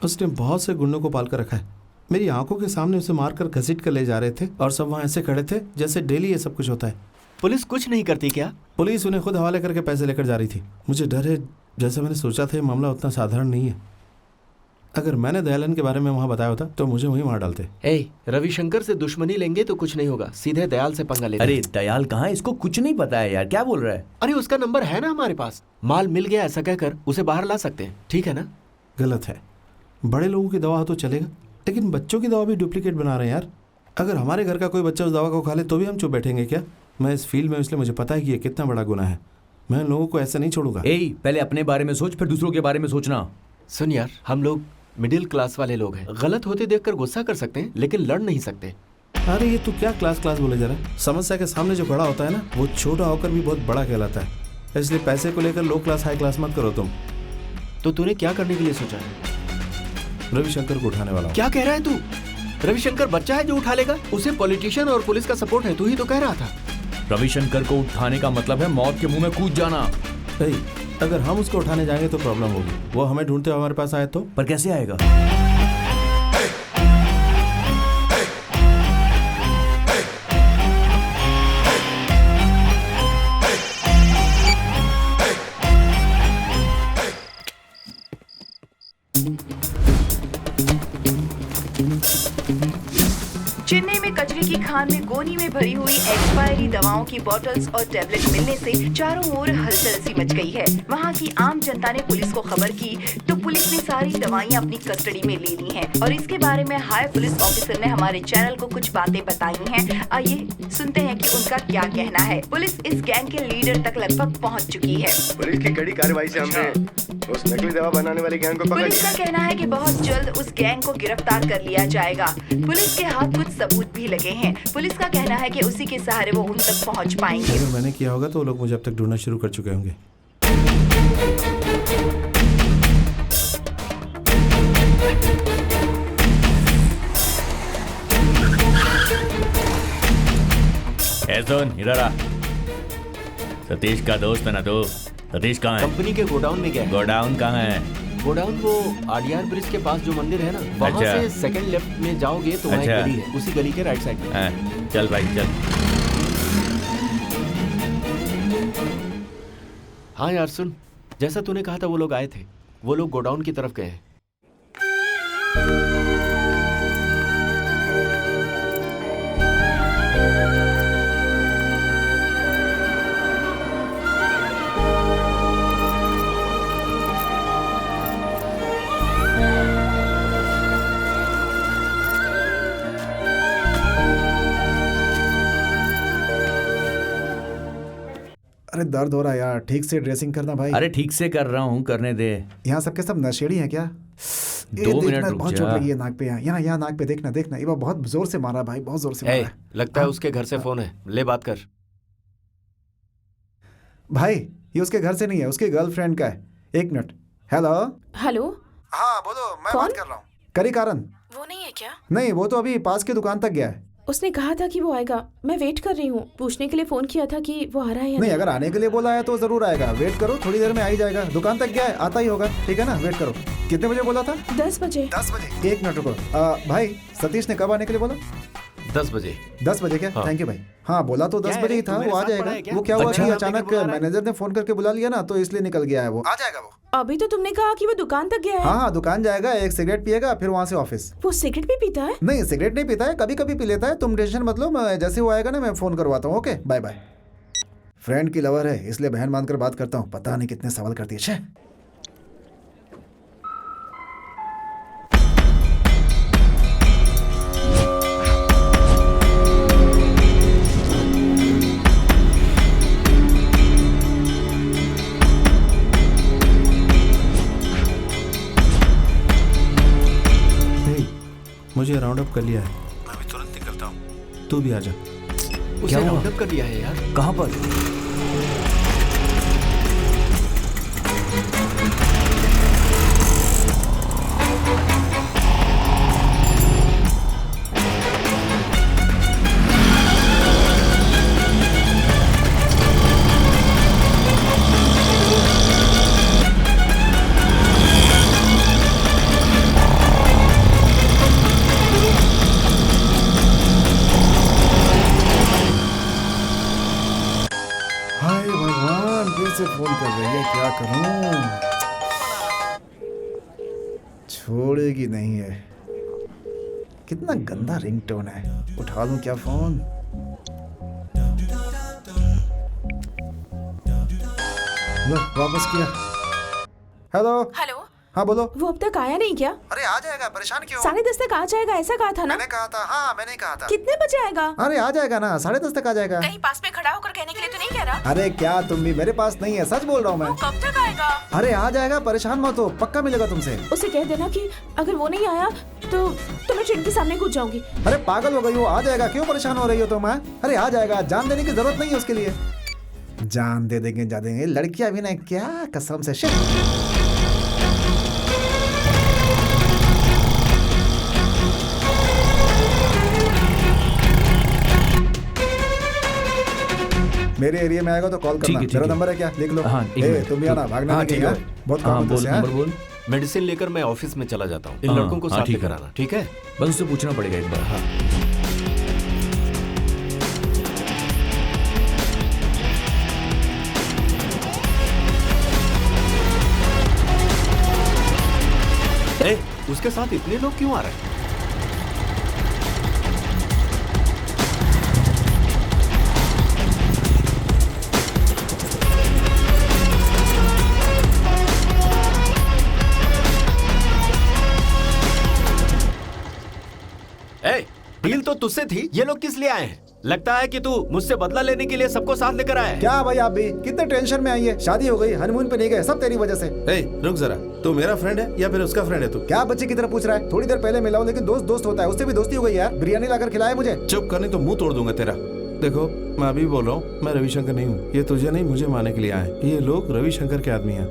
उसने बहुत से गुंडों को पाल कर रखा है। मेरी आंखों के सामने उसे मारकर घसीट कर ले जा रहे थे और सब वहाँ ऐसे खड़े थे जैसे डेली ये सब कुछ होता है। पुलिस कुछ नहीं करती क्या? पुलिस उन्हें खुद हवाले करके पैसे लेकर जा रही थी। मुझे डर है, जैसे मैंने सोचा था ये मामला उतना साधारण नहीं है। अगर मैंने दयालन के बारे में वहाँ बताया होता तो मुझे वहीं मार डालते। रविशंकर से दुश्मनी लेंगे तो कुछ नहीं होगा, सीधे दयाल से पंगा लेंगे। अरे दयाल कहाँ है? इसको कुछ नहीं पता है यार, क्या बोल रहा है? अरे उसका नंबर है ना हमारे पास, माल मिल गया ऐसा कहकर उसे बाहर ला सकते हैं। ठीक है ना? गलत है। बड़े लोगों की दवा तो चलेगा, लेकिन बच्चों की दवा भी डुप्लीकेट बना रहे हैं यार। अगर हमारे घर का कोई बच्चा उस दवा को खा ले तो भी हम चुप बैठेंगे क्या? मैं इस फील्ड में, इसलिए मुझे पता है कि ये कितना बड़ा गुनाह है। मैं लोगों को ऐसे नहीं छोड़ूंगा। पहले अपने बारे में सोच, फिर दूसरों के बारे में सोचना। सुन यार, हम लोग मिडिल क्लास वाले लोग हैं, गलत होते देखकर गुस्सा कर सकते हैं लेकिन लड़ नहीं सकते। अरे ये तू क्या क्लास बोले जा रहा है? समस्या के सामने जो खड़ा होता है ना, वो छोटा होकर भी बहुत बड़ा कहलाता है। इसलिए पैसे को लेकर लो क्लास हाई क्लास मत करो तुम। तो तूने क्या करने के लिए सोचा है? रविशंकर को उठाने वाला। क्या कह रहा है तू? रविशंकर बच्चा है जो उठा लेगा? उसे पॉलिटिशियन और पुलिस का सपोर्ट है, तू ही तो कह रहा था। रविशंकर को उठाने का मतलब है मौत के मुंह में कूद जाना। अगर हम उसको उठाने जाएंगे तो प्रॉब्लम होगी। वो हमें ढूंढते हुए हमारे पास आए तो? पर कैसे आएगा? चेन्नई में कचरे की खान में गोनी में भरी हुई एक्सपायरी दवाओं की बोतल्स और टैबलेट मिलने से चारों ओर हलचल सी मच गई है। वहां की आम जनता ने पुलिस को खबर की तो पुलिस ने सारी दवाइयां अपनी कस्टडी में ले ली हैं और इसके बारे में हाई पुलिस ऑफिसर ने हमारे चैनल को कुछ बातें बताई हैं। आइए सुनते हैं कि उनका क्या कहना है। पुलिस इस गैंग के लीडर तक लगभग पहुँच चुकी है। पुलिस की कड़ी कार्रवाई से हमने उस नकली दवा बनाने वाले गैंग को पकड़ लिया। पुलिस का कहना है कि बहुत जल्द उस गैंग को गिरफ्तार कर लिया जाएगा। पुलिस के हाथ कुछ सबूत भी लगे हैं। पुलिस का कहना है कि उसी के सहारे वो उन तक पहुंच पाएंगे। अगर मैंने किया होगा तो वो लोग मुझे अब तक ढूंढना शुरू कर चुके होंगे। सुन इधर आ। सतीश का दोस्त है ना तू? सतीश कहाँ है? कंपनी के गोडाउन में गया है। गोडाउन कहाँ है? गोडाउन वो आडियार ब्रिज के पास जो मंदिर है ना, वहाँ से सेकंड लेफ्ट में जाओगे तो वहाँ एक गली है, उसी गली के राइट साइड में। चल भाई चल। हाँ यार सुन, जैसा तूने कहा था वो लोग आए थे, वो लोग गोडाउन की तरफ गए हैं। अरे दर्द हो रहा है यार, ठीक से ड्रेसिंग करना भाई। अरे ठीक से कर रहा हूँ, करने दे। यहाँ सबके सब नशेड़ी हैं क्या? 2 मिनट रुक बहुत जा। चोट लगी है नाक पे। यहाँ नाक पे देखना ये बहुत जोर से मारा भाई, बहुत जोर से मारा। लगता है उसके घर से फोन है, ले बात कर। भाई ये उसके घर से नहीं है, उसकी गर्लफ्रेंड का है। 1 मिनट। हेलो। हाँ बोलो, मैं बात कर रहा हूँ। करी कारण वो नहीं है क्या? नहीं, वो तो अभी पास की दुकान तक गया है। उसने कहा था कि वो आएगा, मैं वेट कर रही हूँ। पूछने के लिए फोन किया था कि वो आ रहा है या नहीं। अगर आने के लिए बोला है तो जरूर आएगा, वेट करो, थोड़ी देर में आ ही जाएगा। दुकान तक गया है, आता ही होगा। ठीक है ना, वेट करो। कितने बजे बोला था? 10 बजे। 10 बजे। 1 मिनट रुको। भाई सतीश ने कब आने के लिए बोला? 10 बजे। 10 बजे क्या? थैंक यू भाई। हाँ बोला तो 10 बजे ही था, वो आ जाएगा। वो क्या हुआ कि अचानक मैनेजर ने फोन करके बुला लिया ना, तो इसलिए निकल गया है। वो आ जाएगा। वो अभी तो तुमने कहा कि वो दुकान तक गया है। हाँ दुकान जाएगा, एक सिगरेट पिएगा, फिर वहाँ से ऑफिस। वो सिगरेट भी पीता है? नहीं सिगरेट नहीं पीता है, कभी कभी पी लेता है। तुम टेंशन मत लो, जैसे वो आएगा ना मैं फोन करवाता हूँ। Okay bye bye. फ्रेंड की लवर है इसलिए बहन मानकर बात करता हूँ। पता नहीं कितने सवाल करती है। मुझे राउंड अप कर लिया है, मैं अभी तुरंत निकलता हूँ, तू भी आ जा। उसे राउंड अप कर लिया है यार? कहाँ पर? हाय भगवान, फिर से फोन कर रही है, क्या करूं? छोड़ेगी नहीं है। कितना गंदा रिंगटोन है, उठा लूं क्या फोन? लो वापस किया। हेलो। हेलो। हाँ बोलो। वो अब तक आया नहीं क्या? अरे आ जाएगा, परेशान क्यों? 10:30 तक आ जाएगा ऐसा कहा था ना? मैंने कहा था, हाँ मैंने कहा था। कितने बजे आएगा? अरे आ जाएगा ना, 10:30 तक आ जाएगा। कहीं पास में खड़ा होकर कहने के लिए तो नहीं कह रहा? अरे क्या तुम भी, मेरे पास नहीं है, सच बोल रहा हूँ मैं। वो कब तक आएगा? अरे आ जाएगा, परेशान मत हो, पक्का मिलेगा तुमसे। उसे कह देना कि अगर वो नहीं आया तो मैं ट्रेन के सामने कूद जाऊंगी। अरे पागल हो गई हो, आ जाएगा, क्यों परेशान हो रही हो तुम? अरे आ जाएगा, जान देने की जरूरत नहीं है उसके लिए। जान दे देंगे, जा देंगे, लड़कियां भी ना, क्या कसम से। शिट। मेरे एरिया में आएगा तो कॉल करना। मेरा नंबर है, क्या लिख लो। हाँ, तुम भी आना, भागना नहीं कहीं, बहुत काम बोल नंबर बोल। मेडिसिन लेकर मैं ऑफिस में चला जाता हूँ, इन लड़कों को साथ लेकर आना, ठीक है? बस उससे पूछना पड़ेगा एक बार। हाँ उसके साथ इतने लोग क्यों आ रहे हैं? डील तो तुझसे थी, ये लोग किस लिए आए हैं? लगता है कि तू मुझसे बदला लेने के लिए सबको साथ लेकर आया है। क्या भाई, आप भी कितने टेंशन में आई है? शादी हो गई, हनीमून पे नहीं गए, सब तेरी वजह से। रुक जरा, तू मेरा फ्रेंड है या फिर उसका फ्रेंड है? तू क्या बच्चे की तरह पूछ रहा है? थोड़ी देर पहले मिला हूं, लेकिन दोस्त दोस्त होता है, उससे भी दोस्ती हो गई यार। बिरयानी लाकर खिलाया मुझे। चुप करनी तो मुंह तोड़ दूंगा तेरा। देखो मैं अभी बोल रहा हूँ, मैं रविशंकर नहीं हूँ। ये तुझे नहीं, मुझे मारने के लिए आए। ये लोग रविशंकर के आदमी हैं।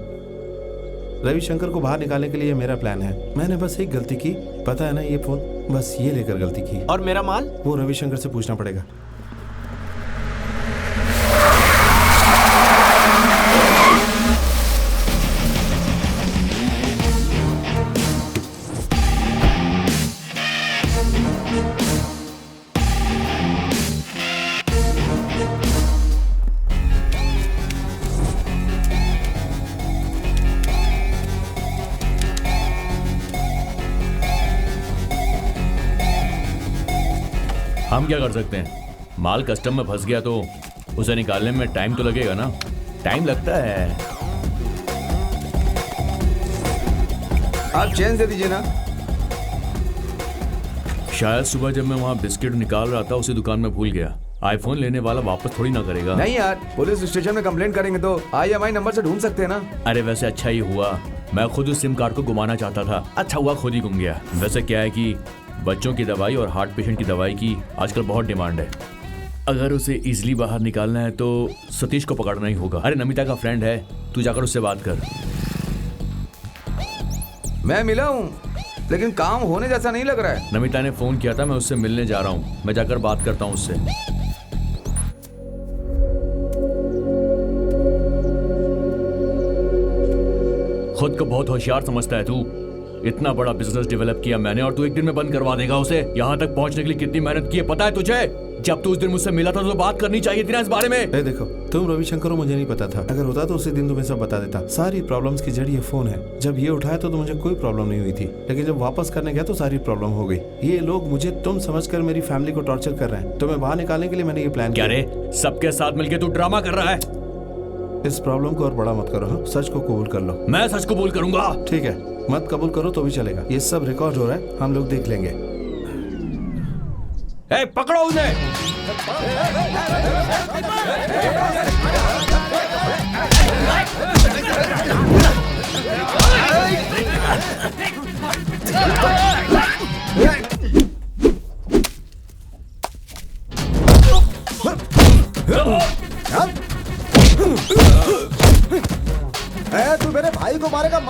रविशंकर को बाहर निकालने के लिए मेरा प्लान है। मैंने बस एक गलती की, पता है ना, ये फोन बस ये लेकर गलती की। और मेरा माल? वो रविशंकर से पूछना पड़ेगा। हम क्या कर सकते हैं? माल कस्टम में फंस गया तो उसे निकालने में टाइम तो लगेगा ना। टाइम लगता है। आप चेंज दे दीजिए ना। शायद सुबह जब मैं वहाँ बिस्किट निकाल रहा था उसी दुकान में भूल गया। आईफोन लेने वाला वापस थोड़ी ना करेगा। नहीं यार, पुलिस स्टेशन में कंप्लेंट करेंगे तो IMI नंबर से ढूंढ सकते हैं ना। अरे वैसे अच्छा ही हुआ, मैं खुद उस सिम कार्ड को घुमाना चाहता था। अच्छा हुआ खुद ही घूम गया। वैसे क्या है कि बच्चों की दवाई और हार्ट पेशेंट की दवाई की आजकल बहुत डिमांड है। अगर उसे इजीली बाहर निकालना है तो सतीश को पकड़ना ही होगा। अरे नमिता का फ्रेंड है, तू जाकर उससे बात कर। मैं मिला हूँ, लेकिन काम होने जैसा नहीं लग रहा है। नमिता ने फोन किया था, मैं उससे मिलने जा रहा हूँ। मैं जाकर बात करता हूँ उससे। खुद को बहुत होशियार समझता है तू। इतना बड़ा बिजनेस डेवलप किया मैंने और तू एक दिन में बंद करवा देगा उसे। यहाँ तक पहुँचने के लिए कितनी मेहनत की है पता है तुझे? जब तू उस दिन मुझसे मिला था तो बात करनी चाहिए थी ना इस बारे में। देखो तुम रविशंकर हो, मुझे नहीं पता था। अगर होता तो उसी दिन तुम्हें सब बता देता। सारी प्रॉब्लम्स की जड़ ये फोन है। जब ये उठाया तो मुझे कोई प्रॉब्लम नहीं हुई थी, लेकिन जब वापस करने गया तो सारी प्रॉब्लम हो गई। ये लोग मुझे तुम समझकर मेरी फैमिली को टॉर्चर कर रहे हैं। तुम्हें बाहर निकालने के लिए मैंने ये प्लान किया। रे सबके साथ मिलकर तू ड्रामा कर रहा है। इस प्रॉब्लम को और बड़ा मत करो। हाँ, सच को कबूल कर लो। मैं सच कबूल करूंगा। ठीक है, मत कबूल करो तो भी चलेगा। ये सब रिकॉर्ड हो रहा है, हम लोग देख लेंगे। पकड़ो उसे।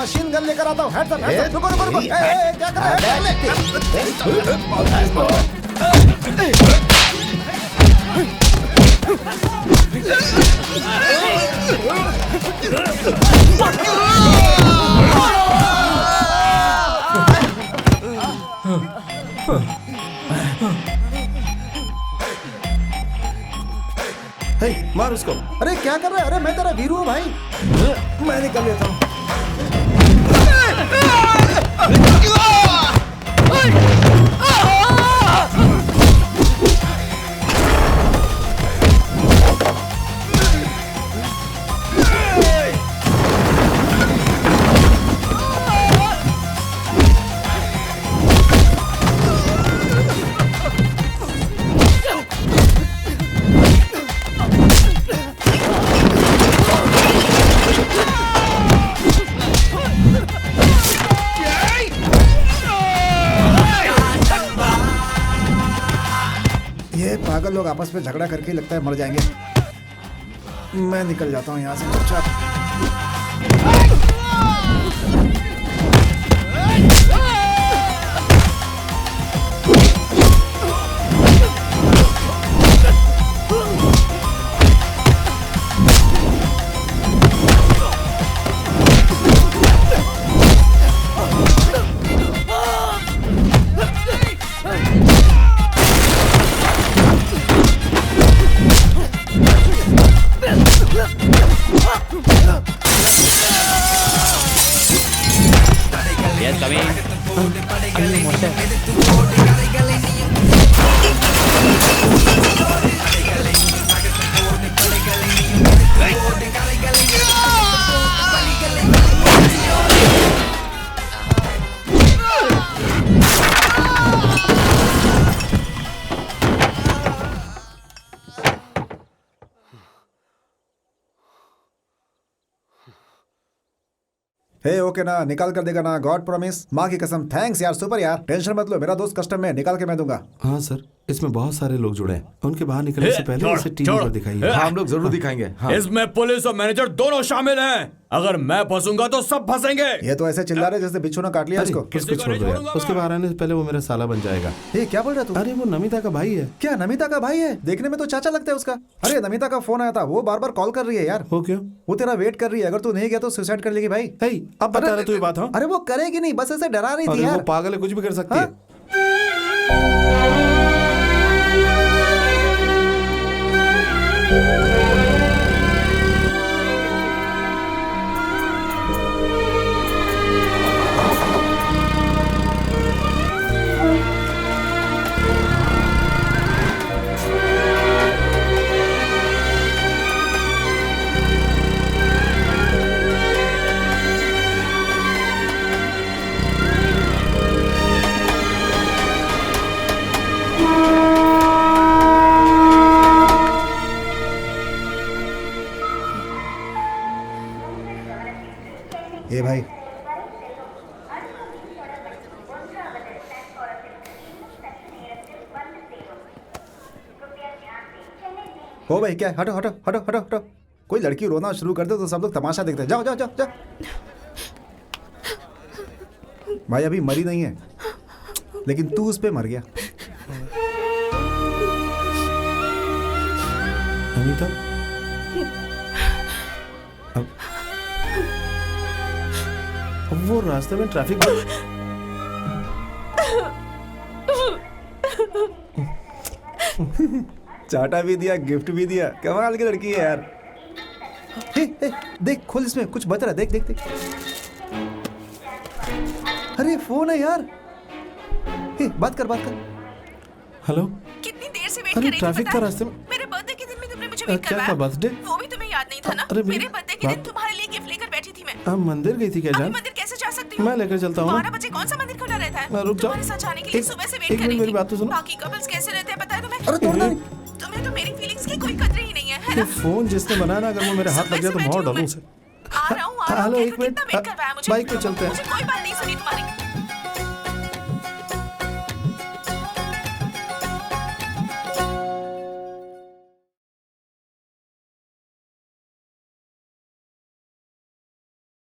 मशीन गन लेकर आता हूँ। हेड्स अप, हेड्स अप, रुको रुको रुको। क्या कर रहे हे, मार उसको। अरे क्या कर रहा है? अरे मैं तेरा वीरू हूँ भाई। मैं निकल लेता हूँ। ये पागल लोग आपस में झगड़ा करके लगता है मर जाएंगे। मैं निकल जाता हूँ यहाँ से चुपचाप। हे ओके ना, निकाल कर देगा ना? गॉड प्रॉमिस, माँ की कसम। थैंक्स यार, सुपर यार। टेंशन मत लो, मेरा दोस्त कस्टम में निकाल के मैं दूंगा। हाँ सर, इसमें बहुत सारे लोग जुड़े हैं। उनके बाहर निकलने से पहले इसे टीवी पर दिखाइए। हाँ, हम लोग जरूर दिखाएंगे। हाँ। इसमें पुलिस और मैनेजर दोनों शामिल हैं। अगर मैं फंसूंगा तो सब फंसेंगे। ये तो ऐसे चिल्ला रहे जैसे बिच्छू ने काट लिया इसको। उसको छोड़ दो यार, उसके बाहर आने से पहले वो मेरा साला बन जाएगा। ये क्या बोल रहा तू? अरे वो नमिता का भाई है। क्या नमिता का भाई है? देखने में तो चाचा लगता है उसका। अरे नमिता का फोन आया था, वो बार बार कॉल कर रही है यार। वो क्यों? वो तेरा वेट कर रही है। अगर तू नहीं गया तो सुसाइड कर लेगी भाई। अब बता रहे तू ये बात? हाँ, अरे वो करेगी नहीं, बस ऐसे डरा रही थी वो यार। पागल है, कुछ भी कर सकती है। ये भाई हो भाई, क्या? हटो हटो हटो हटो हटो। कोई लड़की रोना शुरू कर दे तो सब लोग तमाशा देखते हैं। जाओ जाओ जाओ जाओ। भाई अभी मरी नहीं है, लेकिन तू उस पे मर गया। अनीता, अब वो रास्ते में ट्रैफिक चाटा भी दिया, गिफ्ट भी दिया। कमाल की लड़की है यार। हे, हे, देख, खोल, इसमें कुछ बता रहा। देख देख देख। अरे फोन है यार। हे, बात कर बात कर। हेलो। कितनी देर से वेट अरे कर रही थी ट्रैफिक पता का है? रास्ते में। मेरे बर्थडे के दिन में तुमने मुझे वेट क्या करवाया। था? बर्थडे? वो भी तुम्हें याद नहीं था ना? अरे मेरे बर्थडे के दिन तुम्हारे लिए गिफ्ट लेकर बैठी थी मैं। आप मंदिर गई थी क्या अभी जान? मंदिर कैसे जा सकती हूँ? मैं लेकर चलता हूँ। 12 बजे कौन सा मंदिर खुला रहता है? रुक जाओ। तुम्हारे साथ जाने के लिए सुबह से वेट एक कर मिनट रही मेरी थी। बात तो सुनो। बाकी कपल्स कैसे रहते हैं पता है तुम्हें? अरे तोड़ना नहीं। तुम्हें तो मेरी फीलिंग्स की कोई कदर ही नहीं है, है ये ना? फोन जिसने बनाया ना, अगर वो मेरे हाथ लग गया तो बहुत डालूं उसे। आ रहा हूँ, हेलो, एक मिनट। कितना वेट करवाया मुझे? बाइक पे चलते हैं। मुझे कोई बात नहीं सुनी तुम्हारी।